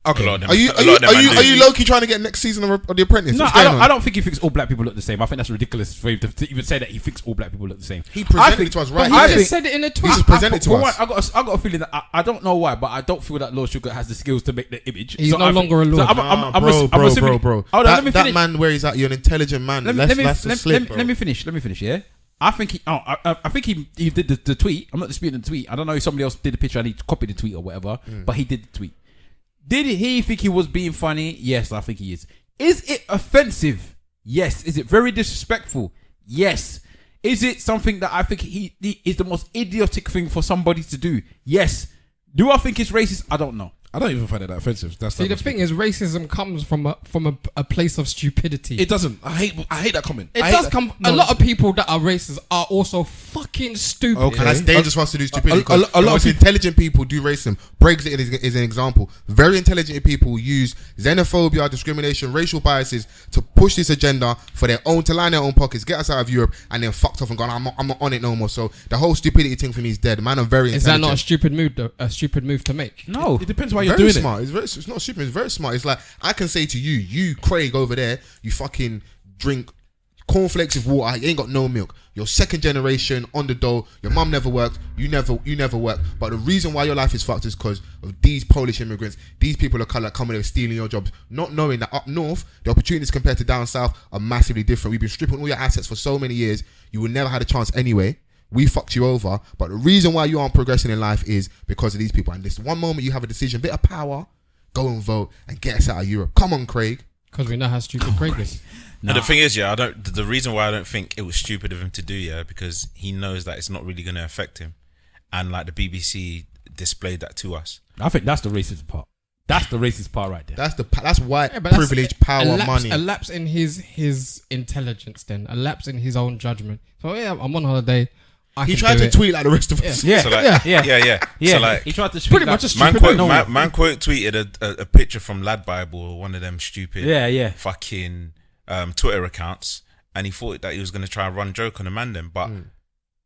Okay. Are you low-key trying to get next season of The Apprentice? No, I don't think he thinks all black people look the same. I think that's ridiculous for him to even say that he thinks all black people look the same. He presented it to us right. He just said it in a tweet. He just presented to us. I got a feeling that I don't know why, but I don't feel that Lord Sugar has the skills to make the image. He's no longer a Lord. Bro. That man where he's at, you're an intelligent man. Let me finish. Yeah. I think he did the tweet. I'm not disputing the tweet. I don't know if somebody else did the picture and he copied the tweet or whatever, but he did the tweet. Did he think he was being funny? Yes, I think he is. Is it offensive? Yes. Is it very disrespectful? Yes. Is it something that I think he is the most idiotic thing for somebody to do? Yes. Do I think it's racist? I don't know. I don't even find it that offensive. See, the thing is, racism comes from a place of stupidity. It doesn't. I hate that comment. It does come. A lot of people that are racist are also fucking stupid. Okay, and that's dangerous for us to do stupidity. A lot of intelligent people do racism. Brexit is an example. Very intelligent people use xenophobia, discrimination, racial biases to push this agenda for to line their own pockets, get us out of Europe, and then fucked off and gone. I'm not on it no more. So the whole stupidity thing for me is dead. Man, I'm very. Is that not a stupid move? A stupid move to make? No, it depends why you're doing smart. it. It's not stupid. It's very smart. It's like I can say to you Craig over there, you fucking drink cornflakes with water. You ain't got no milk. You're second generation on the dole. Your mum never worked. You never worked. But the reason why your life is fucked is because of these Polish immigrants. These people of colour coming and stealing your jobs, not knowing that up north the opportunities compared to down south are massively different. We've been stripping all your assets for so many years. You would never had a chance anyway. We fucked you over, but the reason why you aren't progressing in life is because of these people. And this one moment you have a decision, bit of power, go and vote and get us out of Europe. Come on, Craig. Because we know how stupid Craig is. And the thing is, the reason why I don't think it was stupid of him to do, because he knows that it's not really going to affect him, and like the BBC displayed that to us. I think that's the racist part. That's the racist part right there. That's white privilege, power, money. A lapse in his intelligence, then a lapse in his own judgment. So I'm on holiday. He tried to tweet like the rest of us. Yeah. So like, he tried to tweet pretty much a stupid man quote tweeted a picture from Lad Bible or one of them stupid fucking Twitter accounts, and he thought that he was going to try and run joke on the man then, but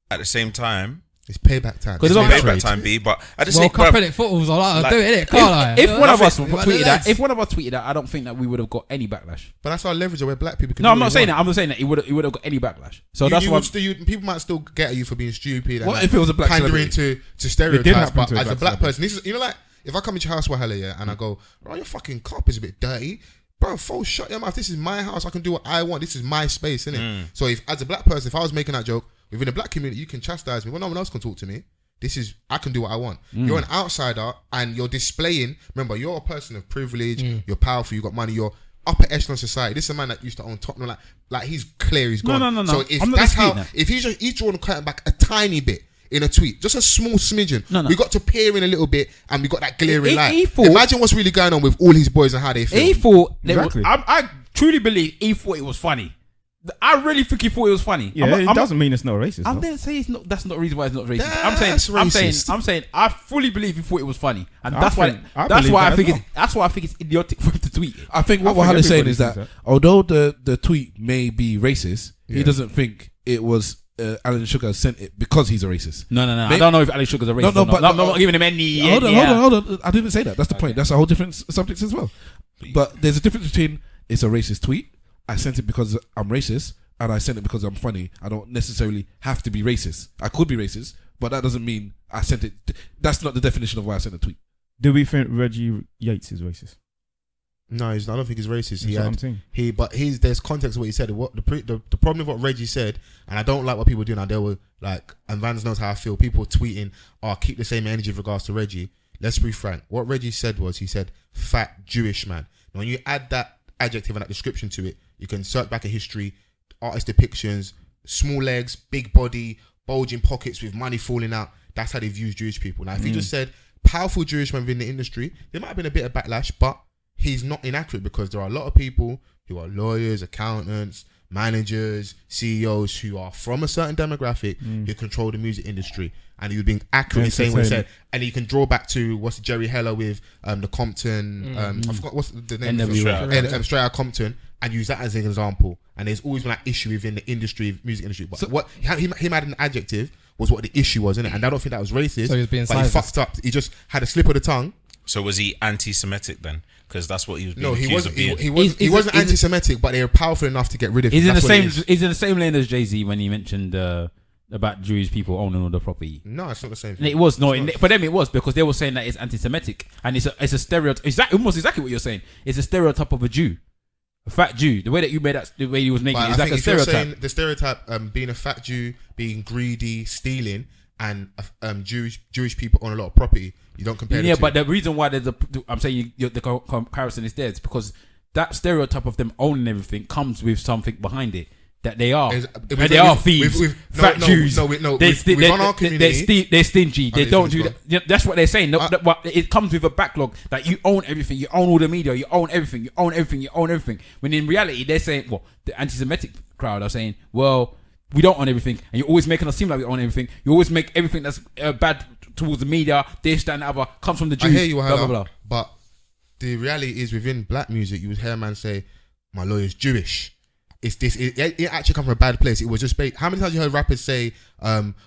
at the same time, it's payback time. Because it's payback time, B. But at the same time, football's all I'll do it, can't I? If one of us tweeted that, I don't think that we would have got any backlash. But that's our leverage where black people can. No, I'm not saying that. I'm not saying that he would have got any backlash. So that's why people might still get at you for being stupid. What if it was a black pandering to stereotypes? But as a black person, this is like if I come into your house, Wahala, and I go, "Oh, your fucking cup is a bit dirty." Bro, Fols, shut your mouth. This is my house. I can do what I want. This is my space, innit? So if as a black person, if I was making that joke within the black community, you can chastise me. Well, no one else can talk to me. I can do what I want. You're an outsider and you're displaying. Remember, you're a person of privilege. You're powerful. You got money. You're upper echelon society. This is a man that used to own Tottenham. Like he's clear. He's gone. No. So if that's how, if he's drawn the curtain back a tiny bit in a tweet, just a small smidgen, we got to peer in a little bit, and we got that glaring light. Imagine what's really going on with all his boys and how they feel. He thought I truly believe he thought it was funny. I really think he thought it was funny. Yeah, it doesn't mean it's not racist. I'm not saying it's not. That's not the reason why it's not racist. I'm saying I fully believe he thought it was funny, and that's why I think it's idiotic for him to tweet it. I think what Wahala is saying is that although the tweet may be racist, he doesn't think it was Alan Sugar sent it because he's a racist. No. I don't know if Alan Sugar's a racist. No, but I'm not giving him any. Hold on. I didn't say that. That's the point. That's a whole different subject as well. But there's a difference between it's a racist tweet. I sent it because I'm racist, and I sent it because I'm funny. I don't necessarily have to be racist. I could be racist, but that doesn't mean I sent it. That's not the definition of why I sent a tweet. Do we think Reggie Yates is racist? No, I don't think he's racist. There's context to what he said. What the problem with what Reggie said, and I don't like what people do now. They were like, and Vans knows how I feel. People tweeting, keep the same energy with regards to Reggie. Let's be frank. What Reggie said was, he said, fat Jewish man. Now, when you add that adjective and that description to it, you can search back in history, artist depictions, small legs, big body, bulging pockets with money falling out. That's how they view Jewish people. Now, if he just said powerful Jewish men within the industry, there might have been a bit of backlash, but he's not inaccurate because there are a lot of people who are lawyers, accountants, managers, CEOs who are from a certain demographic who control the music industry, and he was being accurate in saying what he said. And you can draw back to what's Jerry Heller with the Compton, I forgot what's the name of it, Straight Outta Compton, and use that as an example. And there's always been that issue within the industry, music industry. But so, what he had an adjective was what the issue was, innit? And I don't think that was racist. So he was being but he fucked up. He just had a slip of the tongue. So was he anti-Semitic then? Because that's what he was being No, he accused wasn't. of being. He wasn't anti-Semitic, but they were powerful enough to get rid of him. He's in the same lane as Jay Z when he mentioned about Jewish people owning all the property. No, it's not the same thing. It was for them. It was because they were saying that it's anti-Semitic and it's a stereotype. Almost exactly what you're saying. It's a stereotype of a Jew, a fat Jew. The way that you made that, the way he was naked, is like a stereotype. The stereotype, being a fat Jew, being greedy, stealing, and Jewish people own a lot of property. You don't compare. Yeah, but the reason why I'm saying the comparison is there is because that stereotype of them owning everything comes with something behind it. That they are thieves, fat Jews. They're stingy. They don't do that. That's what they're saying. It comes with a backlog that you own everything. You own all the media. You own everything. You own everything. You own everything. When in reality, they're saying, well, the anti-Semitic crowd are saying, well, we don't own everything, and you're always making us seem like we own everything. You always make everything that's bad towards the media, this, that, and the other comes from the Jews. I hear you, blah, blah, blah. But the reality is within black music, you would hear a man say, my lawyer's Jewish. It actually come from a bad place. It was just how many times you heard rappers say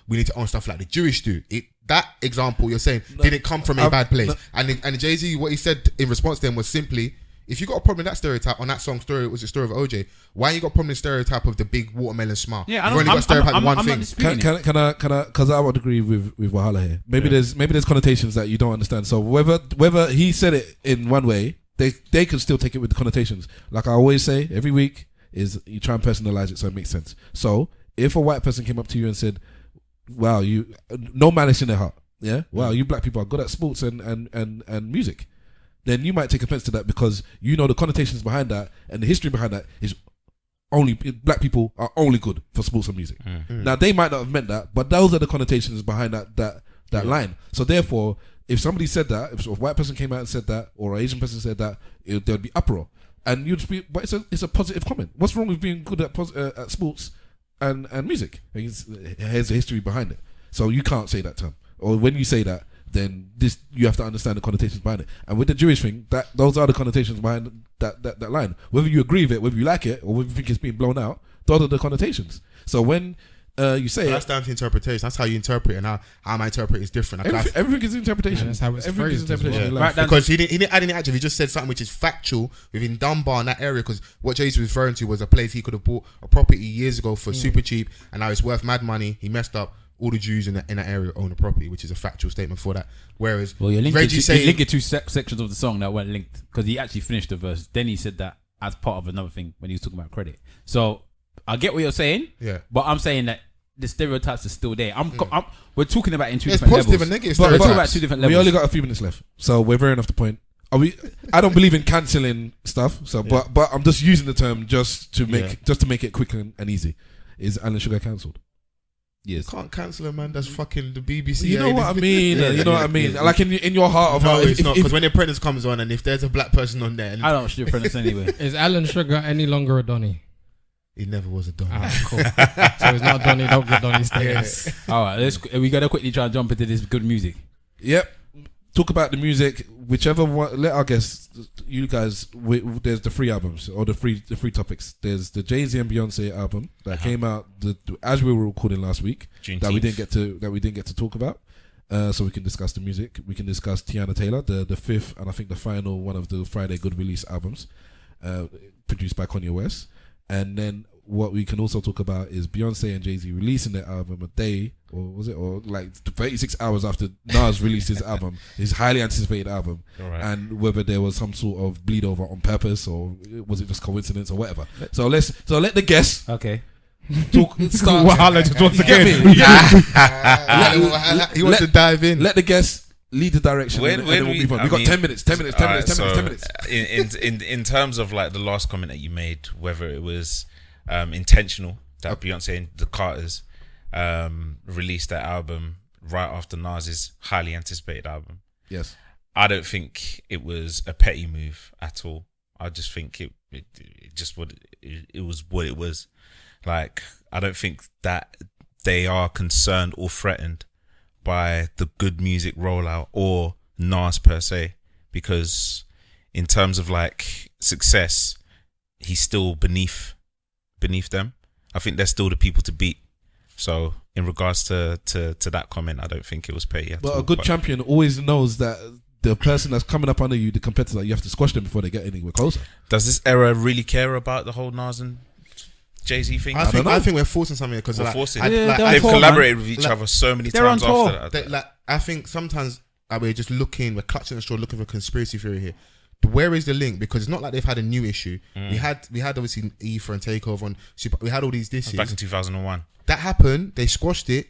we need to own stuff like the Jewish do? That example you're saying didn't come from a bad place. And Jay Z, what he said in response to them was simply, if you got a problem with that stereotype on that song story, it was the story of OJ. Why you got a problem with the stereotype of the big watermelon smile? Yeah, you've only got a stereotype of one thing. Can I? Because I would agree with Wahala here. Maybe there's connotations that you don't understand. So whether he said it in one way, they can still take it with the connotations. Like I always say, every week is you try and personalize it so it makes sense. So if a white person came up to you and said, "Wow, you no malice in their heart, yeah, wow, you black people are good at sports and music," then you might take offense to that because you know the connotations behind that and the history behind that is only black people are only good for sports and music. Now they might not have meant that, but those are the connotations behind that line. So therefore, if somebody said that, if a white person came out and said that, or an Asian person said that, there'd be uproar. And you'd be, but it's a positive comment. What's wrong with being good at sports and music? Here's the history behind it. So you can't say that term, or when you say that, then you have to understand the connotations behind it. And with the Jewish thing, those are the connotations behind that line. Whether you agree with it, whether you like it, or whether you think it's being blown out, those are the connotations. So when you say that's down to interpretation. That's how you interpret, and how I interpret it is different. Everything is interpretation. That's how it's phrased. Right, because he didn't add any adjective. He just said something which is factual within Dunbar in that area. Because what Jay Z was referring to was a place he could have bought a property years ago for super cheap, and now it's worth mad money. He messed up. All the Jews in that area own a property, which is a factual statement for that. Whereas, you're linking two sections of the song that weren't linked because he actually finished the verse. Then he said that as part of another thing when he was talking about credit. So I get what you're saying, but I'm saying that the stereotypes are still there. We're talking about it in two different levels. Positive and negative we're talking about two different levels. We only got a few minutes left, so we're veering off the point. I don't believe in cancelling stuff. So, but I'm just using the term just to make it quick and easy. Is Alan Sugar cancelled? Yes. You can't cancel a man that's fucking the BBC. You know what I mean? You know what I mean? Like in your heart of heart. No, it's not. Because when The Apprentice comes on and if there's a black person on there. I don't watch The Apprentice anyway. Is Alan Sugar any longer a Donny? He never was a Donny. Cool. So he's not a Donny, don't get Donny status. Alright, we gotta quickly try and jump into this good music. Yep. Talk about the music, whichever one. Let our guests, you guys. There's the three albums or the three topics. There's the Jay Z and Beyonce album that came out as we were recording last week. Juneteenth. That we didn't get to talk about. So we can discuss the music. We can discuss Tiana Taylor, the fifth and I think the final one of the Friday Good Release albums, produced by Kanye West. And then what we can also talk about is Beyonce and Jay Z releasing their album a day, or like 36 hours after Nas released his album, his highly anticipated album, and whether there was some sort of bleed over on purpose or was it just coincidence or whatever. So let the guests talk. Start. Once again, he wants to dive in. Let the guests lead the direction. and then we'll move on. We've got 10 minutes. 10 minutes. In terms of like the last comment that you made, whether it was intentional that Beyonce and the Carters released that album right after Nas's highly anticipated album. Yes. I don't think it was a petty move at all. I just think it was what it was. Like, I don't think that they are concerned or threatened by the good music rollout or Nas per se, because in terms of like success, he's still beneath them. I think they're still the people to beat. So in regards to that comment, I don't think it was petty at all. But a good champion always knows that the person that's coming up under you, the competitor, you have to squash them before they get anywhere closer. Does this era really care about the whole Nas and Jay Z thing? I think we're forcing something because they've collaborated with each other so many times after that. I think sometimes we're just we're clutching the straw, looking for conspiracy theory here. Where is the link? Because it's not like they've had a new issue. We had obviously Ether and Takeover on Super. We had all these dishes back in 2001. That happened. They squashed it.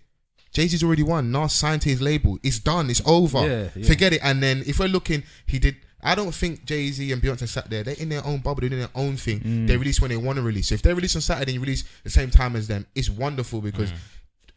Jay Z's already won. Nas signed to his label. It's done. It's over. Yeah. Forget it. And then if we're looking, he did. I don't think Jay Z and Beyonce sat there. They're in their own bubble. They're doing their own thing. They release when they want to release. So if they release on Saturday and you release the same time as them, it's wonderful because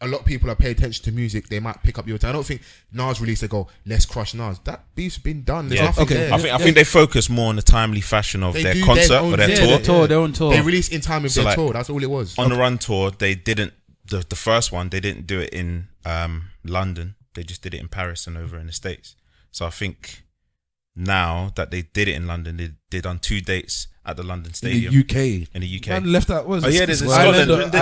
a lot of people are paying attention to music. They might pick up your time. I don't think Nas release, they go, let's crush Nas. That beef's been done. There's nothing there. I think they focus more on the timely fashion of their concert or their tour. Their own tour. They released in time with their tour. That's all it was. On the Run tour, they didn't. The first one, they didn't do it in London. They just did it in Paris and over in the States. So I think now that they did it in London, they done 2 dates at the London Stadium. In the UK. Man left that was. There's Scotland.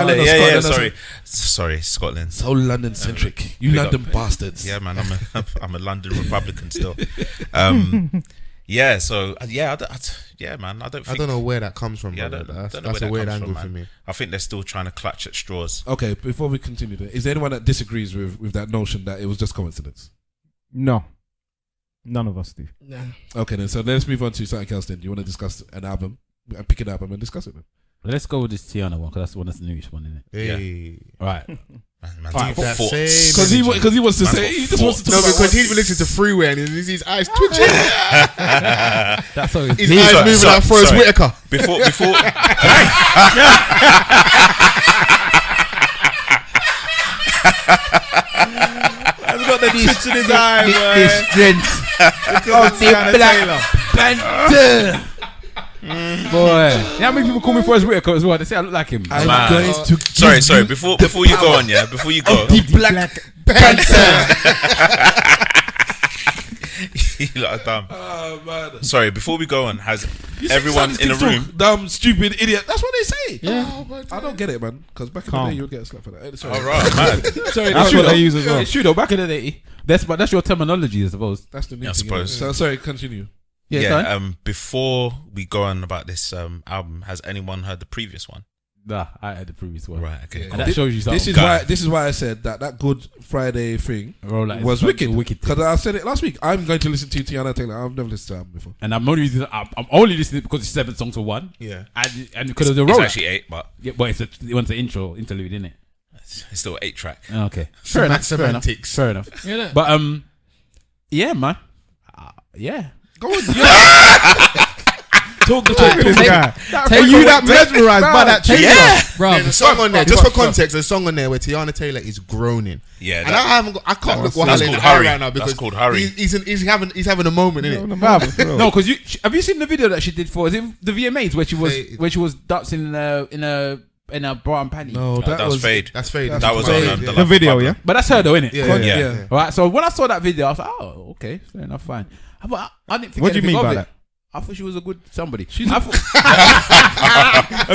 Sorry, Scotland. So London centric. You London bastards. Yeah, man. I'm a London Republican still. Yeah. So man. I don't know where that comes from. Yeah, that's a weird angle for me. I think they're still trying to clutch at straws. Okay, before we continue, is there anyone that disagrees with that notion that it was just coincidence? No. None of us do. Nah. Okay, then. So let's move on to something else then. Do you want to discuss an album? Pick an album and discuss it then. Let's go with this Tiana one because that's the one that's the newest one, isn't it? Hey. Yeah. All right. Because he wants to say, he just wants to talk about because he's been listening to Freeway and his eyes twitching. That's so his eyes moving like Forrest Whitaker. Before I've got the twitch in his eye, the strength of the Black Panther. Boy, you know how many people call me Forrest Whitaker as well? They say I look like him. I'm going to sorry. Before you go on, before you go, the Black Panther. You lot are dumb. Oh man. Sorry, before we go on, has everyone in the room? Dumb, stupid, idiot. That's what they say. Yeah. Oh, I don't get it, man. Because back in the day, you would get a slap for that. Sorry. All right, man. Sorry, that's what they use as well. It's true though. Back in the day, that's your terminology, I suppose. That's the new I thing. suppose. So sorry, continue. Yeah. Before we go on about this album, has anyone heard the previous one? Nah, I had the previous one. Right. Okay. And that shows you something. This is why I said that Good Friday thing was wicked. Because I said it last week. I'm going to listen to Tiana Taylor. I've never listened to her bef's before. And I'm only listening because it's 7 songs for one. Yeah. And because of the roll. It's actually 8, but it wants an interlude, isn't it? It's still 8 track. Okay. Fair enough. Fair enough. Yeah. But yeah, man. Yeah. Go on. Talk to this guy. Are you that mesmerized by that tune? Yeah. Bro, There's a song on there, just for context, there's a song on there where Tiana Taylor is groaning. Yeah. And I can't look what that's in called the eye Hurry. right now because That's called Hurry. he's having a moment, innit? No, because have you seen the video that she did for? Is it the VMAs where she was dancing in a bra and panty? No, that was Fade. That's Fade. That was Fade. on The video, yeah. But that's her though, innit? Yeah. All right. So when I saw that video, I was like, oh, okay, fair enough, fine. But I didn't think. What do you mean by that? I thought she was a good somebody. A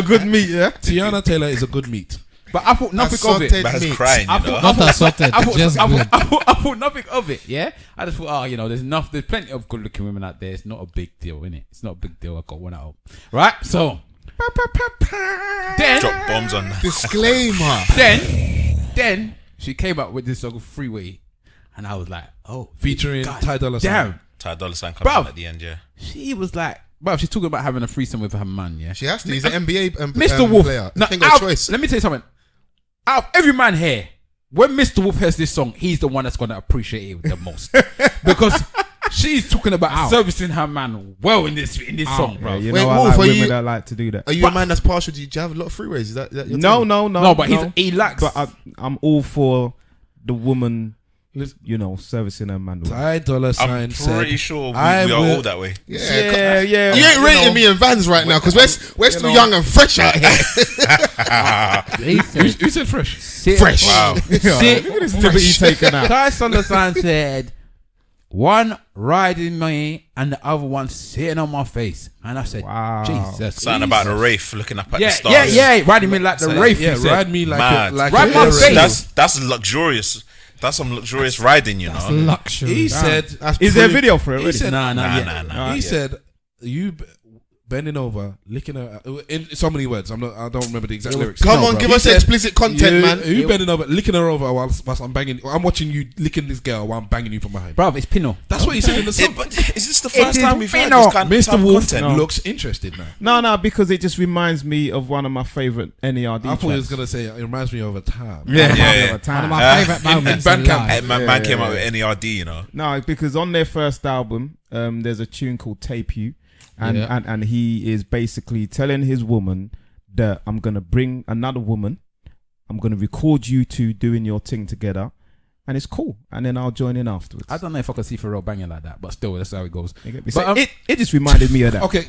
good meat, yeah. Tiana Taylor is a good meat. But I thought nothing of it. But has crying, not that sorted. I thought nothing of it. Yeah, I just thought, there's plenty of good-looking women out there. It's not a big deal, innit? It's not a big deal. I got one out, right? So then drop bombs on that. Disclaimer. Then she came up with this song Freeway, and I was like, oh, Featuring Ty Dolla $ign. damn. Ty Dolla $ign comes in at the end, yeah. She was like, she's talking about having a threesome with her man, yeah. She has to. He's an NBA Mr. Wolf player. now, Ain't got a choice. let me tell you something. Out of every man here, when Mr. Wolf hears this song, he's the one that's gonna appreciate it the most because She's talking about servicing her man well in this song, bro. You Wait, know, Wolf, I like are women you- that like to do that. Are you a man that's partial? Do you have a lot of freeways? Is that your No, thing? no, but he likes. But I'm all for the woman, you know, servicing her man. Ty Dolla Sign I'm said, pretty sure we I are will- all that way. Yeah. You ain't rating me in Vans right now because we're still young and fresh out here. Who said fresh? Fresh. Wow. Look at this liberty taken out. Ty Dolla Sign said, one riding me and the other one sitting on my face. And I said, Wow. Jesus. Something about the Wraith looking up at the Yeah, stars. riding me like the So, Wraith. Yeah, he said. ride me like Mad. Ride my face. That's luxurious. That's some luxurious riding, you know. Luxury. He said, Is there a video for it? He Already? said, Nah. he said, you bending over, licking her. In so many words, I don't remember the exact lyrics. Come on, bro. give He us said, explicit content, man. You bending over, licking her over whilst I'm banging. I'm watching you licking this girl while I'm banging you from behind. Bruv, it's Pino. That's what he said in the song. But is this the first time we've had this kind Mr. of Wolf content? looks interested now. No, because it just reminds me of one of my favorite NERD I thought he was tracks. gonna say it reminds me of a time. Yeah, Yeah. One of my favorite in moments. Bandcamp. Bandcamp. Hey, man came out with NERD, you know. No, because on their first album, there's a tune called "Tape You," and he is basically telling his woman that I'm gonna bring another woman, I'm gonna record you two doing your thing together, and it's cool, and then I'll join in afterwards. I don't know if I can see Pharrell banging like that, but still, that's how it goes. You get me? But, So it just reminded me of that. Okay,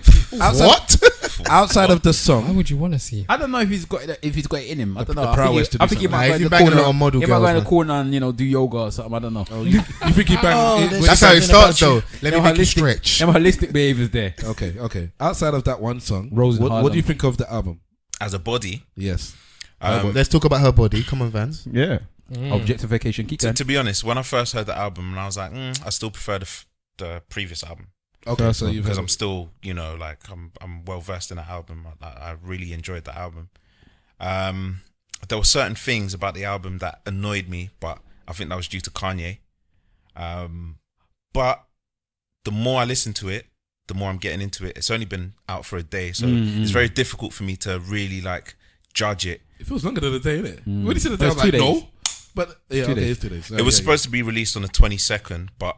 outside of the Why song, would you want to see? I don't know if he's got it in him. I don't know. the prowess to do I think he something. might go He's in the banging corner. a lot of model He might go girls, in the man. corner and do yoga or something. I don't know. you think he bang? That's how it starts, though. Let me make you stretch. Them holistic behaviors there. Okay. Outside of that one song, Rose in what Harlem. do you think of the album? As a body, Yes. Let's talk about her body. Come on, Vans. Yeah. Objectification. Keep going. to be honest, when I first heard the album, and I was like, I still prefer the previous album. Okay, so you've Because heard I'm still, you know, like I'm well versed in that album. I really enjoyed that album. There were certain things about the album that annoyed me, but I think that was due to Kanye. But the more I listen to it, the more I'm getting into it. It's only been out for a day, so it's very difficult for me to really like judge it. It feels longer than a day, innit? When he said the day, I It's was like, 2 days. no. But yeah, 2 okay, days. it's 2 days. It was supposed to be released on the 22nd, but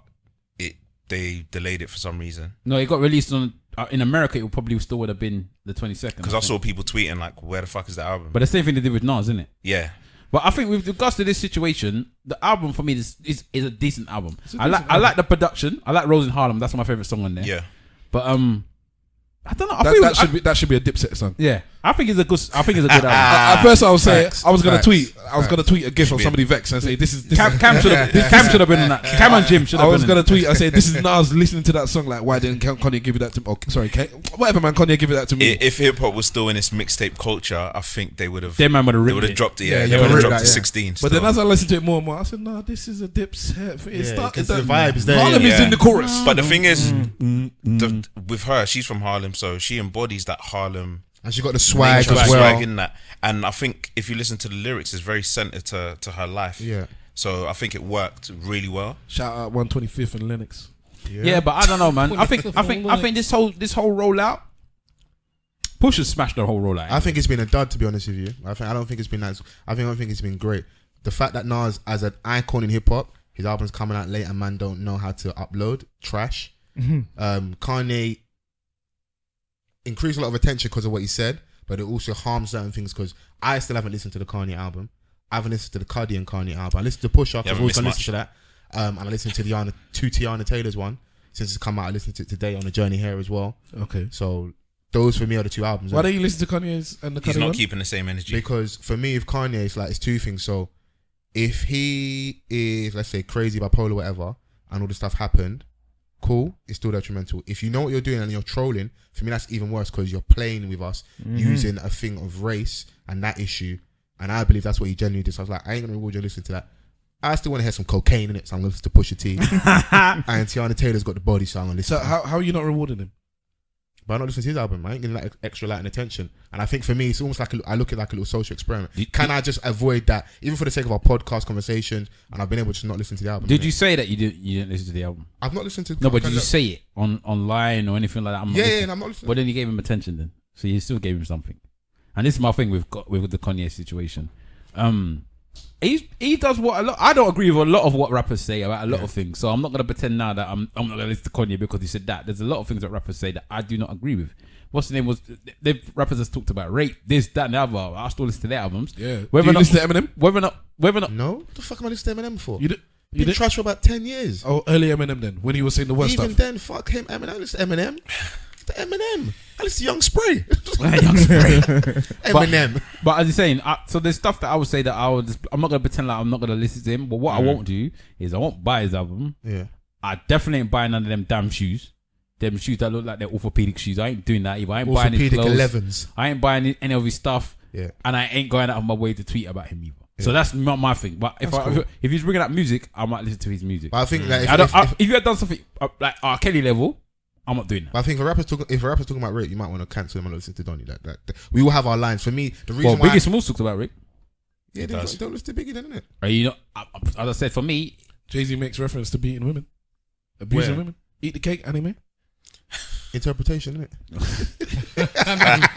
they delayed it for some reason. No, it got released on in America. It probably still would have been the 22nd. Because I saw people tweeting like, "Where the fuck is the album?" But the same thing they did with Nas, isn't it? Yeah, But I think with regards to this situation, the album for me is a decent album. I like the production. I like Rose in Harlem. That's my favorite song on there. yeah. But I don't know. I think that should be a Dipset song. yeah. I think it's a good album. At first, I was saying Facts. I was gonna Facts. tweet. I was gonna tweet a gif of somebody vexed and say, "This is." Cam should have been on that. Cam and Jim should I have was been. gonna tweet. I said, "This is Nas listening to that song. Like, why didn't Kanye give it that to me? Oh, sorry, whatever, man. Kanye give it that to me." If hip hop was still in its mixtape culture, I think they would have. Them man would have They ripped would have it. dropped it. Yeah, Yeah, they they would have would've dropped ripped to that, 16. But then still. as I listened to it more and more, I said, "No, this is a Dipset. It Yeah, started 'cause the vibes there, Harlem is yeah. in the chorus." But the thing is, with her, she's from Harlem, so she embodies that Harlem And she got the swag as well. swag in that. And I think if you listen to the lyrics, it's very centered to her life. Yeah. So I think it worked really well. Shout out 125th and Lennox. Yeah, but I don't know, man. I think this whole rollout. Push has smashed the whole rollout. I think it's been a dud, to be honest with you. I don't think it's been that. I don't think it's been great. The fact that Nas, as an icon in hip hop, his album's coming out late and man don't know how to upload. Trash. Kanye increased a lot of attention because of what he said, but it also harms certain things because I still haven't listened to the Kanye album. I haven't listened to the Cudi and Kanye album. I listened to Pusha because I've always listened to that. And I listened to the Tiana Taylor's one. Since it's come out, I listened to it today on the journey here as well. Okay. So those for me are the two albums. Why don't you listen to Kanye's and the Kanye He's not one? keeping the same energy. Because for me, with Kanye, it's two things. So if he is, let's say, crazy, bipolar, whatever, and all this stuff happened, cool, it's still detrimental. If you know what you're doing and you're trolling, for me that's even worse because you're playing with us using a thing of race and that issue. And I believe that's what he genuinely did. So I was like, I ain't gonna reward you listening to that. I still want to hear some cocaine in it, so I'm gonna listen to Pusha T. And Tiana Taylor's got the body, so I'm gonna listen. So how are you not rewarding him? But I'm not listening to his album. I ain't getting that extra light and attention. And I think for me, it's almost like I look at it like a little social experiment. Can I just avoid that, even for the sake of our podcast conversations? And I've been able to not listen to the album. Did you say that you didn't listen to the album? I've not listened to. No, but did you say it online or anything like that? Yeah, and I'm not listening. But then you gave him attention then. So you still gave him something. And this is my thing with the Kanye situation. He does what a lot. I don't agree with a lot of what rappers say about a lot of things. So I'm not gonna pretend now that I'm not gonna listen to Kanye because he said that. There's a lot of things that rappers say that I do not agree with. What's the name was? The rappers has talked about rape, this, that, and the other. I still listen to their albums. Yeah. Whether Do you listen to Eminem? Whether or not. No, what the fuck am I listening to Eminem for? You been did trash for about 10 years. Oh, early Eminem then, when he was saying the worst Even stuff. then, fuck him, Eminem. I listen to Eminem. The Eminem. I listen to Young Spray. Young Spray. Eminem. But as you're saying, so there's stuff that I would say that I'm not gonna pretend like I'm not gonna listen to him. But what I won't do is I won't buy his album. Yeah. I definitely ain't buying none of them damn shoes. Them shoes that look like they're orthopedic shoes. I ain't doing that either. I ain't buying his clothes. 11s. I ain't buying any of his stuff. Yeah. And I ain't going out of my way to tweet about him either. Yeah. So that's not my thing. But if he's bringing up music, I might listen to his music. But I think that if you had done something like R. Kelly level, I'm not doing that. But I think if a rapper's talking about rape, you might want to cancel him and listen to Donny. We all have our lines. For me, the reason why Biggie Smalls talks about rape. Yeah, don't listen to Biggie then, innit? Are you not? As I said, for me, Jay Z makes reference to beating women, abusing women, eat the cake, anime. Interpretation, innit?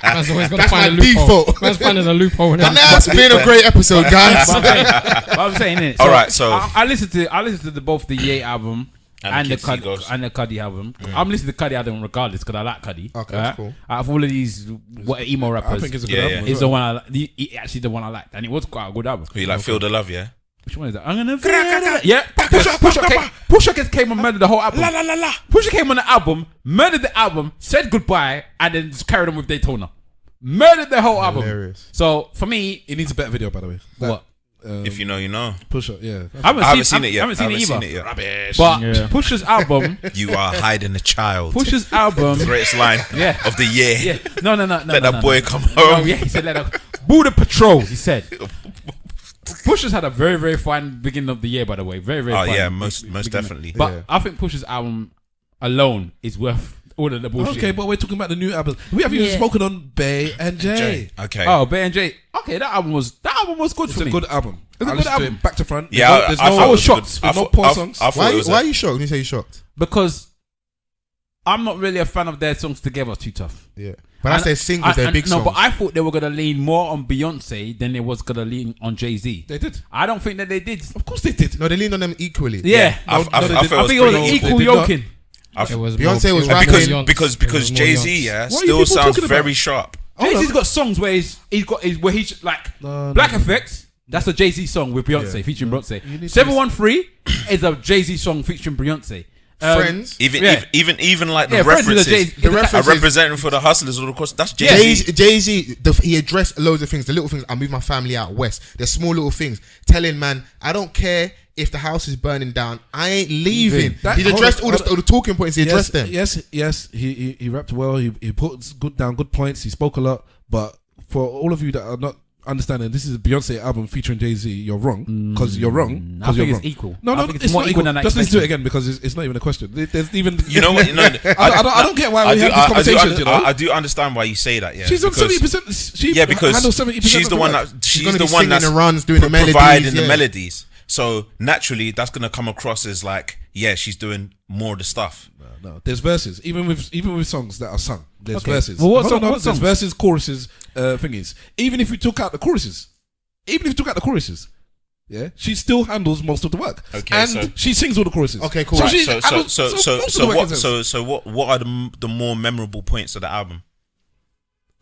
Man's always got to That's find a my loophole. default. Man's finding a loophole. And that's been a great episode, guys. But I'm saying it. All right, so I listened to both the Ye album and the Cudi album. I'm listening to Cudi album regardless because I like Cudi. Okay, that's cool. Out of all of these emo rappers, I think it's a good album. It's the one I like. Actually the one I liked, and it was quite a good album. you like Feel the Love, yeah? Which one is that? I'm gonna feel the yeah. Pusha came and murdered the whole album. Pusha came on the album, murdered the album, said goodbye, and then just carried on with Daytona. Murdered the whole album. Hilarious. So for me, It needs a better video, by the way. what? If you know, you know. Pusha, yeah. I haven't seen it yet. I haven't seen it either. Rubbish. But Pusha's album, You are hiding a child. Pusha's album, Greatest line of the year. yeah. No. Let that boy come No, home. yeah, he said let her boo the patrol. He said. Pusha's had a very, very fine beginning of the year, by the way. Very, very Oh fine. yeah, most definitely. But I think Pusha's album alone is worth all of the bullshit. Okay, but we're talking about the new album. We haven't even spoken on Bay and Jay. Okay. Oh, Bay and Jay. Okay, that album was good It's for a me. good album. It's a I good listened to album. it back to front. Yeah, I was shocked. There's no poor songs. Why are you shocked when you say you're shocked? Because I'm not really a fan of their songs together. Too tough. Yeah. But that's their singles, their big songs. No, but I thought they were gonna lean more on Beyonce than they was gonna lean on Jay Z. They did. I don't think that they did. Of course they did. No, they leaned on them equally. Yeah, I I think it was equal yoking. It was Beyonce was more rapping Beyonce. because It was more Jay Z Beyonce. still people sounds talking very about? sharp. Jay Z's got songs where he's like Black Effects. That's a Jay Z song with Beyonce featuring Beyonce. 713 is a Jay Z song featuring Beyonce. Friends. Even like the Friends is references. the references. A representative for the hustlers, of course. That's Jay Z. Jay Z, he addressed loads of things. The little things. I move my family out west. There's small little things. Telling man, I don't care if the house is burning down. I ain't leaving. He addressed all the talking points. He addressed them. Yes. He rapped well. He put good points. He spoke a lot. But for all of you that are not understanding, this is a Beyonce album featuring Jay Z. You're wrong because you're wrong. I think it's equal. No, I think it's more not equal equal. than Just listen to it expected. again because it's not even a question. There's even You know what? I don't get why we have these conversations. You know, I do understand why you say that. Yeah, she's on because- 70%. She because handles 70%. she's the one that gonna be singing the runs, doing the providing melodies, the yeah. melodies. So naturally, that's gonna come across as like, yeah, she's doing more of the stuff. No, there's verses. Even with songs that are sung, there's verses. Well, what Hold on, songs? there's verses, choruses, thingies. Even if you took out the choruses, yeah, she still handles most of the work. Okay, and so- she sings all the choruses. Okay, cool. So Right, she handles most of the work herself. So what are the more memorable points of the album?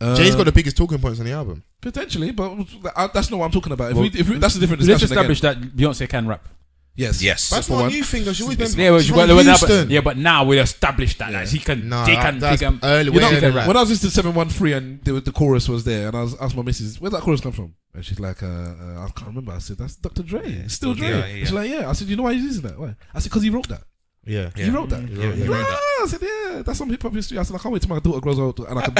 Jay's got the biggest talking points on the album. Potentially, but that's not what I'm talking about. If we that's a different Let's discussion. establish that Beyonce can rap. Yes. That's not a new thing. She's always been. Yeah, she's from Houston. but now we established that she can. Nah, they can. that's They can early. you know, way they can early. rap. When I was listening to 713 and the chorus was there, and I was asked my missus, "Where'd that chorus come from?" And she's like, "I can't remember." I said, "That's Dr. Dre. It's still Dre." Yeah. She's like, "Yeah." I said, "You know why he's using that?" Why? I said, "Because he wrote that." Yeah. He wrote that. Yeah, he She's wrote like, that. I said, "Yeah, that's some hip hop history." I said, "I can't wait till my daughter grows old and I can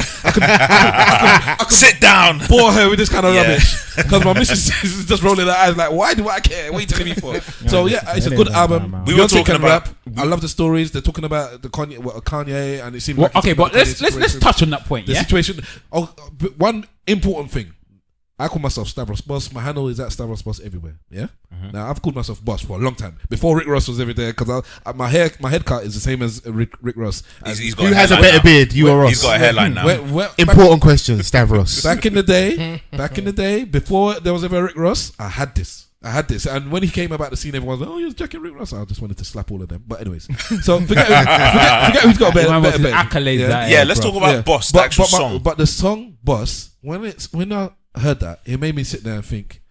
Sit down. bore her with this kind of Yeah. rubbish." Because my missus is just rolling her eyes like, "Why do I care? What are you telling me for?" So yeah, it's a good album. We were Beyonce talking can about- rap. I love the stories. They're talking about the Kanye, and it seemed Well, like okay, but let's touch on that point. the Yeah. situation. Oh, but one important thing. I call myself Stavros Boss. My handle is at Stavros Boss everywhere. Yeah. Now I've called myself Boss for a long time before Rick Ross was ever there because my head cut is the same as Rick Ross. He's got who has a better bead? You or Ross? He's got a hairline now. Important question, Stavros. Back in the day, before there was ever Rick Ross, I had this. And when he came about the scene, everyone was like, "Oh, you're Jack and Rick Ross." I just wanted to slap all of them. But anyways, so forget who's got a better bed. Accolades. Yeah, let's talk about Boss, the actual song. But the song Boss, when I heard that, it made me sit there and think,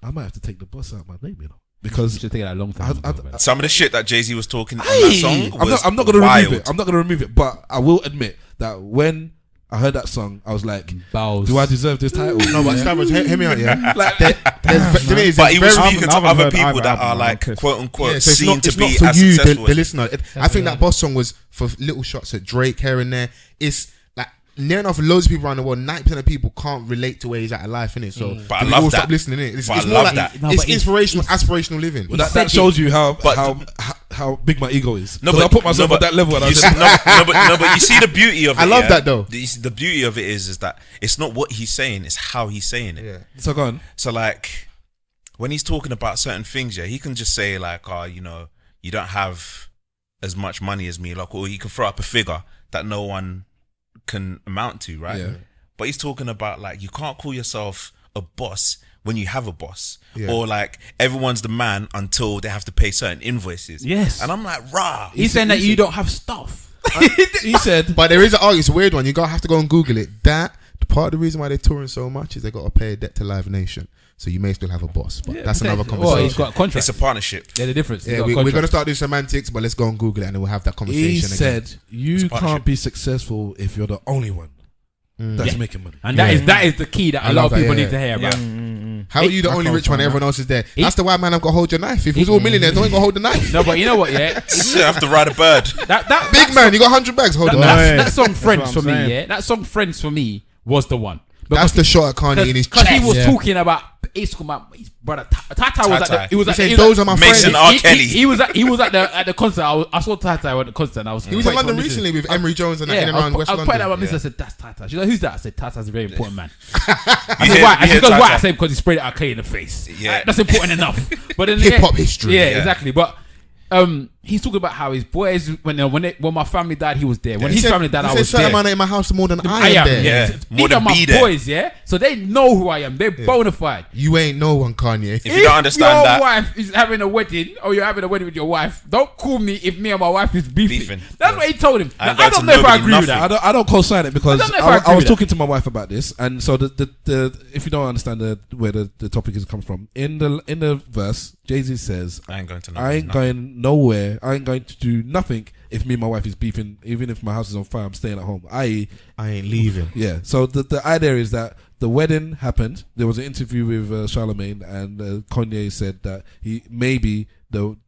I might have to take the Boss out of my name, you know, because should take it a long time. Some of the shit that Jay Z was talking on that song was I'm not going to remove it. I'm not going to remove it, but I will admit that when I heard that song, I was like, do I deserve this title? No, but Stavros, hear me out, yeah. Like, but he was speaking to other people that are like quote unquote seen to be as successful. The listener. I think that Boss song was for little shots at Drake here and there. It's like near enough loads of people around the world, 90% of people can't relate to where he's at in life, innit? So but I love that. Stop listening, innit? It's I more love like that. it's inspirational, aspirational living. Well, that shows you how big my ego is. No, but I put myself at that level. And but you see the beauty of it. I love that though. The beauty of it is that it's not what he's saying, it's how he's saying it. Yeah. So go on. So like when he's talking about certain things, he can just say like, you don't have as much money as me, like, or he can throw up a figure that no one can amount to, right? Yeah. But he's talking about like you can't call yourself a boss when you have a boss, or like everyone's the man until they have to pay certain invoices. Yes, and I'm like, rah. He's saying that you don't have stuff. He said, but there is it's a weird one. You have to go and Google it. That part of the reason why they're touring so much is they got to pay a debt to Live Nation. So you may still have a boss, but that's another conversation. Well, he's got a contract. It's a partnership. Yeah, the difference. Yeah, we're going to start doing semantics, but let's go and Google it and then we'll have that conversation. He again. said you can't be successful if you're the only one that's making money, and that is the key that a lot of people need to hear about. How are you the only rich one? Everyone else is there. That's the white man. I've got to hold your knife. If he's all millionaires, no one got to hold the knife. No, but you know what? Yeah, you have to ride a bird. That big man, you got 100 bags. Hold the knife. That song "Friends" for me. Yeah, that song "Friends" for me was the one. That's the shot at Kanye in his chest. Because he was talking about his brother Tata was at the those are my friends. Mason R. Kelly. He was at the concert. I saw Tata at the concert. He was in London recently with Emery Jones and in and around West London. I pointed out my missus. I said, "That's Tata." She's like, "Who's that?" I said, "Tata's a very important man." I said, "Why?" She goes, "Why?" I said, "Because he sprayed R. Kelly in the face." Yeah, that's important enough. But then hip hop history. Yeah, exactly. But he's talking about how his boys when my family died, he was there. When his family died, I was there. Man in my house more than I am there. Yeah, more than be there. My boys, yeah. So they know who I am. They're bona fide. You ain't no one, Kanye. If you don't understand that, your wife is having a wedding, or you're having a wedding with your wife, don't call me if me and my wife is beefing. That's what he told him. Now, I don't know if I agree with that. I don't co-sign it because I was talking to my wife about this, and so the if you don't understand where the topic is come from, in the verse, Jay Z says, I ain't going nowhere. I ain't going to do nothing if me and my wife is beefing. Even if my house is on fire, I'm staying at home. I ain't leaving. Yeah. So the idea is that the wedding happened. There was an interview with Charlemagne, and Kanye said that maybe the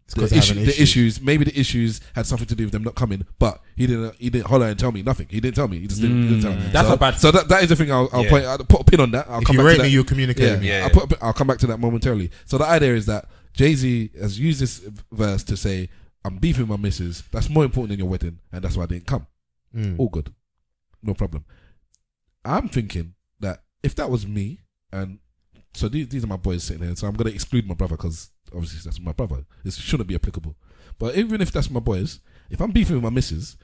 issues had something to do with them not coming, but he didn't holler and tell me nothing. He didn't tell me. He just didn't tell me. That's a bad. So that is the thing. I'll put a pin on that. If you rate me, you communicate. Yeah. I'll come back to that momentarily. So the idea is that Jay Z has used this verse to say, I'm beefing my missus. That's more important than your wedding, and that's why I didn't come. All good, no problem. I'm thinking that if that was me, and so these are my boys sitting here, so I'm gonna exclude my brother because obviously that's my brother. This shouldn't be applicable. But even if that's my boys, if I'm beefing with my missus,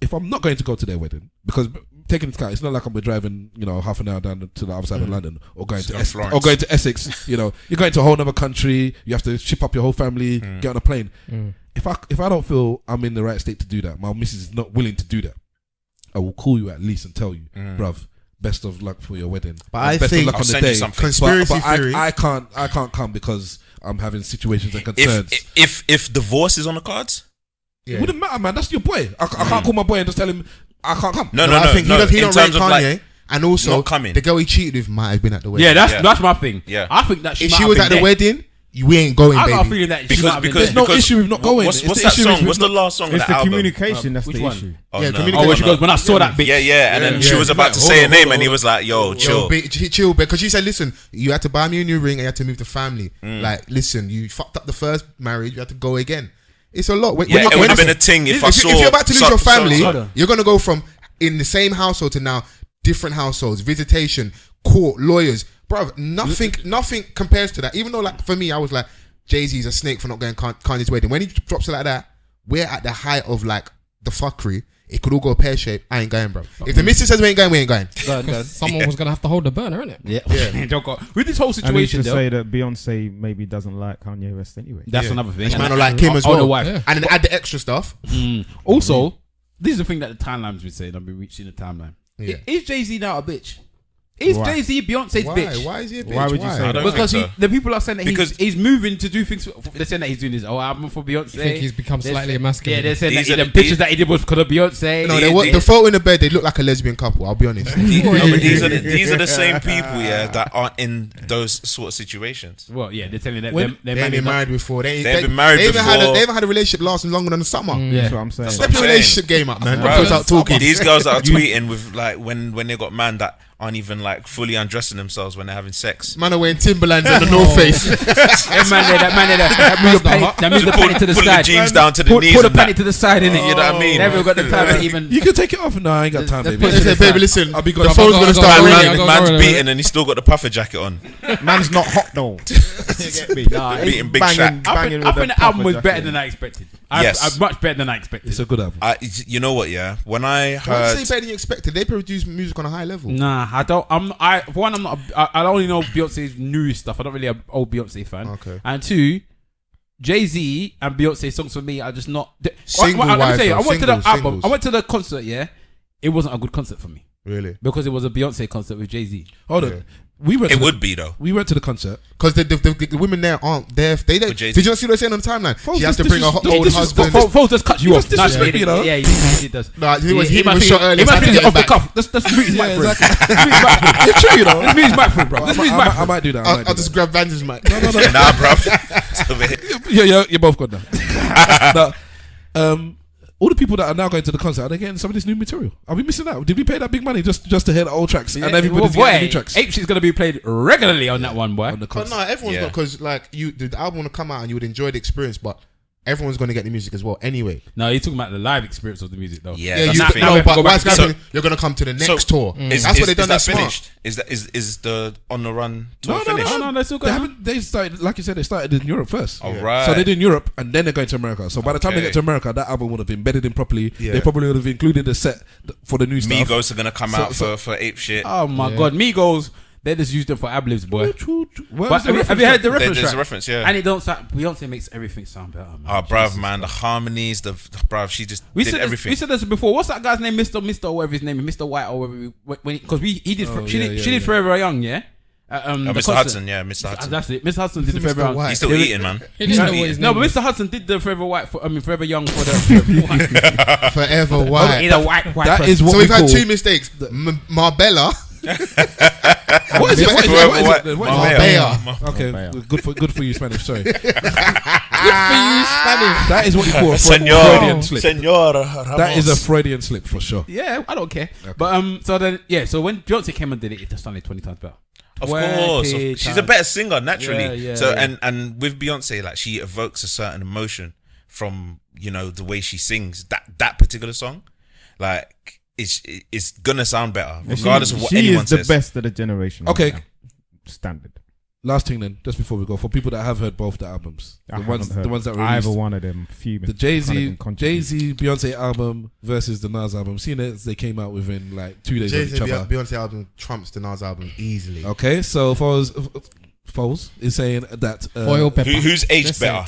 if I'm not going to go to their wedding, because taking into account, it's not like I'm driving, half an hour down to the other side of London or going to Essex. You're going to a whole other country. You have to ship up your whole family, get on a plane. If I don't feel I'm in the right state to do that, my missus is not willing to do that, I will call you at least and tell you, bruv, best of luck for your wedding. But I think I'll send you something. Conspiracy theory. I can't come because I'm having situations and concerns. If divorce is on the cards, it wouldn't matter, man. That's your boy. I can't call my boy and just tell him I can't come. No. I think he don't rate Kanye. And also, not coming. The girl he cheated with might have been at the wedding. Yeah, that's my thing. Yeah, I think that if she was at the wedding, we ain't going, I baby. got a feeling that because there's no issue with not going. What's that song? What's the last song? It's of the the album? communication. That's which the one? issue. Where she goes, when I saw that bitch. Yeah, and then she was about to say a name, and he was like, "Yo, chill, chill," because she said, "Listen, you had to buy me a new ring, and you had to move the family. Like, listen, you fucked up the first marriage, you had to go again. It's a lot. It would have been a thing if you're about to lose your family, you're gonna go from in the same household to now different households, visitation, court, lawyers, bruv. Nothing compares to that. Even though, like, for me, I was like, Jay Z's a snake for not going Kanye's wedding. When he drops it like that, we're at the height of like the fuckery. It could all go pear shaped. I ain't going, bro. If the missus says we ain't going, we ain't going. Someone was gonna have to hold the burner, innit? Yeah. With this whole situation, and to say that Beyonce maybe doesn't like Kanye West anyway. That's another thing. And man don't like Kim as well. The wife. And then add the extra stuff. Also, this is the thing that the timeline's been saying. I've been reaching the timeline. Yeah. Is Jay Z now a bitch? Is Jay Z Beyonce's bitch? Why is he a bitch? Why would you say that? Because so. the people are saying that he's moving to do things. They're saying that he's doing his own album for Beyonce. I think he's become slightly emasculated. Yeah, they're saying that the pictures that he did was because of Beyonce. No, the photo in the bed, they look like a lesbian couple. I'll be honest. These are the same people, that aren't in those sort of situations. Well, yeah, they're telling that They've been married before. They've been married before. They haven't had a relationship lasting longer than the summer. That's what I'm saying. Step your relationship game up, man. Bro, Without talking. These girls that are tweeting with like when they got man that aren't even like fully undressing themselves when they're having sex. Man are wearing Timberlands and the North Face. That moves the panty to the Pulling side. the jeans down to the knees. Put the and that. panty to the side, innit? You know what I mean? Never got the time to even. You can take it off. No, I ain't got time, baby. They say, baby, listen, I'll be the good. phone's going to start ringing. Man's beating and he's still got the puffer jacket on. Man's not hot though. Beating Big Shaq. I think the album was better than I expected. Yes. Much better than I expected. It's a good album. You know what? Yeah, when I Why heard, did you say better than you expected? They produce music on a high level. Nah, I don't. For one, I'm not. I only know Beyonce's new stuff. I'm not really an old Beyonce fan. Okay. And two, Jay Z and Beyonce songs for me are just not. Let me Single-wise, tell you, I though. went to the album. Singles. I went to the concert. Yeah, it wasn't a good concert for me Really? because it was a Beyonce concert with Jay Z. Hold on. It would be though. We went to the concert. Because the women there aren't there. Did you not see what they're saying on the timeline? Fols, She has to this bring is- her this old is- husband. Fols just cut you off. disrespect, you know? Yeah, he does. No, he was shot earlier. He so I must had to be get off him the back. cuff. That's mute his mic for him. It's true, you know. Let's mute his mic for him, bro. Let's mute his mic for I him. might do that. I'll just grab Van's mic. No. Nah, bruv. Yeah, you're both good now. No, all the people that are now going to the concert, are they getting some of this new material? Are we missing out? Did we pay that big money just to hear the old tracks and everybody's getting the new tracks? Ape Shit's gonna be played regularly on that one, boy. On the But concert. no, everyone's got, because like the album will come out and you would enjoy the experience, but everyone's going to get the music as well anyway. No, you're talking about the live experience of the music, though. Yeah, Yeah, that's you the thing. no, but Go back what's to happening? You're going to come to the next tour. That's what they've done. That That's smart. finished? Is the On the Run tour finished? No, they're still They going. haven't. They started, like you said, they started in Europe first. All right. So they did in Europe and then they're going to America. So by the time they Okay. get to America, that album would have been bedded in properly. Yeah. They probably would have included a set for the new stuff. Migos are gonna come out for Ape Shit. Oh my god, Migos. They just used them for ad-libs, boy. Where But is the have you heard the There's reference a track? reference, yeah. And it don't sound. Beyonce makes everything sound better, man. Oh, bruv, Jesus man, the Christ. harmonies, bruv, she just We did said everything. we said this before. What's that guy's name? Mr. or whatever his name is, Mr. White or whatever. Because he did. She did Forever Young, yeah. The Mr. concert. Hudson, yeah, Mr. Hudson. That's it. Mr. Hudson did the Mr. Forever Young. White. He's still eating, man. He didn't know what his No, name but was. Mr. Hudson did the Forever White. Forever Young for the. Forever white. He's a white. That is what So we we've had call. two mistakes. Marbella. What is it? What is it? What is it? Marbella. Okay, good for you, Spanish. Sorry. Good for you, Spanish. That is what you call a Freudian slip. That is a Freudian slip for sure. Yeah, I don't care. But so then so when Beyonce came and did it just sounded 20 times better. Of course, she's a better singer naturally. Yeah. And with Beyonce, like she evokes a certain emotion from the way she sings that particular song, like it's gonna sound better regardless of what anyone says. She is the best of the generation. Okay. right now. Standard. Last thing then, just before we go, for people that have heard both the albums, the ones that were released, either one of them. the Jay Z Beyonce album versus the Nas album, seeing as they came out within like 2 days of Jay-Z each other. Beyonce album trumps the Nas album easily. Okay, so Foles is saying that Oil pepper. Who's aged That's better?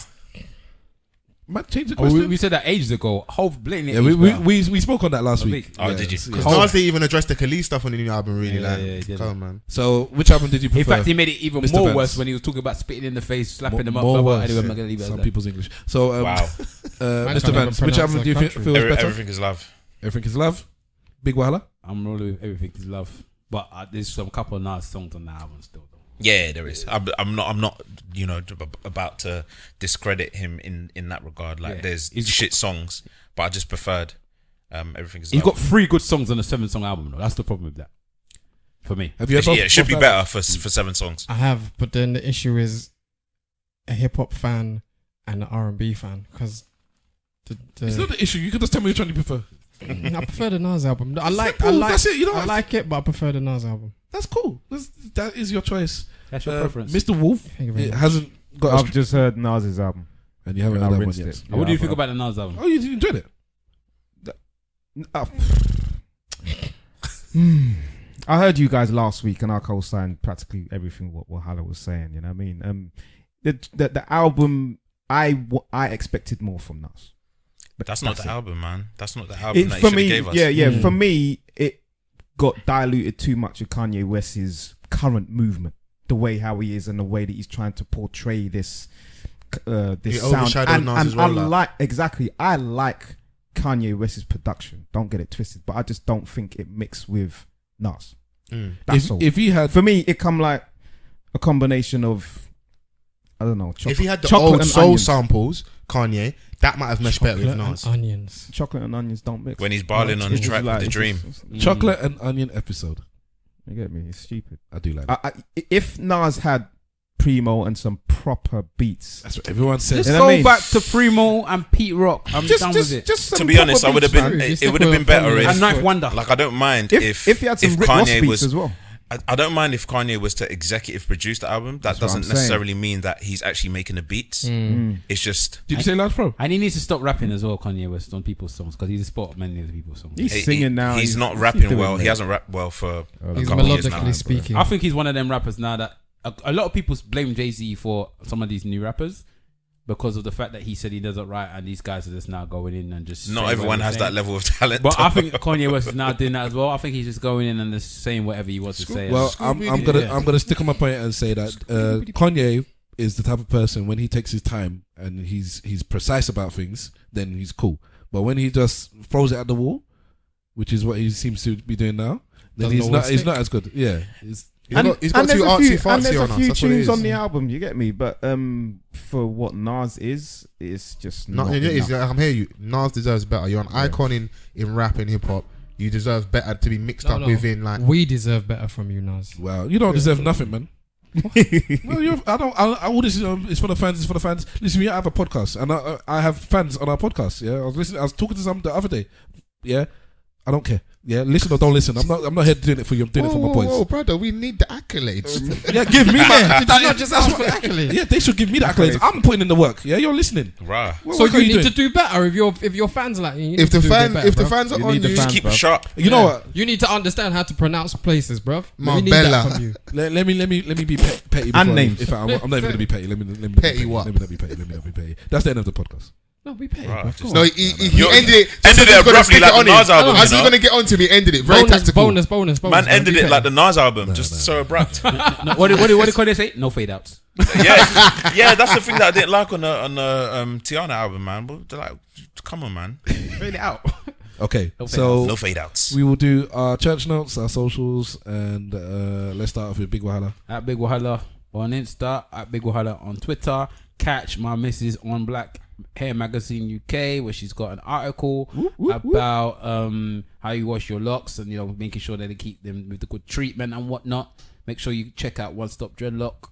might change the Oh, question. we said that ages ago. Hove blatantly. Yeah, aged better. we spoke on that last week. Oh, Yeah, did you? yeah. Because Nas didn't even address the Khalid stuff on the new album, really. Yeah, like, yeah, he did. come on, man. So, which album did you In prefer? fact, he made it even Mr. more Vance. worse when he was talking about spitting in the face, slapping them up. More Blah, blah, worse. anyway, I'm not gonna leave it at Some that. people's English. So, Wow. Mr. Vance, which album do you feel was better? Everything is love. Everything is Love. Big Wahala. I'm rolling with Everything Is Love, but there's some couple of Nas songs on the album still. Though. Yeah, there is. I'm not about to discredit him in that regard. Like, Yeah. there's He's- shit songs, but I just preferred Everything Is He's Love. got 3 good songs on a 7-song album. Though. That's the problem with that. For me, Have you heard both? Yeah, it should both be albums? better for 7 songs. I have, but then the issue is a hip hop fan and an R&B fan because It's not the issue. You can just tell me which one you prefer. I prefer the Nas album. I like That's it. You know, I like it, but I prefer the Nas album. That's cool. That is your choice. That's your preference. Mr. Wolf, Thank you very it much. hasn't got. I've just heard Nas's album. And you haven't and I heard that one rinsed yet. it. What do you Yeah, think about the Nas album? Oh, you enjoyed it. I heard you guys last week, and I co-signed practically everything what Hala was saying. You know what I mean? The album, I expected more from Nas. But that's not the album, man. That's not the album that he for should me, have gave us. yeah. For me, it got diluted too much with Kanye West's current movement, the way how he is, and the way that he's trying to portray this sound. And I like Kanye West's production. Don't get it twisted, but I just don't think it mixed with Nas. That's all. If he had, for me, it come like a combination of, I don't know. If he had the old soul samples, Kanye, that might have meshed better with Nas. Onions. Chocolate and onions don't mix. When he's barling on the track with The Dream. chocolate and onion episode. You get me? It's stupid. I do like that. If Nas had Primo and some proper beats, That's what everyone says. Let's go back to Primo and Pete Rock. I'm done with it. To be honest, I would have been. It would have been better And if. Knife Wonder. Like, I don't mind if he had some Rick Ross Kanye beats was as well. I don't mind if Kanye was to executive produce the album. That That's what I'm doesn't necessarily mean that he's actually making the beats. It's just. Did you say Lance Pro? And he needs to stop rapping as well, Kanye West, on people's songs, because he's a spot on many of the people's songs. He's singing now. He's not he's rapping doing well. it. He hasn't rapped well for a He's couple of years now. melodically speaking. I think he's one of them rappers now that a lot of people blame Jay Z for some of these new rappers because of the fact that he said he doesn't write, and these guys are just now going in and just. Not everyone has that level of talent. But I think Kanye West is now doing that as well. I think he's just going in and just saying whatever he wants to say. Well, I'm gonna stick on my point and say that Kanye is the type of person, when he takes his time and he's precise about things, then he's cool. But when he just throws it at the wall, which is what he seems to be doing now, then he's not as good. Yeah. He's got too artsy fartsy on us. There's a few That's what it tunes is. on the album, you get me. But for what Nas is, it's just not enough. I'm here. You Nas deserves better. You're an icon in rap and hip hop. You deserve better to be mixed up within like. We deserve better from you, Nas. Well, you don't deserve nothing, man. No, all this is for the fans. It's for the fans. Listen, we have a podcast, and I have fans on our podcast. Yeah, I was talking to some the other day. Yeah, I don't care. Yeah, listen or don't listen. I'm not here doing it for you. I'm doing it for my boys. Whoa, brother, we need the accolades. Yeah, give me that. Did you not just ask for the accolades? Yeah, they should give me the accolades. I'm putting in the work. Yeah, you're listening. Rah. So you need to do better if your fans like you. If the fans are on you, Just keep sharp. You know what? You need to understand how to pronounce places, bruv. We need Marbella. that from you. Let me be petty. And names. I'm not even gonna be petty. Let me Petty what? Let me not be petty. That's the end of the podcast. No, we pay. Right, bruv. just- No, he ended it. Ended it abruptly like the Nas album. As he's gonna get onto me, ended it very tactical. Bonus. Man ended it like the Nas album, just so abrupt. What did Kanye say? No fade outs. yeah, that's the thing that I didn't like on the Tiana album, man. But they're like, come on, man, Fade it out. Okay, No fade so no fade outs. we will do our church notes, our socials, and let's start off with Big Wahala. At Big Wahala on Insta, at Big Wahala on Twitter. Catch my missus on Black Hair Magazine UK, where she's got an article about how you wash your locks and making sure that they keep them with the good treatment and whatnot. Make sure you check out One Stop Dreadlock.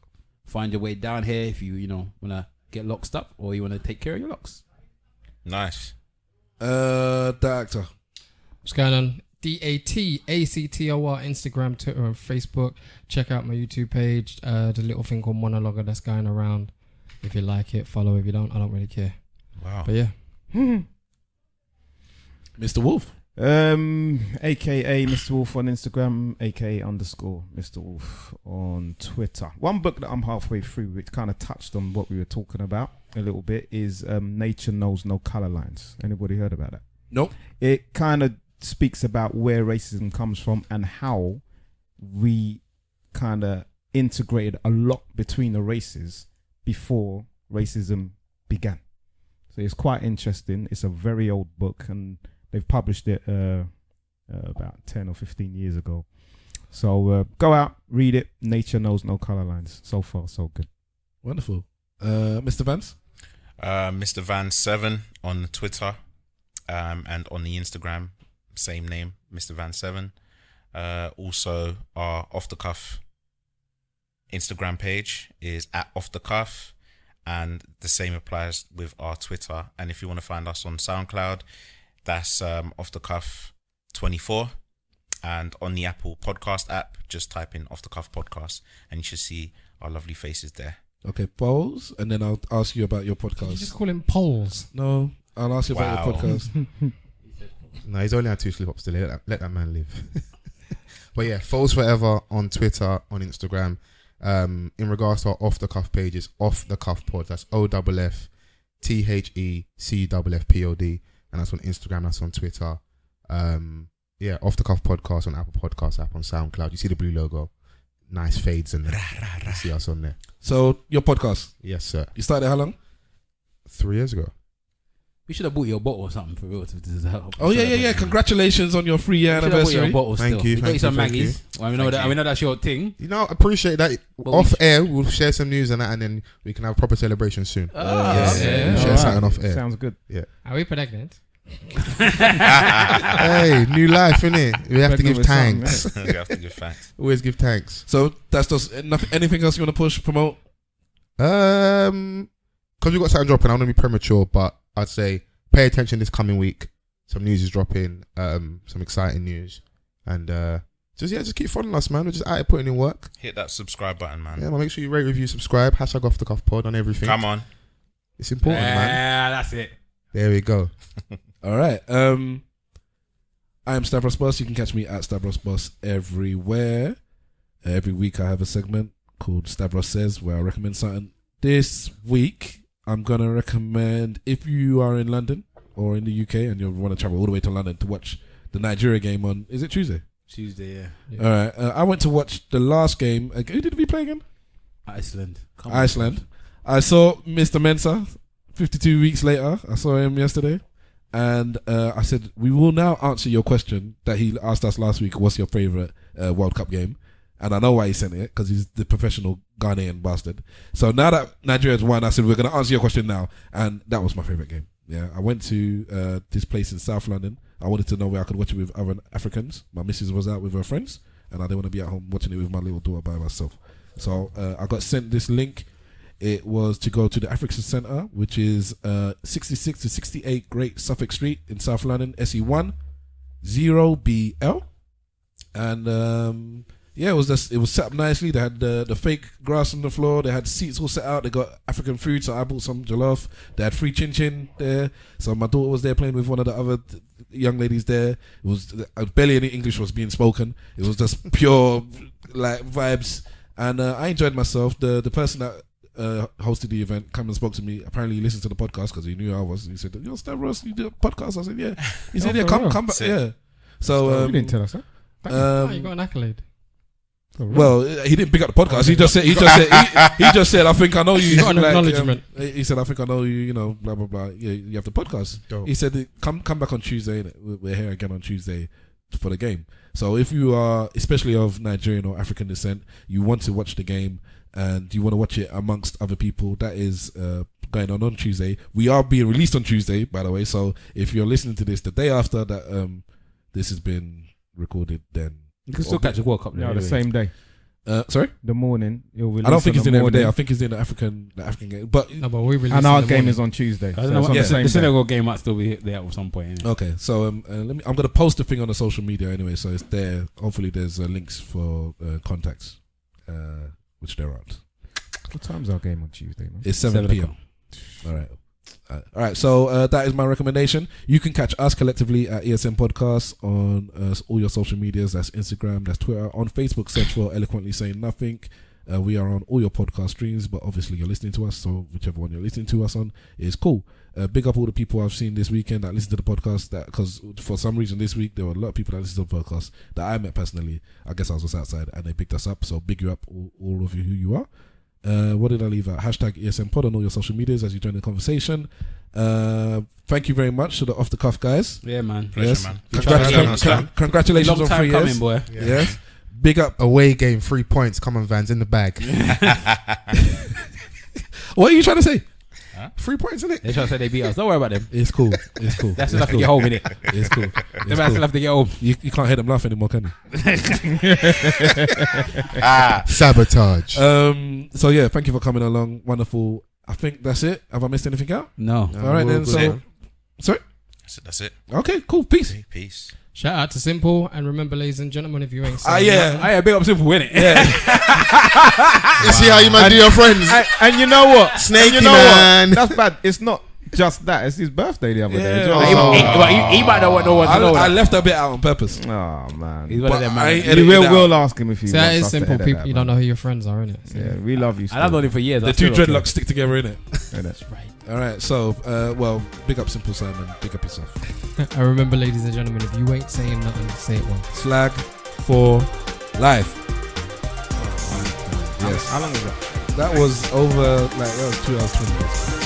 Find your way down here if you wanna get locked up or you wanna take care of your locks. Nice. The actor. What's going on? DATACTOR, Instagram, Twitter, and Facebook. Check out my YouTube page. The little thing called Monologuer that's going around. If you like it, follow. If you don't, I don't really care. Wow. But yeah. Mr. Wolf. AKA Mr. Wolf on Instagram, AKA _ Mr. Wolf on Twitter. One book that I'm halfway through, which kind of touched on what we were talking about a little bit, is Nature Knows No Color Lines. Anybody heard about that? Nope. It kind of speaks about where racism comes from and how we kind of integrated a lot between the races before racism began. So it's quite interesting. It's a very old book, and they've published it about 10 or 15 years ago. So go out, read it. Nature Knows No Color Lines. So far, so good. Wonderful. Mr. Vance. Mr. Van 7 on Twitter, and on the Instagram, same name, Mr. Van 7. Also, our Off the Cuff Instagram page is at Off the Cuff, and the same applies with our Twitter. And if you want to find us on SoundCloud, That's Off the Cuff 24. And on the Apple Podcast app, just type in Off the Cuff Podcast and you should see our lovely faces there. Okay, Fols, and then I'll ask you about your podcast. You just call him Poles. No, I'll ask you about your podcast. No, he's only had 2 slip-ups today. Let that man live. But yeah, Fols Forever on Twitter, on Instagram. In regards to our Off the Cuff pages, Off the Cuff Pod, that's OFFTHECUFFPOD, and that's on Instagram, that's on Twitter. Yeah, Off the Cuff Podcast on Apple Podcast app, on SoundCloud. You see the blue logo, nice fades, and you see us on there. So your podcast, yes, sir. You started how long? 3 years ago. We should have bought you a bottle or something for real. Oh yeah. Congratulations on your 3-year anniversary. Thank you. Got you some Maggies. Well, we know that's your thing. You know, appreciate that. Off air, we'll share some news and that, and then we can have a proper celebration soon. Share something off air. Sounds good. Yeah. Are we pregnant? Hey, new life, innit? We have to give thanks. We have to give thanks. Always give thanks. So that's just anything else you want to push, promote? Because we've got something dropping. I don't want to be premature, but I'd say pay attention this coming week. Some news is dropping. Some exciting news, and just keep following us, man. We're just out here putting in work. Hit that subscribe button, man. Yeah, man. Make sure you rate, review, subscribe. # Off the Cuff Pod on everything. Come on, it's important, man. Yeah, that's it. There we go. All right. I am Stavros Boss. You can catch me at Stavros Boss everywhere. Every week I have a segment called Stavros Says, where I recommend something. This week I'm gonna recommend, if you are in London or in the UK and you want to travel all the way to London to watch the Nigeria game on, is it Tuesday? Tuesday, yeah. All right. I went to watch the last game. Who did we play again? Iceland. Iceland. I saw Mr. Mensah 52 weeks later. I saw him yesterday. And I said, we will now answer your question that he asked us last week. What's your favourite World Cup game? And I know why he sent it, because he's the professional Ghanaian bastard. So now that Nigeria's won, I said, we're going to answer your question now. And that was my favourite game. Yeah, I went to this place in South London. I wanted to know where I could watch it with other Africans. My missus was out with her friends, and I didn't want to be at home watching it with my little daughter by myself. So I got sent this link. It was to go to the African Centre, which is 66 to 68 Great Suffolk Street in South London, SE1 0BL. And yeah, it was set up nicely. They had the fake grass on the floor. They had seats all set out. They got African food, so I bought some jollof. They had free chin chin there. So my daughter was there playing with one of the other young ladies there. It was barely any English was being spoken. It was just pure like vibes, and I enjoyed myself. The person that hosted the event come and spoke to me. Apparently he listened to the podcast because he knew I was. He said, "Yo, Stavros, you do a podcast?" I said, "Yeah." He said, "Yeah, come back." Yeah. So you didn't tell us that. You got an accolade. Well, he didn't pick up the podcast. He just said, he just said, "I think I know you." You got an acknowledgement. He said, "I think I know you." You know, blah blah blah. Yeah, you have the podcast. Dope. He said, "Come back on Tuesday." We're here again on Tuesday for the game. So if you are, especially of Nigerian or African descent, you want to watch the game and you want to watch it amongst other people, that is going on Tuesday. We are being released on Tuesday, by the way. So if you're listening to this the day after that, this has been recorded, then you can still catch a World Cup. No, the same day. Sorry, the morning. I don't think it's in every day. I think it's in the African game. But we release. And our game is on Tuesday. I don't know. The Senegal game might still be there at some point. Innit? Okay, so I'm gonna post the thing on the social media anyway, so it's there. Hopefully, there's links for contacts, which there aren't. What time's our game on Tuesday, man? It's 7 p.m. All right. So that is my recommendation. You can catch us collectively at ESN Podcasts on all your social medias. That's Instagram, that's Twitter. On Facebook, search for Eloquently Saying Nothing. We are on all your podcast streams, but obviously you're listening to us, so whichever one you're listening to us on is cool. Big up all the people I've seen this weekend that listen to the podcast, because for some reason this week there were a lot of people that listen to the podcast that I met personally. I guess I was just outside and they picked us up, so big you up, all of you who you are. What did I leave out? # ESN Pod on all your social medias as you join the conversation. Thank you very much to the Off the Cuff guys. Yeah, man. Yes. Pleasure, Congratulations long on time 3 years. coming, boy. Yeah. Yes. Big up. Away game, 3 points. Come on, Vans in the bag. What are you trying to say? 3 points, isn't it? They're trying to say they beat us. Don't worry about them. It's cool. That's enough to get home, innit? It's cool. They might still have to get home. You can't hear them laugh anymore, can you? Sabotage. So yeah, thank you for coming along. Wonderful. I think that's it. Have I missed anything out? No. All right then. So, sorry. That's it. Okay, cool. Peace. Peace. Shout out to Simple, and remember, ladies and gentlemen, if you ain't saying Big up Simple, innit? Yeah. You see how you might do your friends. And you know what? Snaky you know man. What? That's bad. It's not just that. It's his birthday the other day as well. He might not want no one to know I that. left a bit out on purpose. Oh man. He's one of them, man. We'll ask him if he See, that wants is us to simple. edit People, that, you don't man. know who your friends are, innit? So, Yeah, we love you. And I've known him for years. The two dreadlocks stick together, innit? That's right. All right, so, well, big up Simple Simon. Big up yourself. I remember, ladies and gentlemen, if you ain't saying nothing, say it once. Slag for life. Yes. How long was that? That was over, that was 2 hours 20 minutes.